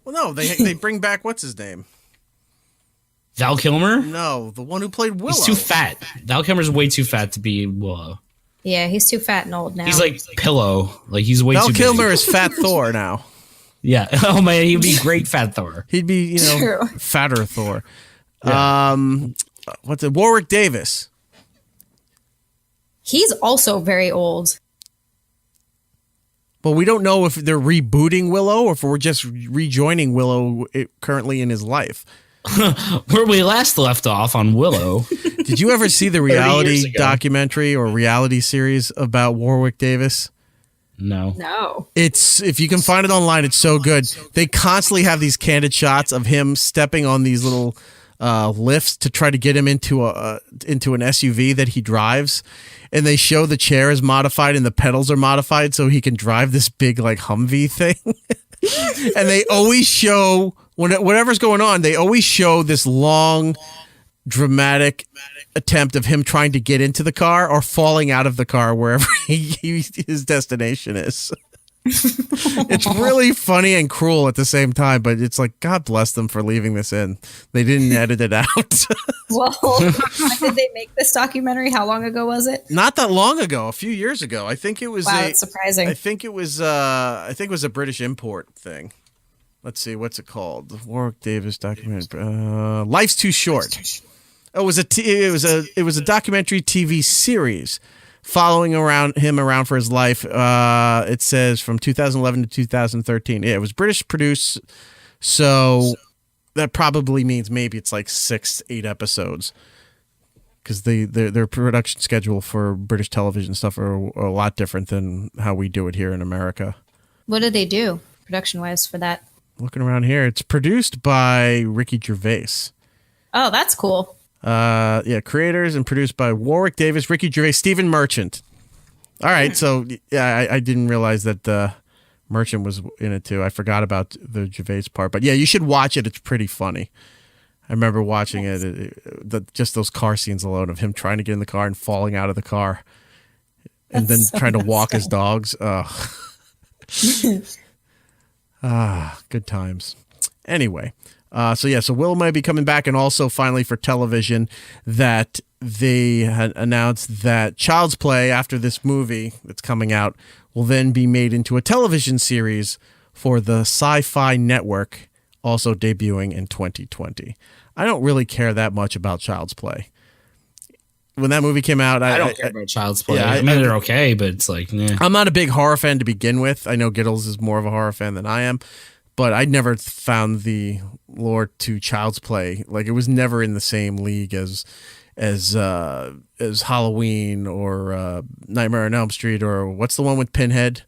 Well, no, they bring back what's his name? Val Kilmer? No, the one who played Willow. He's too fat. Val Kilmer's way too fat to be Willow. Yeah, he's too fat and old now. He's like Pillow. Like he's way Val too. Kilmer big. is Fat Thor now. Yeah. Oh man, he'd be great Fat Thor. He'd be True. fatter Thor. Yeah. What's it? Warwick Davis. He's also very old. But we don't know if they're rebooting Willow or if we're just rejoining Willow currently in his life. Where we last left off on Willow. Did you ever see the 30 reality years ago. documentary or reality series about Warwick Davis? No. No. It's, if you can find it online, it's so good. They constantly have these candid shots of him stepping on these little lifts to try to get him into an SUV that he drives. And they show the chair is modified and the pedals are modified so he can drive this big like Humvee thing. And they always show, whatever's going on, they always show this long, dramatic attempt of him trying to get into the car or falling out of the car wherever his destination is. It's really funny and cruel at the same time, but it's like, God bless them for leaving this in. They didn't edit it out. Well, when did they make this documentary? How long ago was it? Not that long ago, a few years ago. I think it was. Wow, that's surprising. I think it was a British import thing. Let's see, what's it called? Warwick Davis documentary. Life's Too Short. Oh, it was a documentary TV series following him around for his life. It says from 2011 to 2013. Yeah, it was British produced, so that probably means maybe it's like 6-8 episodes, because their production schedule for British television stuff are a lot different than how we do it here in America. What did they do production-wise for that? Looking around here, it's produced by Ricky Gervais. Oh, that's cool. Creators and produced by Warwick Davis, Ricky Gervais, Stephen Merchant. All right, so yeah, I didn't realize that Merchant was in it too. I forgot about the Gervais part, but yeah, you should watch it. It's pretty funny. I remember watching it. Just those car scenes alone of him trying to get in the car and falling out of the car, and then trying to walk his dogs. Good times. Anyway. So Will might be coming back, and also finally for television that they had announced that Child's Play, after this movie that's coming out, will then be made into a television series for the Sci-Fi Network, also debuting in 2020. I don't really care that much about Child's Play. When that movie came out, I don't care about Child's Play. Yeah, I mean, they're okay, but it's like, nah. I'm not a big horror fan to begin with. I know Giddles is more of a horror fan than I am. But I never found the lore to Child's Play. Like, it was never in the same league as Halloween or Nightmare on Elm Street, or what's the one with Pinhead?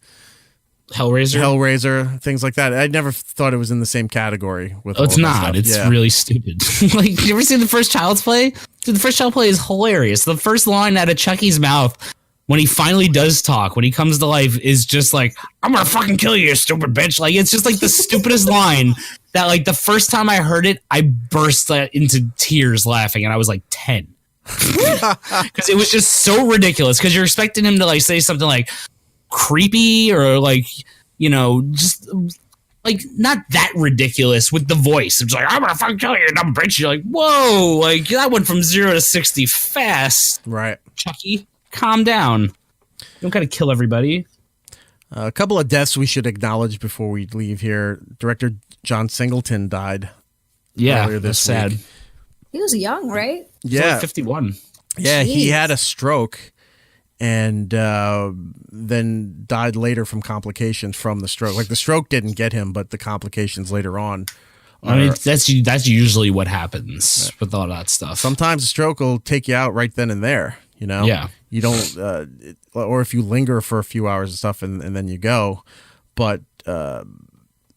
Hellraiser, things like that. I never thought it was in the same category with. Oh, it's not. It's really stupid. Like, you ever seen the first Child's Play? Dude, the first Child's Play is hilarious. The first line out of Chucky's mouth, when he finally does talk, when he comes to life, is just like, I'm gonna fucking kill you, you stupid bitch. Like, it's just like the stupidest line that, like, the first time I heard it, I burst into tears laughing, and I was like 10. Because it was just so ridiculous, because you're expecting him to, like, say something like creepy or, like, you know, just like not that ridiculous with the voice. It's like, I'm gonna fucking kill you, dumb bitch. You're like, whoa, like, that went from 0 to 60 fast. Right. Chucky, calm down. You don't gotta kill everybody. A couple of deaths we should acknowledge before we leave here. Director John Singleton died. Yeah, earlier that's this sad. week. He was young, right? Yeah, like 51. Yeah, he Jeez. had a stroke and then died later from complications from the stroke. Like, the stroke didn't get him, but the complications later on. I mean, that's usually what happens with all that stuff. Sometimes a stroke will take you out right then and there. You know, Yeah. You don't, or if you linger for a few hours and stuff, and then you go. But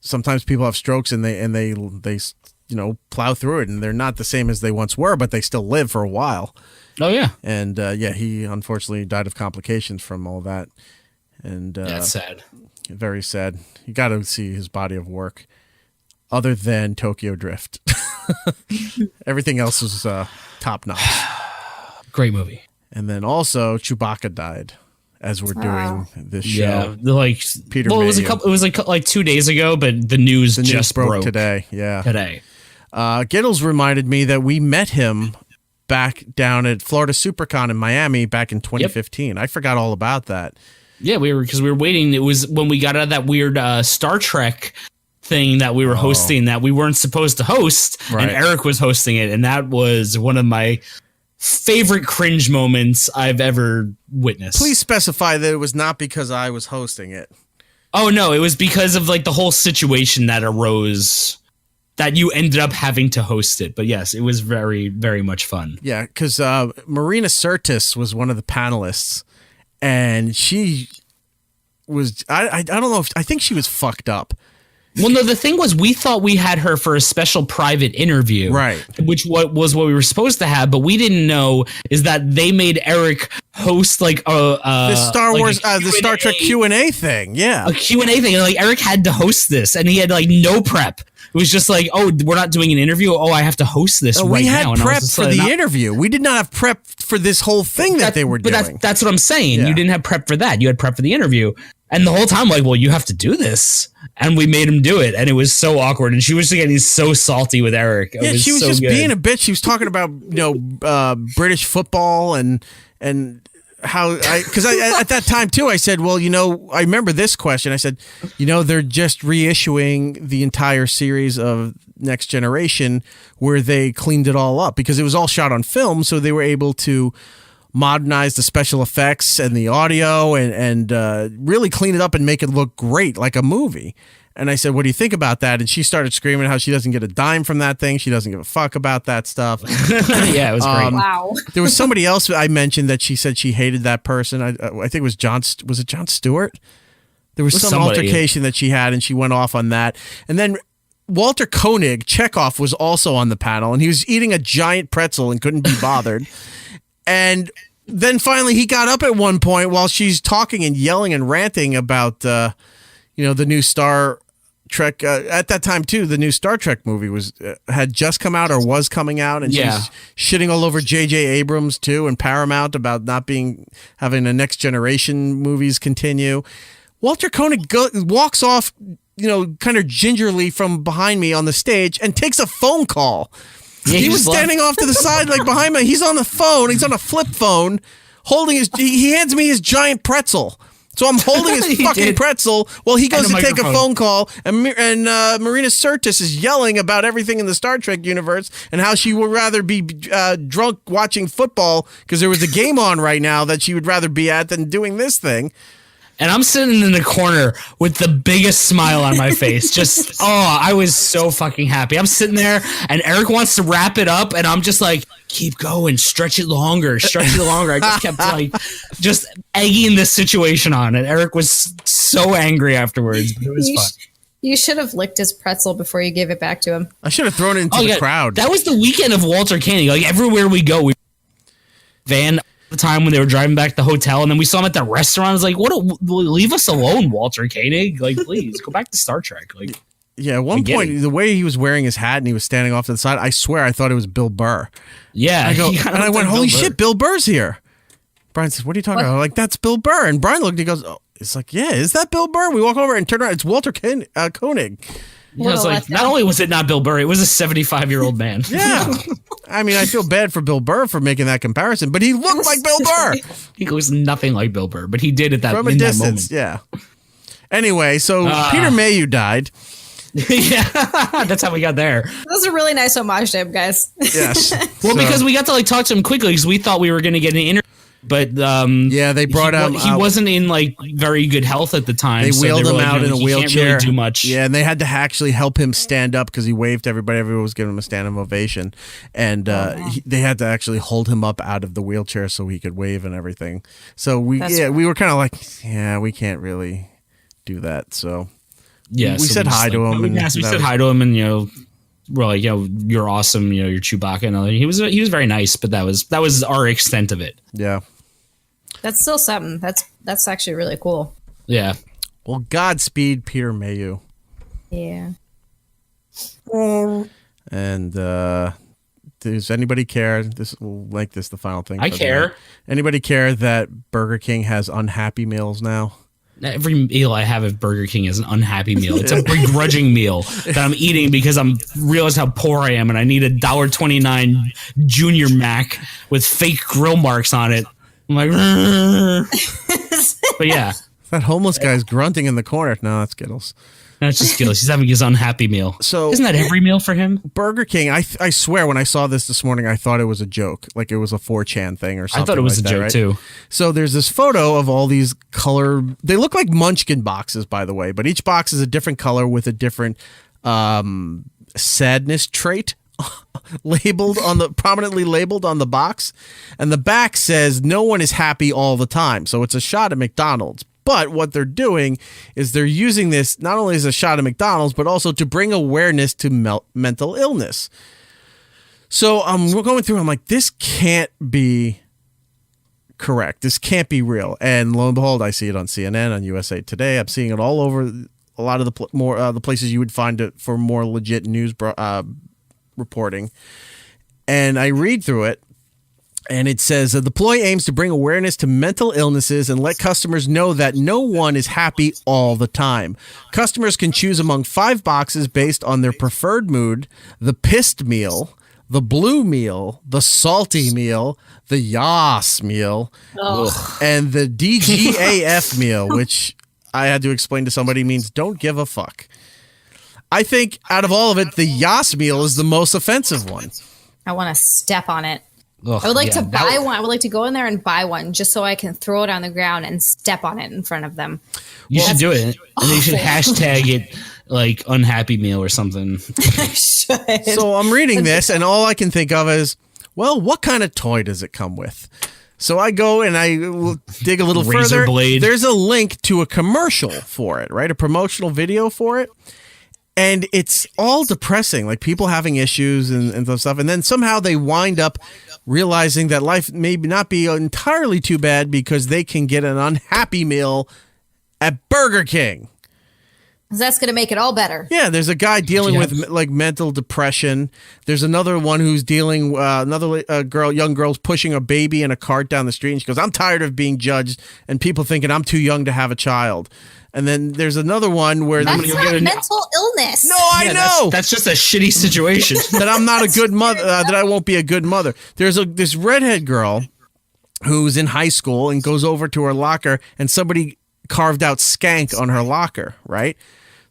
sometimes people have strokes and they plow through it, and they're not the same as they once were, but they still live for a while. Oh yeah. And he unfortunately died of complications from all that. And that's sad. Very sad. You got to see his body of work, other than Tokyo Drift. Everything else was top notch. Great movie. And then also Chewbacca died as we're doing this show. Yeah, like Peter. Well, Mayhew. it was like 2 days ago, but the news just broke today. Yeah, today. Giddles reminded me that we met him back down at Florida SuperCon in Miami back in 2015. Yep. I forgot all about that. Yeah, we were waiting. It was when we got out of that weird Star Trek thing that we were hosting that we weren't supposed to host, and Erik was hosting it, and that was one of my favorite cringe moments I've ever witnessed. Please specify that it was not because I was hosting it. Oh no, it was because of like the whole situation that arose that you ended up having to host it. But yes, it was very, very much fun. Yeah, because Marina Sirtis was one of the panelists, and she was I don't know if I think she was fucked up. Well, no, the thing was, we thought we had her for a special private interview, right? Which was what we were supposed to have, but we didn't know is that they made Erik host like the Star Wars, the Star Trek Q&A thing, a Q&A thing, and like Erik had to host this, and he had like no prep. It was just like, oh, we're not doing an interview. Oh, I have to host this right now. We had prep for the interview. We did not have prep for this whole thing that they were doing. But that's what I'm saying. Yeah. You didn't have prep for that. You had prep for the interview. And the whole time, like, well, you have to do this. And we made him do it. And it was so awkward. And she was getting so salty with Erik. She was just being a bitch. She was talking about, British football and how because I at that time too I said, well, I remember this question. I said, they're just reissuing the entire series of Next Generation where they cleaned it all up because it was all shot on film, so they were able to modernize the special effects and the audio and really clean it up and make it look great like a movie. And I said, what do you think about that? And she started screaming how she doesn't get a dime from that thing. She doesn't give a fuck about that stuff. Yeah, it was great. Wow. There was somebody else I mentioned that she said she hated that person. I think it was John. Was it John Stewart? There was some altercation that she had, and she went off on that. And then Walter Koenig, Chekhov, was also on the panel, and he was eating a giant pretzel and couldn't be bothered. And then finally he got up at one point while she's talking and yelling and ranting about, the new Star Trek. At that time, too, the new Star Trek movie had just come out or was coming out. And she's shitting all over J.J. Abrams, too, and Paramount about not having a Next Generation movies continue. Walter Koenig walks off, kind of gingerly from behind me on the stage and takes a phone call. Yeah, he was standing off to the side, like behind me. He's on the phone. He's on a flip phone, holding he hands me his giant pretzel. So I'm holding his fucking pretzel while he goes to take a phone call, and Marina Sirtis is yelling about everything in the Star Trek universe and how she would rather be drunk watching football because there was a game on right now that she would rather be at than doing this thing. And I'm sitting in the corner with the biggest smile on my face. I was so fucking happy. I'm sitting there, and Erik wants to wrap it up, and I'm just like, keep going, stretch it longer. I just kept just egging this situation on, and Erik was so angry afterwards. But it was fun. You should have licked his pretzel before you gave it back to him. I should have thrown it into the crowd. That was the weekend of Walter Koenig. Like everywhere we go, we van. The time when they were driving back to the hotel, and then we saw him at the restaurant. I was like, leave us alone, Walter Koenig. Like, please go back to Star Trek. Like, yeah, at one point, the way he was wearing his hat and he was standing off to the side, I swear I thought it was Bill Burr. Yeah. I went, holy shit, Bill Burr's here. Brian says, what are you talking about? I'm like, that's Bill Burr. And Brian looked and he goes, oh, it's like, yeah, is that Bill Burr? We walk over and turn around. It's Walter Koenig. I was like, not only was it not Bill Burr, it was a 75-year-old man. Yeah. I mean, I feel bad for Bill Burr for making that comparison, but he looked like Bill Burr. He looks nothing like Bill Burr, but he did at that from a distance. Yeah. Anyway, so Peter Mayhew died. Yeah, that's how we got there. That was a really nice homage to him, guys. Yes. Well, because we got to talk to him quickly because we thought we were going to get an interview. But they brought him. He wasn't in very good health at the time. They wheeled him out in a wheelchair. Can't really do much. Yeah, and they had to actually help him stand up because he waved to everybody. Everyone was giving him a standing ovation, and they had to actually hold him up out of the wheelchair so he could wave and everything. So we were kind of like, we can't really do that. So Yeah, we so said hi to him. We said hi to him, and we're like, you're awesome. You're Chewbacca, and he was very nice. But that was our extent of it. Yeah, That's still something. That's actually really cool. Yeah. Well, Godspeed, Peter Mayhew. Yeah. And does anybody care? We'll make this the final thing. I care. Anybody care that Burger King has unhappy meals now? Every meal I have at Burger King is an unhappy meal. It's a begrudging meal that I'm eating because I'm realize how poor I am and I need a $1.29 Junior Mac with fake grill marks on it. I'm like, but yeah. That homeless guy's grunting in the corner. No, that's Skittles. That's just Skittles. He's having his unhappy meal. So isn't that every meal for him? Burger King, I swear when I saw this morning, I thought it was a joke. Like it was a 4chan thing or something. I thought it was like a joke right? too. So there's this photo of all these color. They look like Munchkin boxes, by the way, but each box is a different color with a different sadness trait prominently labeled on the box. And the back says no one is happy all the time. So it's a shot at McDonald's. But what they're doing is they're using this not only as a shot at McDonald's, but also to bring awareness to mental illness. So we're going through. I'm like, this can't be correct. This can't be real. And lo and behold, I see it on CNN, on USA Today. I'm seeing it all over a lot of the places you would find it for more legit news reporting. And I read through it. And it says, the ploy aims to bring awareness to mental illnesses and let customers know that no one is happy all the time. Customers can choose among 5 boxes based on their preferred mood: the pissed meal, the blue meal, the salty meal, the yas meal, and the DGAF meal, which I had to explain to somebody means don't give a fuck. I think out of all of it, the yas meal is the most offensive one. I want to step on it. Ugh, I would like to buy one. I would like to go in there and buy one just so I can throw it on the ground and step on it in front of them. You should do it. And you should hashtag it like unhappy meal or something. I should. So I'm reading this and all I can think of is, well, what kind of toy does it come with? So I go and I will dig a little Razor further. blade. There's a link to a commercial for it, right? A promotional video for it. And it's all depressing, like people having issues and stuff. And then somehow they wind up realizing that life may not be entirely too bad because they can get an unhappy meal at Burger King. That's going to make it all better. Yeah, there's a guy dealing with like mental depression. There's another one who's dealing, young girl's pushing a baby in a cart down the street. And she goes, I'm tired of being judged and people thinking I'm too young to have a child. And then there's another one where that's not mental illness. No, I know. That's just a shitty situation. That I'm not a good mother. That I won't be a good mother. There's this redhead girl who's in high school and goes over to her locker and somebody carved out skank on her locker, right?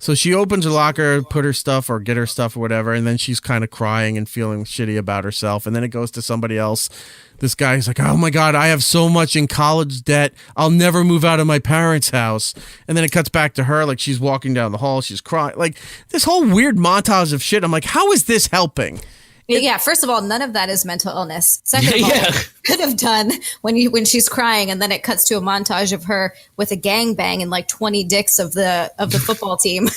So she opens her locker, put her stuff or get her stuff or whatever, and then she's kind of crying and feeling shitty about herself. And then it goes to somebody else. This guy's like, oh my God, I have so much in college debt. I'll never move out of my parents' house. And then it cuts back to her, like she's walking down the hall, she's crying. Like this whole weird montage of shit. I'm like, how is this helping? Yeah, first of all, none of that is mental illness. Second of all, could have done when she's crying and then it cuts to a montage of her with a gangbang and like 20 dicks of the football team.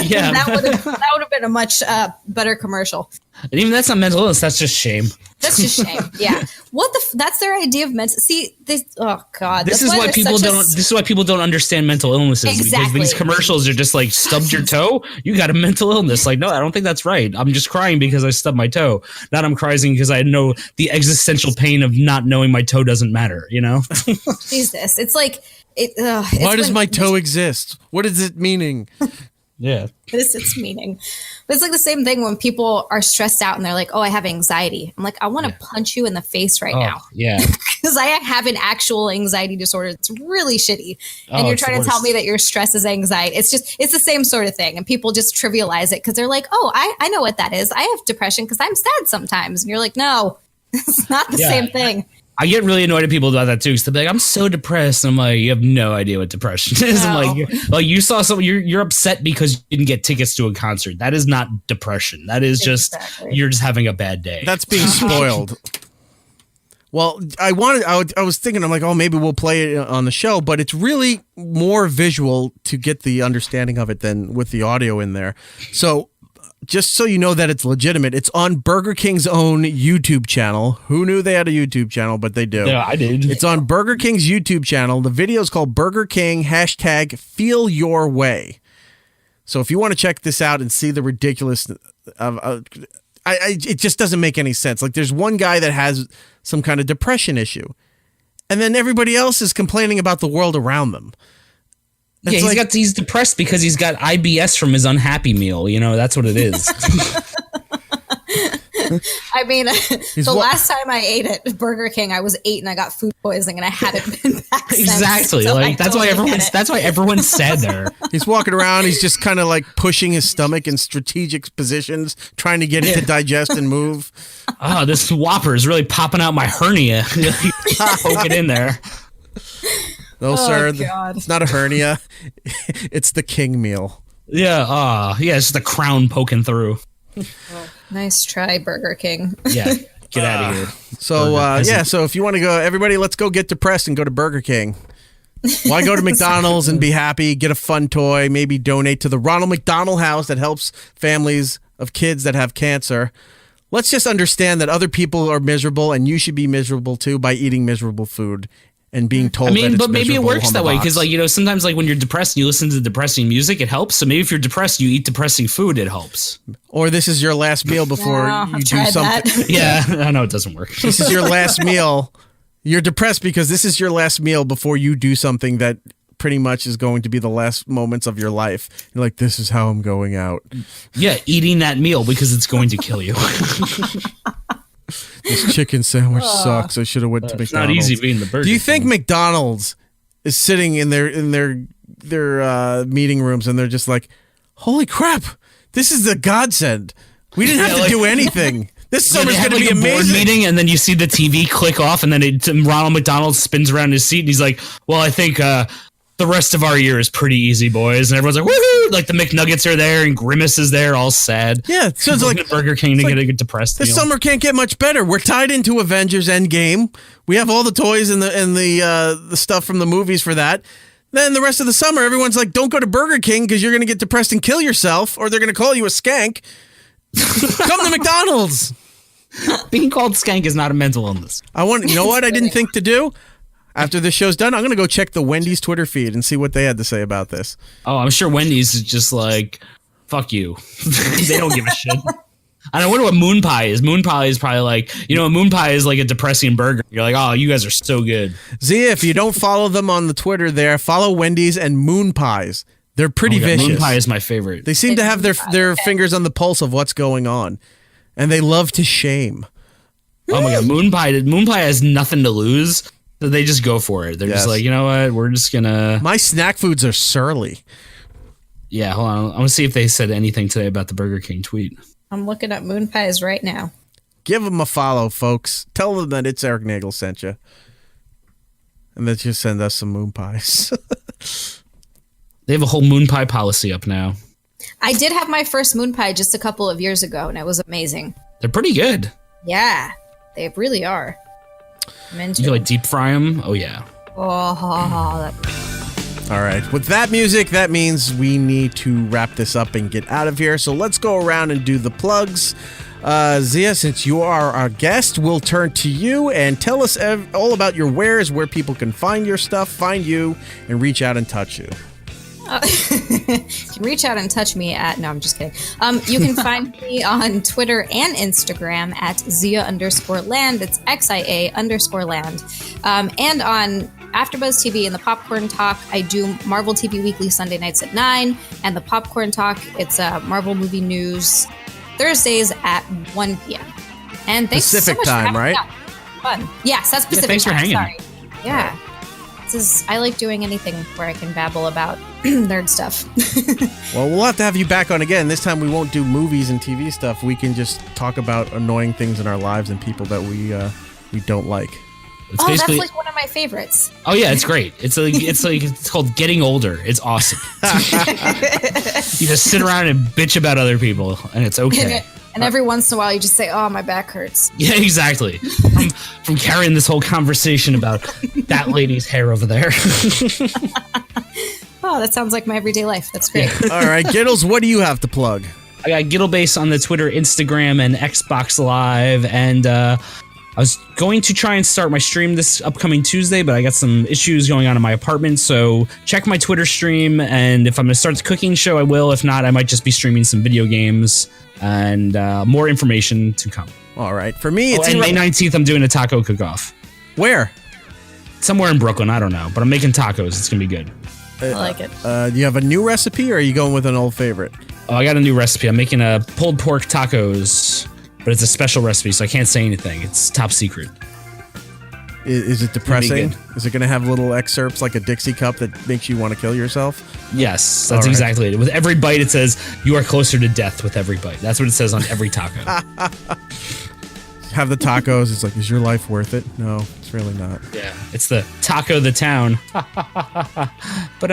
Yeah. that would have been a much better commercial. And even that's not mental illness, that's just shame. That's just shame. Yeah. That's their idea of mental. See, this. Oh God. This is why people don't understand mental illnesses. Exactly. Because these commercials are just like, stubbed your toe, you got a mental illness. Like, no, I don't think that's right. I'm just crying because I stubbed my toe. Not I'm crying because I know the existential pain of not knowing my toe doesn't matter. You know. Jesus, it's like it. Why does my toe exist? What is it meaning? Yeah. It's meaning. But it's like the same thing when people are stressed out and they're like, oh, I have anxiety. I'm like, I want to punch you in the face right now. Yeah. Because I have an actual anxiety disorder. It's really shitty. And you're trying to tell me that your stress is anxiety. It's the same sort of thing. And people just trivialize it because they're like, oh, I know what that is. I have depression because I'm sad sometimes. And you're like, no, it's not the same thing. I get really annoyed at people about that too, because they're like, "I'm so depressed." And I'm like, "You have no idea what depression is." No. I'm like, you saw something. You're upset because you didn't get tickets to a concert. That is not depression. That is just you're just having a bad day. That's being spoiled. Well, I was thinking, I'm like, oh, maybe we'll play it on the show, but it's really more visual to get the understanding of it than with the audio in there. So just so you know that it's legitimate, it's on Burger King's own YouTube channel. Who knew they had a YouTube channel, but they do. Yeah, I did. It's on Burger King's YouTube channel. The video is called Burger King #Feel Your Way. So if you want to check this out and see the ridiculous of it just doesn't make any sense. Like, there's one guy that has some kind of depression issue, and then everybody else is complaining about the world around them. It's he's depressed because he's got IBS from his UnHappy meal. You know, that's what it is. I mean, last time I ate at Burger King, I was 8 and I got food poisoning, and I haven't been back since. Exactly. So like that's why everyone's sad there. He's walking around. He's just kind of like pushing his stomach in strategic positions, trying to get it to digest and move. Oh, this Whopper is really popping out my hernia. Poke it in there. No, sir. God. It's not a hernia. It's the king meal. Yeah. It's the crown poking through. Nice try, Burger King. Yeah. Get out of here. So, so if you want to go, everybody, let's go get depressed and go to Burger King. Why go to McDonald's and be happy, get a fun toy, maybe donate to the Ronald McDonald House that helps families of kids that have cancer. Let's just understand that other people are miserable, and you should be miserable too by eating miserable food and being told that it's but maybe it miserable works on that the way box. because, like, you know, sometimes, like, when you're depressed and you listen to depressing music, it helps. So maybe if you're depressed, you eat depressing food, it helps. Or this is your last meal before you do something. Yeah, I know it doesn't work. This is your last meal. You're depressed because this is your last meal before you do something that pretty much is going to be the last moments of your life. You're like, this is how I'm going out. Yeah, eating that meal because it's going to kill you. This chicken sandwich sucks. I should have went to McDonald's. It's not easy being the burger. Do you think McDonald's is sitting in their meeting rooms and they're just like, holy crap, this is a godsend. We didn't have to do anything. This summer's going to be amazing. Board meeting, and then you see the TV click off, and then Ronald McDonald spins around his seat, and he's like, well, I think the rest of our year is pretty easy, boys. And everyone's like, woohoo! Like, the McNuggets are there, and Grimace is there, all sad. Yeah, so it's like Burger King to get depressed. This summer can't get much better. We're tied into Avengers Endgame. We have all the toys and the stuff from the movies for that. Then the rest of the summer, everyone's like, don't go to Burger King because you're going to get depressed and kill yourself, or they're going to call you a skank. Come to McDonald's. Being called skank is not a mental illness. You know what I didn't think to do? After this show's done, I'm going to go check the Wendy's Twitter feed and see what they had to say about this. Oh, I'm sure Wendy's is just like, fuck you. They don't give a shit. And I wonder what Moon Pie is. Moon Pie is probably like, Moon Pie is like a depressing burger. You're like, oh, you guys are so good. Zia, if you don't follow them on the Twitter there, follow Wendy's and Moon Pies. They're pretty vicious. Moon Pie is my favorite. They seem to have their fingers on the pulse of what's going on. And they love to shame. Oh my God, Moon Pie has nothing to lose. So they just go for it. They're just like, you know what? We're just going to... My snack foods are surly. Yeah, hold on. I want to see if they said anything today about the Burger King tweet. I'm looking up Moon Pies right now. Give them a follow, folks. Tell them that it's Erik Nagel sent you. And then just send us some Moon Pies. They have a whole Moon Pie policy up now. I did have my first Moon Pie just a couple of years ago, and it was amazing. They're pretty good. Yeah, they really are. You can like deep fry them? Oh, yeah. All right. With that music, that means we need to wrap this up and get out of here. So let's go around and do the plugs. Zia, since you are our guest, we'll turn to you and tell us all about your wares, where people can find your stuff, find you, and reach out and touch you. You can reach out and touch me at... No, I'm just kidding. You can find me on Twitter and Instagram at Zia_land. It's XIA_land. And on AfterBuzz TV and the Popcorn Talk, I do Marvel TV Weekly Sunday nights at 9. And the Popcorn Talk, it's Marvel movie news Thursdays at 1 p.m. And thanks Pacific so much time, for right? Fun. Yes, that's Pacific thanks for time. hanging. Sorry. Yeah. I like doing anything where I can babble about nerd stuff. Well, we'll have to have you back on again. This time we won't do movies and TV stuff. We can just talk about annoying things in our lives and people that we don't like. That's like one of my favorites. Oh yeah, it's great. It's called Getting Older. It's awesome. You just sit around and bitch about other people, and it's okay. And every once in a while, you just say, "Oh, my back hurts." Yeah, exactly. From carrying this whole conversation about that lady's hair over there. Oh, that sounds like my everyday life. That's great. All right, Giddles, what do you have to plug? I got Gittlebase on the Twitter, Instagram, and Xbox Live, and I was going to try and start my stream this upcoming Tuesday, but I got some issues going on in my apartment, so check my Twitter stream, and if I'm going to start the cooking show, I will. If not, I might just be streaming some video games, and more information to come. All right, for me, it's... and May 19th, I'm doing a taco cook-off. Where? Somewhere in Brooklyn, I don't know, but I'm making tacos. It's going to be good. I like it. Do you have a new recipe, or are you going with an old favorite? Oh, I got a new recipe. I'm making a pulled pork tacos, but it's a special recipe, so I can't say anything. It's top secret. Is it depressing? Is it going to have little excerpts like a Dixie cup that makes you want to kill yourself? Yes, that's exactly it. With every bite, it says, "You are closer to death with every bite." That's what it says on every taco. Have the tacos. It's like, is your life worth it? No, it's really not. Yeah, it's the taco the town. But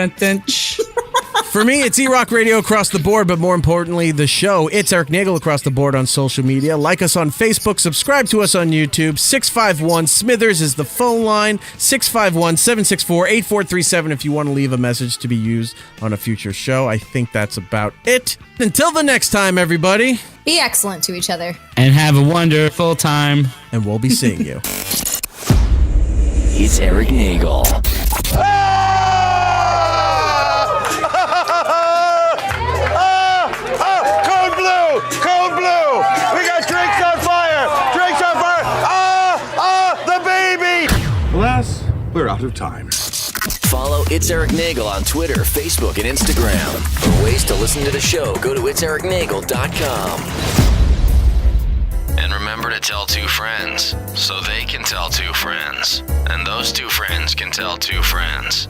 for me, it's E-Rock Radio across the board, but more importantly, the show. It's Eric Nagel across the board on social media. Like us on Facebook, subscribe to us on YouTube. 651 Smithers is the phone line. 651-764-8437 if you want to leave a message to be used on a future show. I think that's about it. Until the next time, everybody. Be excellent to each other. And have a wonderful time. And we'll be seeing you. It's Eric Nagel. Cold blue! We got drinks on fire! Drinks on fire! The baby! Alas, we're out of time. Follow It's Eric Nagel on Twitter, Facebook, and Instagram. For ways to listen to the show, go to itsericnagel.com. And remember to tell 2 friends, so they can tell 2 friends. And those 2 friends can tell 2 friends.